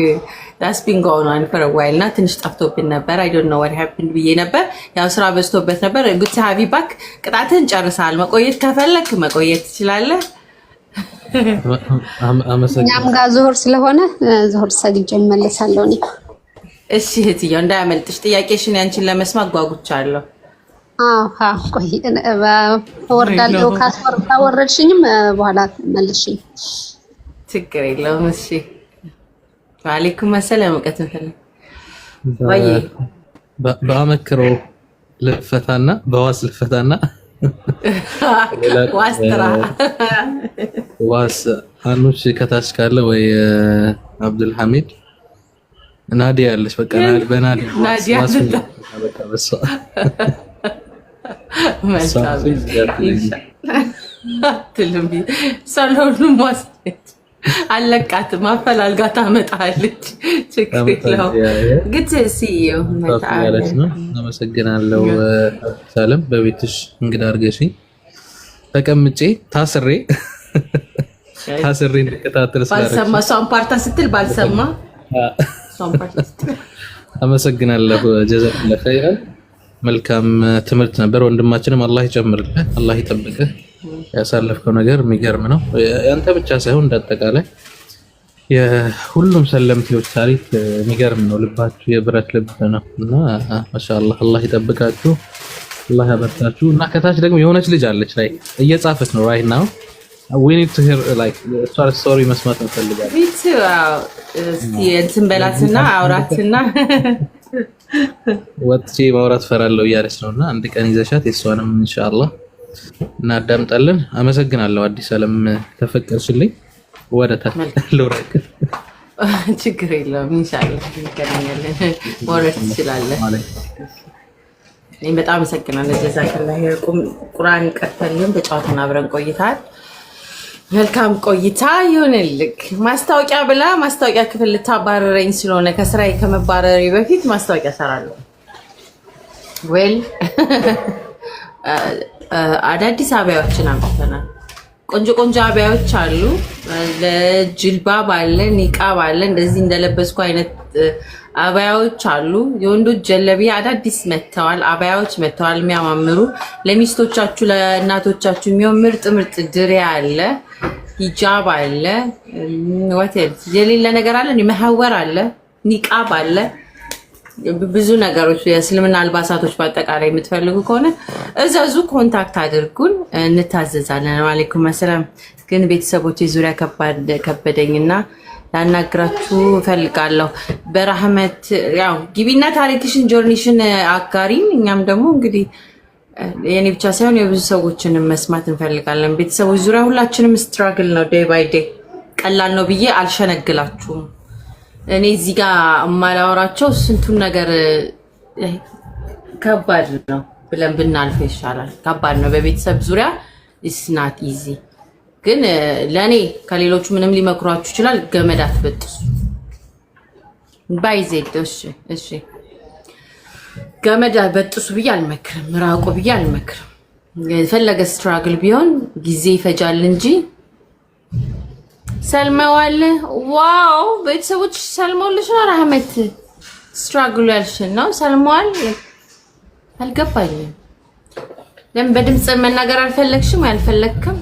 Speaker 1: that's been going on for a while እና ትንሽ ጠፍቶብን ነበር I don't know what happened ብዬ ነበር ያው ስራ በዝቶበት ነበር good to have you back ቅጣትን ጨርሳል መቆየት ከፈለክ መቆየት ትችላለህ
Speaker 3: እኛም ጋር ዙሁር ስለሆነ ዙሁር ሰግጄ እመለሳለሁ እኔ
Speaker 1: እሺ እህትዬው እንዳያመልጥሽ ጥያቄሽን ያንቺን ለመስማት ጓጉቻለሁ ቆይ ወርዳለሁ ካወረድሽኝም በኋላ መልሽኝ ችግር የለውም እሺ ወአለይኩም ሰላም ወቀተፈለ ወይ
Speaker 4: በአመክሮ ልፈታና በዋስ ልፈታና
Speaker 1: ዋስትራ
Speaker 4: ዋስ አንቺ ከታች ካለ ወይ አብዱል ሐሚድ ናዲያ ያለሽ በቃ ናዲያ በቃ በሷ
Speaker 1: ትልምቢ ሰሎኑ ማስነት አለቃት ማፈላልጋ ታመጣለች ችክለው ግት ሲዩ
Speaker 4: መጣለች ነው አመሰግናለሁ ሰላም በቤትሽ እንግዳ አርገሽኝ ተቀምጬ ታስሬ እንድከታተል
Speaker 1: ባልሰማ ሷን ፓርታ ስትል ባልሰማ ሷን ፓርታ ስትል
Speaker 4: አመሰግናለሁ ጀዛከላህ ኸይራን መልካም ትምህርት ነበር ወንድማችንም አላህ ይጨምርልህ አላህ ይጠብቅህ ያሳለፍከው ነገር የሚገርም ነው ያንተ ብቻ ሳይሆን እንዳጠቃላይ የሁሉም ሰለምቴዎች ታሪክ የሚገርም ነው ልባችሁ የብረት ልብ ነው እና ማሻአላህ አላህ ይጠብቃችሁ አላህ ያበርታችሁ እና ከታች ደግሞ የሆነች ልጅ አለች ላይ እየጻፈች ነው right now we need to hear like story መስማት እንፈልጋለን
Speaker 1: ቢት እንትን በላትና አውራትና
Speaker 4: ወጥቼ ማውራት ፈራለሁ እያለች ነውና አንድ ቀን ይዘሻት የሷንም ኢንሻአላህ እናዳምጣለን አመሰግናለሁ አዲስ አለም ተፈቀርሽልኝ ወደታ ለወራክ
Speaker 1: ችግር የለውም ኢንሻአላህ እንገናኛለን ወራክ ትችላለህ እኔ በጣም አመሰግናለሁ ጀዛከላህ ቁርአን ቀጥተልን በጫወታና አብረን ቆይታል መልካም ቆይታ ይሁንልክ ማስታወቂያ ብላ ማስታወቂያ ክፍል ልታባረረኝ ስለሆነ ከስራዬ ከመባረሬ በፊት ማስታወቂያ ሰራለሁ ዌል አዳዲስ አባያዎችን አምጥተናል ቆንጆ አባያዎች አሉ ለጅልባብ አለ ኒቃብ አለ እንደዚህ እንደለበስኩ አይነት አባያዎች አሉ የወንዶች ጀለቢያ አዳዲስ መተዋል አባያዎች መተዋል የሚያማምሩ ለሚስቶቻችሁ ለእናቶቻችሁ የሚሆን ምርጥ ድሪያ አለ ሂጃብ አለ ወተል የሌለ ነገር አለ መሐወር አለ ኒቃብ አለ ብዙ ነገሮች የእስልምና አልባሳቶች በአጠቃላይ የምትፈልጉ ከሆነ እዛዙ ኮንታክት አድርጉን እንታዘዛለን ወአለይኩም ሰላም ግን ቤተሰቦቼ ዙሪያ ከበደኝና ላናግራችሁ ፈልጋለሁ በረህመት ያው ግቢና ታሪክሽን ጆርኒሽን አጋሪን እኛም ደግሞ እንግዲህ የኔ ብቻ ሳይሆን የብዙ ሰዎችን መስማት እንፈልጋለን ቤተሰቦች ዙሪያ ሁላችንም ስትራግል ነው ዴይ ባይ ዴይ ቀላል ነው ብዬ አልሸነግላችሁም እኔ እዚህ ጋር ማላወራቸው ስንቱን ነገር ከባድ ነው ብለን ብናልፈው ይሻላል ከባድ ነው በቤተሰብ ዙሪያ it's not easy ግን ለኔ ከሌሎቹ ምንም ሊመክሯችሁ ይችላል ገመድ አትበጥሱ ባይዘት እሺ ገመድ አትበጥሱ ብዬ አልመክርም ራቁ ብዬ አልመክርም የፈለገ ስትራግል ቢሆን ጊዜ ይፈጃል እንጂ ሰልመዋል ዋው ቤተሰቦች ሰልመውልሽ ነው ረህመት ስትራግል ያልሽን ነው ሰልመዋል አልገባኝም ለምን በድምጽ መናገር አልፈለግሽም ያልፈለግከም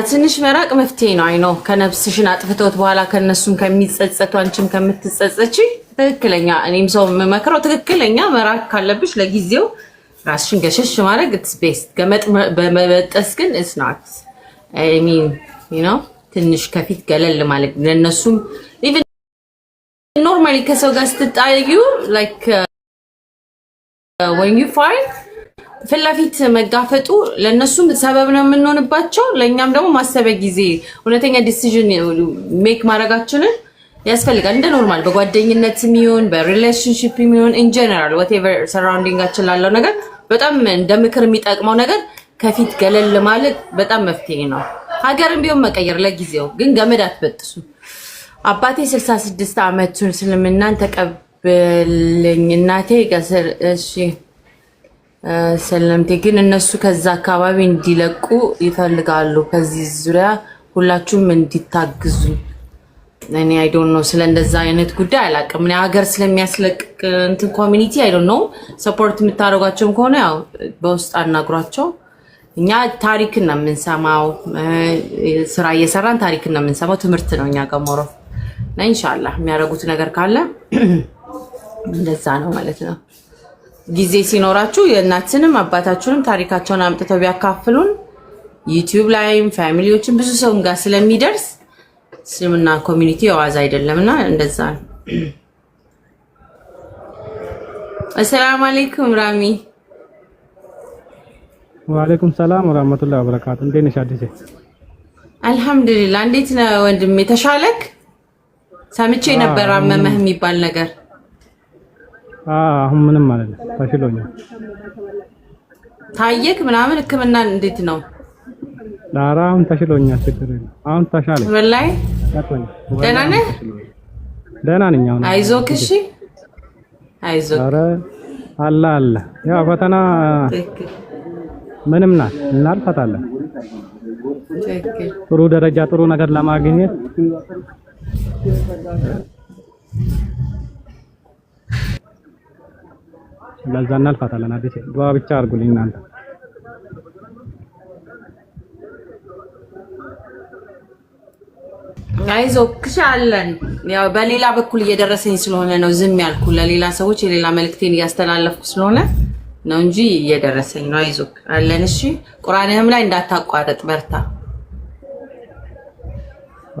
Speaker 1: ትንሽ መራቅ መፍትሄ ነው። አይ ነው ከነፍስሽን አጥፍተውት በኋላ ከነሱም ከሚጸጸቱ አንቺም ከምትጸጸቺ ትክክለኛ እኔም ሰው የምመክረው ትክክለኛ መራቅ ካለብሽ ለጊዜው ራስሽን ገሸሽ ማድረግ ኢትስ ቤስት። ገመጥ በመበጠስ ግን ኢትስ ናት። አይ ሚን ዩ ኖ ትንሽ ከፊት ገለል ማለት ለነሱም ኢቭን ኖርማሊ ከሰው ጋር ስትጣዩ ላይክ when you fight ፍላፊት መጋፈጡ ለነሱም ሰበብ ነው የምንሆንባቸው፣ ለኛም ደግሞ ማሰቢያ ጊዜ እውነተኛ ዲሲዥን ሜክ ማድረጋችንን ያስፈልጋል። እንደ ኖርማል በጓደኝነትም ይሁን በሪሌሽንሺፕ ይሁን ኢን ጀነራል whatever ሰራውንዲንጋችን ላለው ነገር በጣም እንደ ምክር የሚጠቅመው ነገር ከፊት ገለል ማለት በጣም መፍትሄ ነው። ሀገርም ቢሆን መቀየር ለጊዜው ግን ገመድ አትበጥሱ። አባቴ 66 ዓመቱን እስልምናን ተቀበለኝ። እናቴ ገሰር እሺ ሰለምቴ ግን እነሱ ከዛ አካባቢ እንዲለቁ ይፈልጋሉ። ከዚህ ዙሪያ ሁላችሁም እንዲታግዙ። እኔ አይ ዶንት ኖ ስለ እንደዛ አይነት ጉዳይ አላውቅም። እኔ ሀገር ስለሚያስለቅቅ እንትን ኮሚኒቲ አይ ዶንት ኖ ሰፖርት የምታደርጓቸውም ከሆነ ያው በውስጥ አናግሯቸው። እኛ ታሪክን ነው የምንሰማው፣ ስራ እየሰራን ታሪክን ነው የምንሰማው። ትምህርት ነው እኛ ጋር ሞሮ እና ኢንሻአላህ የሚያደርጉት ነገር ካለ እንደዛ ነው ማለት ነው። ጊዜ ሲኖራችሁ የእናትንም አባታችሁንም ታሪካቸውን አምጥተው ቢያካፍሉን ዩቲዩብ ላይም ፋሚሊዎችን ብዙ ሰውም ጋር ስለሚደርስ እስልምና ኮሚኒቲ የዋዛ አይደለምና እንደዛ ነው። አሰላሙ አለይኩም ራሚ።
Speaker 5: ወአለይኩም ሰላም ወራህመቱላሂ ወበረካቱ። እንዴት ነሽ አዲስ?
Speaker 1: አልሐምዱሊላህ። እንዴት ነው ወንድሜ? ተሻለክ? ሰምቼ ነበር አመመህ የሚባል ነገር።
Speaker 5: አሁን ምንም ማለት ነው ተሽሎኛል።
Speaker 1: ታየክ ምናምን ህክምና እንዴት ነው?
Speaker 5: ዳራ አሁን ተሽሎኛል። ችግር የለም አሁን ተሻለኝ።
Speaker 1: ወላሂ ደህና ነህ?
Speaker 5: ደህና ነኝ አሁን።
Speaker 1: አይዞክ እሺ አይዞክ።
Speaker 5: ኧረ አለ ያው ፈተና ምንም ናት እናልፋታለን። ጥሩ ደረጃ ጥሩ ነገር ለማግኘት ለዛ እናልፋታለን። አዲስ ዱዓ ብቻ አድርጉልኝ እናንተ።
Speaker 1: አይዞክ አለን። ያው በሌላ በኩል እየደረሰኝ ስለሆነ ነው ዝም ያልኩ። ለሌላ ሰዎች የሌላ መልእክቴን እያስተላለፍኩ ስለሆነ ነው እንጂ እየደረሰኝ ነው። አይዞክ አለን። እሺ ቁርአንህም ላይ እንዳታቋርጥ በርታ።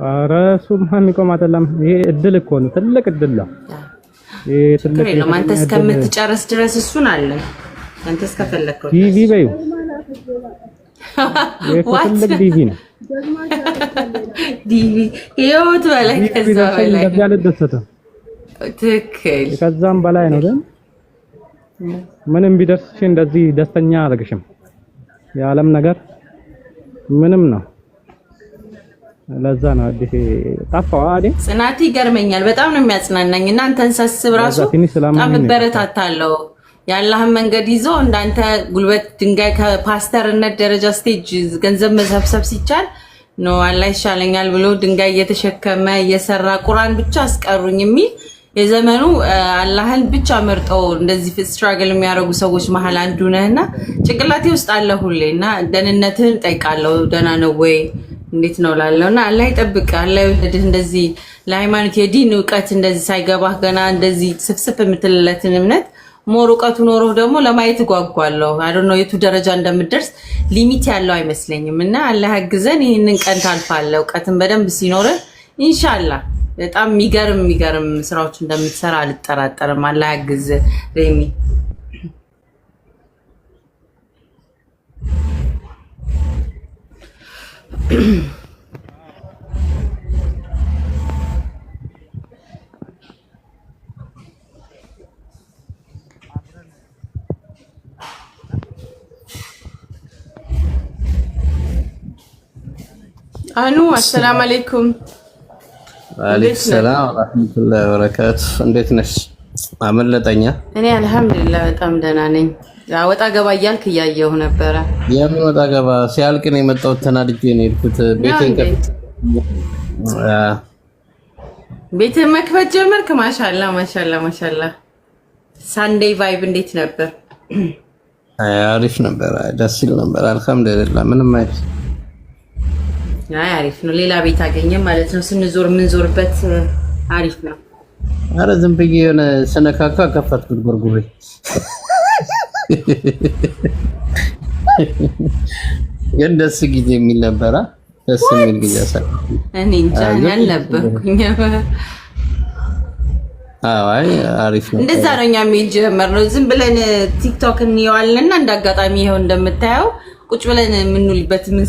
Speaker 5: ኧረ እሱማ የሚቆም አይደለም። ይሄ እድል እኮ ነው፣ ትልቅ እድል ነው። ይሄ ትልቅ ነው።
Speaker 1: አንተ እስከምትጨርስ ድረስ እሱን አለን። አንተ እስከፈለከው
Speaker 5: ዲቪ በይው። ይሄ ትልቅ ዲቪ ነው።
Speaker 1: ዲቪ ህይወት በላይ ከዛ በላይ ትክክል፣
Speaker 5: ከዛም በላይ ነው። ግን ምንም ቢደርስሽ እንደዚህ ደስተኛ አደረግሽም። የዓለም ነገር ምንም ነው። ለዛ ነው አዲስ ጠፋው አይደል?
Speaker 1: ጽናት ይገርመኛል። በጣም ነው የሚያጽናናኝ። እናንተን ሳስብ ራሱ በጣም በረታታለሁ። የአላህን መንገድ ይዞ እንዳንተ ጉልበት ድንጋይ ከፓስተርነት ደረጃ ስቴጅ ገንዘብ መሰብሰብ ሲቻል ነው አላህ ይሻለኛል ብሎ ድንጋይ እየተሸከመ እየሰራ ቁርአን ብቻ አስቀሩኝ የሚል የዘመኑ አላህን ብቻ መርጠው እንደዚህ ስትራግል የሚያደርጉ ሰዎች መሀል አንዱ ነህና ጭንቅላቴ ውስጥ አለ ሁሌና ደህንነትህን ጠይቃለሁ። ደህና ነው ወይ እንዴት ነው ላለውና አላህ ይጠብቅ። አላህ ይወድህ። እንደዚህ ለሃይማኖት የዲን ዕውቀት እንደዚህ ሳይገባህ ገና እንደዚህ ስፍስፍ የምትልለትን እምነት ሞር ዕውቀቱ ኖሮህ ደግሞ ለማየት እጓጓለሁ። አይ ዶንት ኖ የቱ ደረጃ እንደምትደርስ ሊሚት ያለው አይመስለኝም እና አላህ ያግዘን። ይሄንን ቀን ታልፋለህ። ዕውቀትን በደንብ ሲኖርህ ኢንሻአላህ በጣም የሚገርም ስራዎች እንደምትሰራ አልጠራጠርም። አላህ ያግዝህ ሬሚ። አኑ አሰላሙ አለይኩም።
Speaker 6: ወአለይኩም ሰላም ወራህመቱላሂ ወበረካቱ። እንዴት ነሽ? አመለጠኛ።
Speaker 1: እኔ አልሐምዱሊላህ በጣም ደህና ነኝ። ወጣ ገባ እያልክ እያየሁ ነበረ።
Speaker 6: የምን ወጣ ገባ? ሲያልቅ ነው የመጣሁት። ተናድጄ ነው የሄድኩት። ቤቴን
Speaker 1: መክፈት ጀመርክ? ማሻአላህ። ሳንዴይ ቫይብ እንዴት ነበር?
Speaker 6: አሪፍ ነበር። ደስ ይል ነበር። አልሐምዱሊላህ ምንም አይደል።
Speaker 1: አይ አሪፍ ነው። ሌላ ቤት አገኘ ማለት ነው። ስንዞር የምንዞርበት አሪፍ ነው።
Speaker 6: አረ ዝም ብዬ የሆነ ስነካካ ከፈትኩት ጉርጉሬ ግን ደስ ጊዜ የሚል ነበረ። ደስ የሚል ጊዜ አሳል
Speaker 1: እኔ እንጃ ያልነበርኩኝ።
Speaker 6: አይ አሪፍ ነው።
Speaker 1: እንደዛ ነው እኛ የሚጀመርነው። ዝም ብለን ቲክቶክ እንየዋለንና እንዳጋጣሚ ይሄው እንደምታየው ቁጭ ብለን የምንውልበት ምን